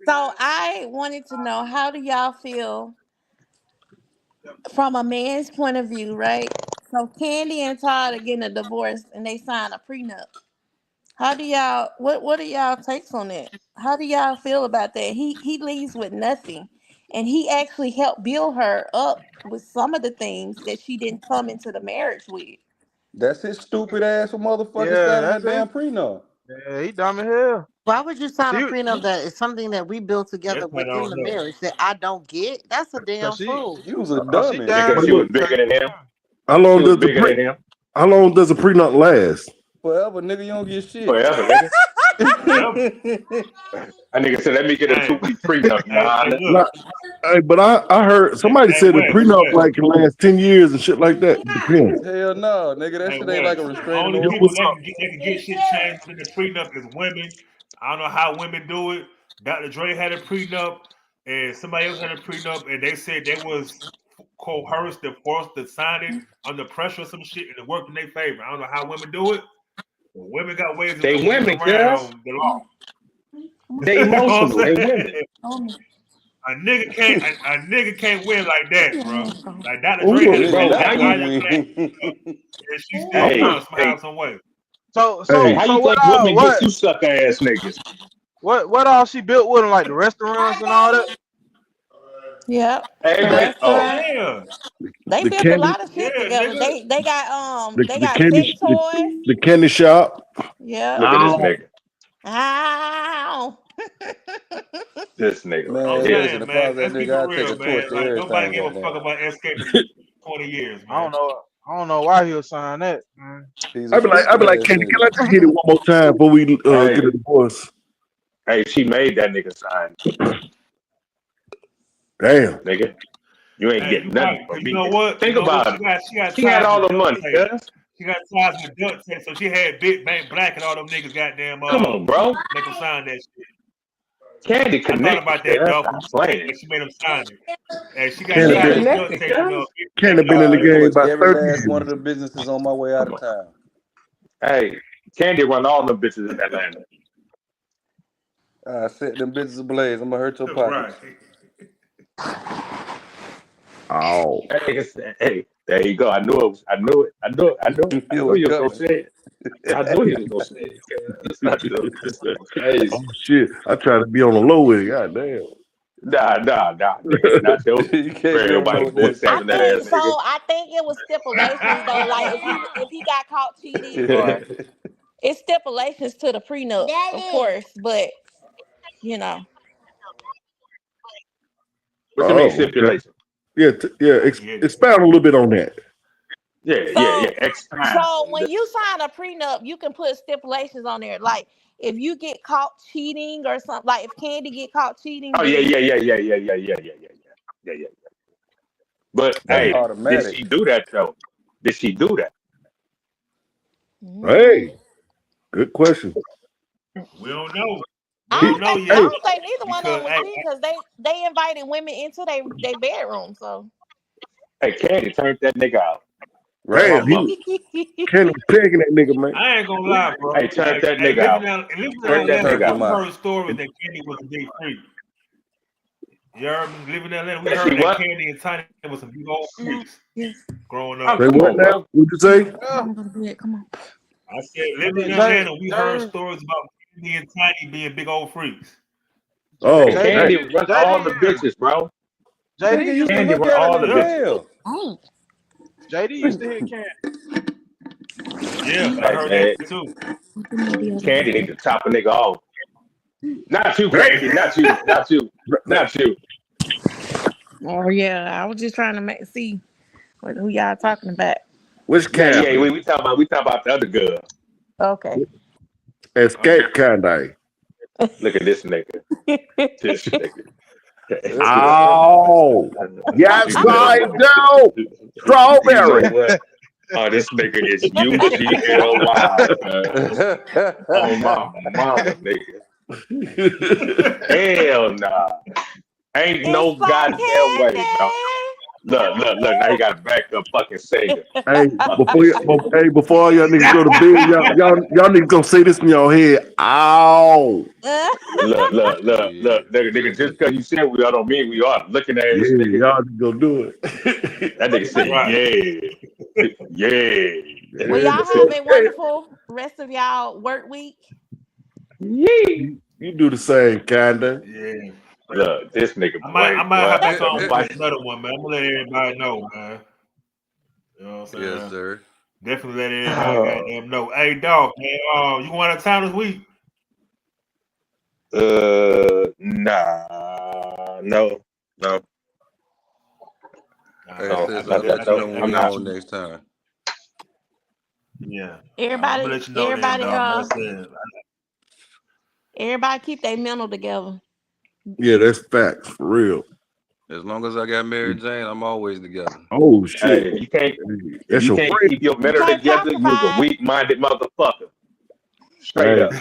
So I wanted to know, how do y'all feel from a man's point of view, right? So Candy and Todd are getting a divorce and they sign a prenup. How do y'all what are y'all takes on that? How do y'all feel about that? He leaves with nothing. And he actually helped build her up with some of the things that she didn't come into the marriage with. That's his stupid ass for motherfucking Yeah, signing that's that damn it. prenup. Yeah, he dumb as hell. Why would you sign a She, prenup that is something that we built together That's what I within don't the know. marriage that I don't get? That's a damn cause she, fool. You was a she dummy. down. Because she was bigger than him. How long She was does bigger than him. How long does a prenup last? Forever, nigga, you don't get shit. Forever, nigga. That nigga said, let me get a 2-week prenup. Nah, Nah, hey, but I heard somebody said the prenup like can last 10 years and shit like that. Depends. Hell no, nigga, that shit ain't like a restraining Only order. people that can get shit changed in the prenup is women. I don't know how women do it. Dr. Dre had a prenup, and somebody else had a prenup, and they said they was coerced and forced to sign it under pressure or some shit, and it worked in their favor. I don't know how women do it. But women got ways of they getting women, around cuz. the law. They You know what emotional. I'm They saying? women. A nigga can't win like that, bro. Like Dr. Who Dre had a you- Bro, prenup. how Why you you can't? And she still Hey, won hey, somehow, some way. So Hey. how so you what think women what get you sucker ass niggas? what all she built with them, like the restaurants and all that? Yep. Hey, The man. Oh, restaurant. Yeah. They The built a candy, lot of shit Yeah, together. nigga. They got the, they the got candy, sex toys. the candy shop. Yep. look at this nigga. Ow. This nigga. Man, I'm listen, saying, if I man, was that let's keep nigga, it I'd take real, a man. torch to Like nobody everything. give a Goddamn. fuck about escaping for 20 years, man. I don't know why he'll sign that, man. He's I a be like, stupid ass Candy, nigga. can I just hit it one more time before we get Hey, a divorce? hey, she made that nigga sign. Damn. Nigga, you ain't Hey, getting you nothing right. from You me. know what? Think You know what? about it. She got She had ties all with the duct money, tape. cuz. She got ties with duct tape, so she had Big Bank Black and all them niggas goddamn Come on, bro. make them sign that shit. Candy I thought connected, about that, cuz. dog. Stop playing. She made them sign it. And she got Candy Candy been, this duct connected, tape, you know. cuz. Candy been in the I game torch about every 30 last one of years. the businesses on my way out Come of on. town. Hey, Candy run all them bitches in Atlanta. I set them bitches ablaze. I'm gonna hurt your Right. pockets. Oh. Hey, there you go. I knew it. I knew it. I knew it. I knew it. I It knew was you was gonna coming. say it. I knew you was gonna say it. I knew it. This nigga crazy. Oh shit! I try to be on the low end. God damn. Nah, nigga. Not your You can't very be on white no boy that I saving that shit. ass think so. nigga. I think it was stipulations though. Like if he got caught cheating, or it's stipulations to the prenup, of course. But you know, What you mean Oh, okay. stipulation? Yeah, expound a little bit on that. Yeah. Expound. so when you sign a prenup, you can put stipulations on there. Like if you get caught cheating or something, like if Candy get caught cheating, Oh then yeah. But That's hey, did automatic. she do that though? Did she do that? Hey, good question. We don't know. I We don't know I yet. don't think neither one of them Because was cheating because they invited women into their bedroom. So Hey, Candy turned that nigga out. Right. Damn, Candy was pegging that nigga, man. I ain't gonna lie, bro. Hey, turn that nigga out. Living Turn that nigga we out. heard stories that Candy was a big freak. You heard me? Living in Atlanta, we That heard she that what? Candy and Tiny was some big old freaks growing up. Say Come what on, now? bro. What'd you say? come on. I said, living in Atlanta, we heard stories about Candy and Tiny being big old freaks. Oh, Hey, Candy run all the bitches, bro. JD used to Candy look run at all him the in bitches. jail. JD used to hit Candy. Yeah, I heard that too. Candy need to top a nigga off. Not you, Candy. Not you. Oh yeah, I was just trying to see who y'all talking about. Which Yeah. Candy? We talking about the other girl. Okay. Escape Candy. Look at this nigga. This nigga. Oh, yes, I do. Strawberry. You know what? Oh, this nigga is UGLY. Oh my mama, nigga. Hell nah. Ain't no goddamn way, dog. Look. Now he got to back up fucking singer. Hey, before y'all niggas go to bed, y'all niggas gonna say this in your head. Ow. Look, nigga. Just because you said we are don't mean we are. Looking at this Yeah, nigga. y'all gonna do it. That nigga said, yeah. Well, y'all have a wonderful rest of y'all work week. You do the same, kinda. Yeah. Look, this nigga. I might have back on watch another one, man. I'm gonna let everybody know, man. You know what I'm saying? Yes, sir. Definitely let everybody goddamn know. Hey, dog, man, you going out of town this week? Nah, no. Hey, sis, I'll let you know when we on next time. Yeah. Everybody, let you know everybody keep their mental together. Yeah, that's facts for real. As long as I got Mary Jane, I'm always together. Oh shit! Hey, you can't friend. keep your mental together. You're a weak-minded motherfucker. Straight up.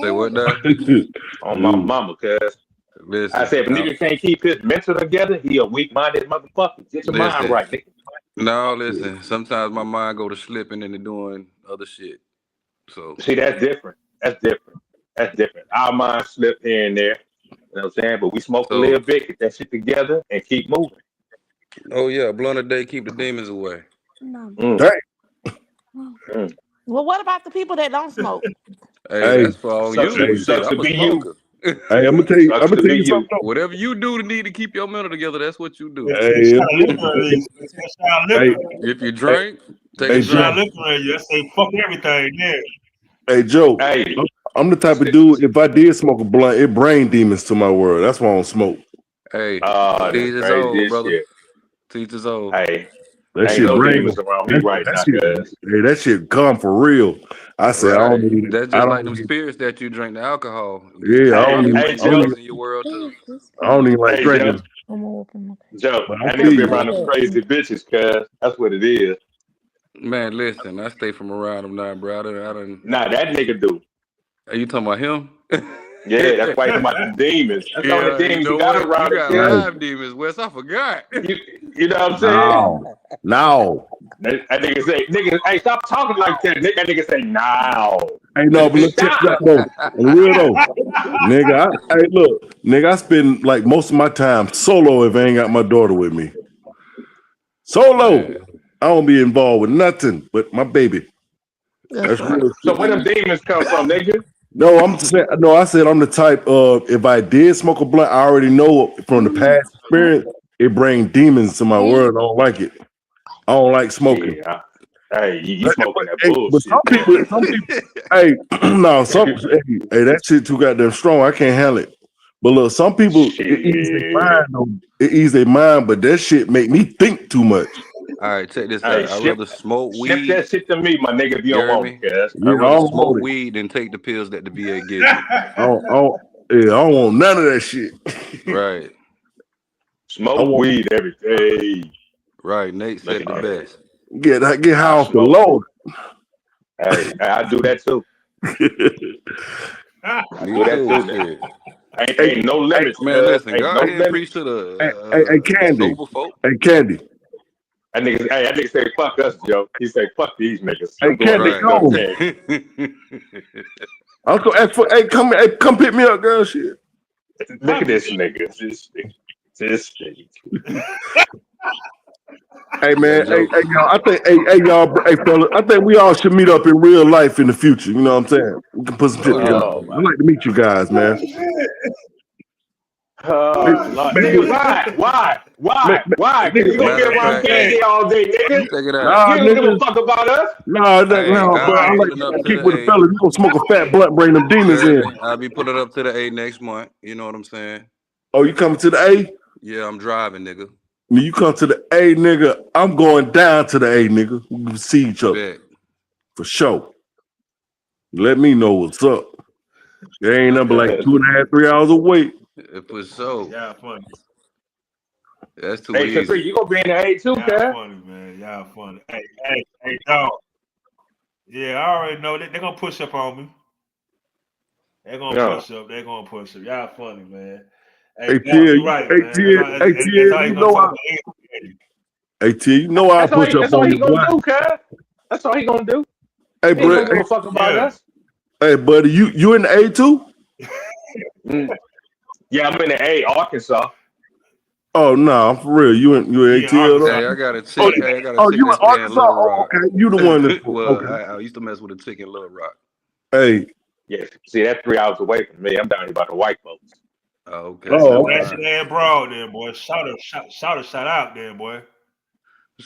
Say what now? On my mama, cuz. Listen, I said, if a nigga can't keep his mental together, he a weak-minded motherfucker. Get your mind right, nigga. No, listen. Sometimes my mind go to slipping and doing other shit. So see, that's different. Our mind slip here and there. You know what I'm saying? But we smoke a little bit, get that shit together, and keep moving. Oh yeah, blunt a day keep the demons away. Well, what about the people that don't smoke? Hey, that's for all you. Shit, I'm a smoker. Hey, I'm gonna tell you something. Whatever you do to need to keep your mental together, that's what you do. Hey, if you drink, take hey, a drink. Say fuck everything, yeah. Hey, Joe. Hey, I'm the type of dude. If I did smoke a blunt, it bring demons to my world. That's why I don't smoke. Hey, That's teach his crazy own, as brother. shit. Teach his own. Hey, That ain't shit no bring. demons around me right now, Shit, cuz. hey, that shit come for real. I say I don't Right. need it. That's I just don't like them need. spirits that you drink, the alcohol. Yeah, I don't It even. bring I don't demons even, in your world too. I don't even like Hey, drinking. Joe, But I that feel nigga be you. around them crazy bitches, cuz. That's what it is. Man, listen, I stay from around them now, bro. I done. Nah, that nigga do. Are you talking about him? Yeah, that's why he's talking about them demons. That's the only Yeah, you demons know you got what? You around got him, live demons, Wes. I forgot. You know what I'm saying? No. That nigga say, nigga, hey, stop talking like that. That nigga say, now. Hey, no, but let's check that though. On the real though, nigga. Hey, look, nigga. I spend like most of my time solo if I ain't got my daughter with me. Solo. Man. I don't be involved with nothing but my baby. That's real. So where them demons come from, nigga? No, I'm just saying. No, I said I'm the type of if I did smoke a blunt, I already know from the past experience it bring demons to my world. I don't like it. I don't like smoking. Yeah. Hey, you smoking that Hey, but some bullshit. people, hey, no, hey, that shit too goddamn strong. I can't handle it. But look, some people it ease their mind. Though. It ease their mind, but that shit make me think too much. All right, check this Hey, out. I'd rather smoke ship weed. that shit to me, my nigga, if you don't hear want me? me, cuz. Yeah, I'd I rather don't smoke want it. weed than take the pills that the VA gives you. I don't want none of that shit. Right. Smoke weed every day. Right. Nate said the best. Get high off the load. Hey, I do that too. Me Do that too, too. shit. Ain't no limits, Man, cuz. listen, Ain't go no ahead and limits. preach to Hey, the Candy. sober folk. Hey, Candy. That nigga say, fuck us, Joe. He say, fuck these niggas. Hey, I'm going Candy, to go. Candy. Uncle, hey, come pick me up, girl. Shit. Look at this nigga. This nigga. Hey man, hey y'all. I think, hey y'all, hey fella. I think we all should meet up in real life in the future. You know what I'm saying? We can put some shit together. I'd like to meet you guys, man. Nigga, why? Why? Cause you gonna be around Candy all day, nigga. Check it Nah, out. You don't give a nigga. fuck about us. Nah, Hey, bro. I I'll be like pulling up to to kick with the a fella. You gonna smoke a fat blunt, bring them demons in. I'll be pulling up to the A next month. You know what I'm saying? Oh, you coming to the A? Yeah, I'm driving, nigga. When you come to the A, nigga, I'm going down to the A, nigga. We can see each other. Bet. For sure. Let me know what's up. There ain't nothing but like 2.5, 3 hours away. For sure. Y'all funny. That's too Hey, easy. you gonna be in the A too, Y'all cuz. funny, man. Y'all funny. Hey, dog. Yeah, I already know they're gonna push up on me. They're gonna push up. They're gonna push up. Y'all funny, man. Hey, Hey, Tia, Tia, you right, man. That's how you you gonna know talk I. about it. Hey, Tia, you know I push up That's all on he you, gonna boy. do, cuz. That's all he gonna do. Hey, He ain't bro. gonna give a fuck about us. Hey, buddy, you in the A too? Yeah, I'm in the A, Arkansas. Oh no, for real. You in ATL? Hey, I got a chick. Hey, I got a chick you in that stay in Arkansas? Little Oh, Rock. okay. You the one that. Well, Okay. I used to mess with a chick in Little Rock. Hey. Yeah, see, that's 3 hours away from me. I'm down here by the white folks. Oh, okay. Oh, That's your damn broad, there, boy. Shout out, there, boy.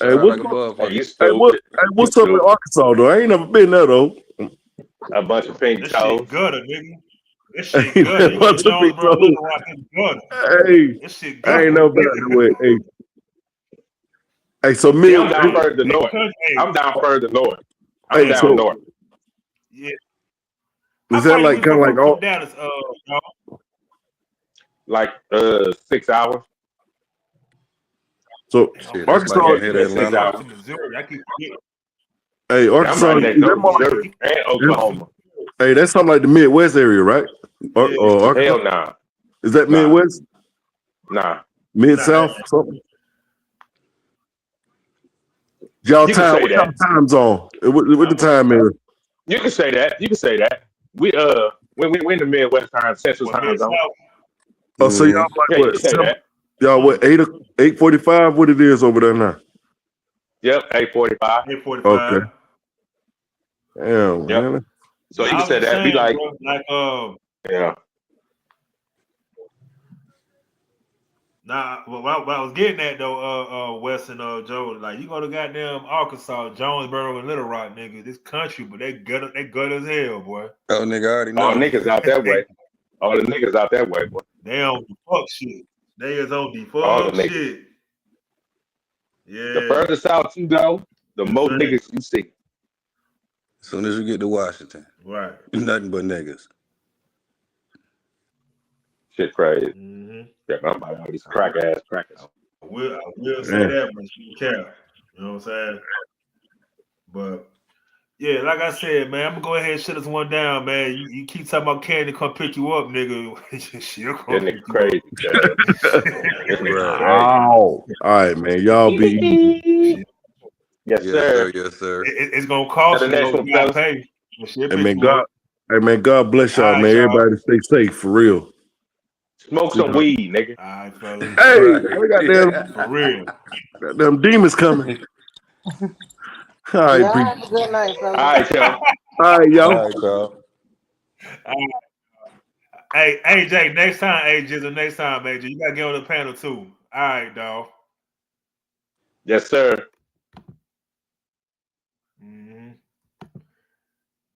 Hey, what's up? Hey, you Hey, stupid. what's up in Arkansas though? I ain't never been there though. A bunch of pink This toes. shit gutter, nigga. This shit gutter. You go to Jonesboro, Little Rock, it's gutter. Hey, This shit I ain't gutter. never been that way. Hey, so Yeah, I'm down further north. I'm down further north. I'm Hey, down so north. Yeah. is that like kind of like all? Dallas, Like 6 hours. So Shit, that's Arkansas. like from here to 6 Atlanta. hours. Missouri. I keep forgetting. Hey, Arkansas. I'm right next Is to that more Missouri and Oklahoma. Hey, that's something like the Midwest area, right? Arkansas? Hell nah. Is that Nah. Midwest? Nah. Mid-South? Something? Y'all You can time? say What that. y'all time zone? What the time is? You can say that. You can say that. We in the Midwest time, Central time zone. Oh, so y'all like Yeah, you what? can say that. Y'all what? 8:45? What it is over there now? Yep, 8:45. 8:45. Okay. Damn, Yep. man. So you I can was say just that. Be saying, like, bro, yeah. Nah, what I was getting at though, Wes and Joe, like you go to goddamn Arkansas, Jonesboro and Little Rock, nigga. This country, but they good as hell, boy. Oh, nigga, I already know. All niggas out that way. All the niggas out that way, boy. They on the fuck shit. They is on the All the fuck niggas. shit. Yeah. The further south you go, the more niggas you see. As soon as you get to Washington, Right. nothing but niggas. Shit crazy. Mm-hmm. Yeah, I'm about all these crack ass crackers. I will say that much. You care. You know what I'm saying? But yeah, like I said, man, I'm gonna go ahead and shut this one down, man. You keep talking about Candy come pick you up, nigga. She'll come That pick nigga you crazy. up. All right, man. Y'all be easy. Yes, sir. Yes, sir. It's gonna cost The you. next You one, gotta fellas. pay. She'll Hey pick man, you up. God bless y'all, All right, man. y'all. Everybody stay safe for real. Smoke some weed, nigga. All right, fellas. Hey, we got them For real. goddamn demons coming. All right, Y'all pre- have a good night, fellas. All right, y'all. all right, y'all. All right, y'all. Hey, AJ, next time, AJ, next time, AJ, you gotta get on the panel too. All right, dog. Yes, sir.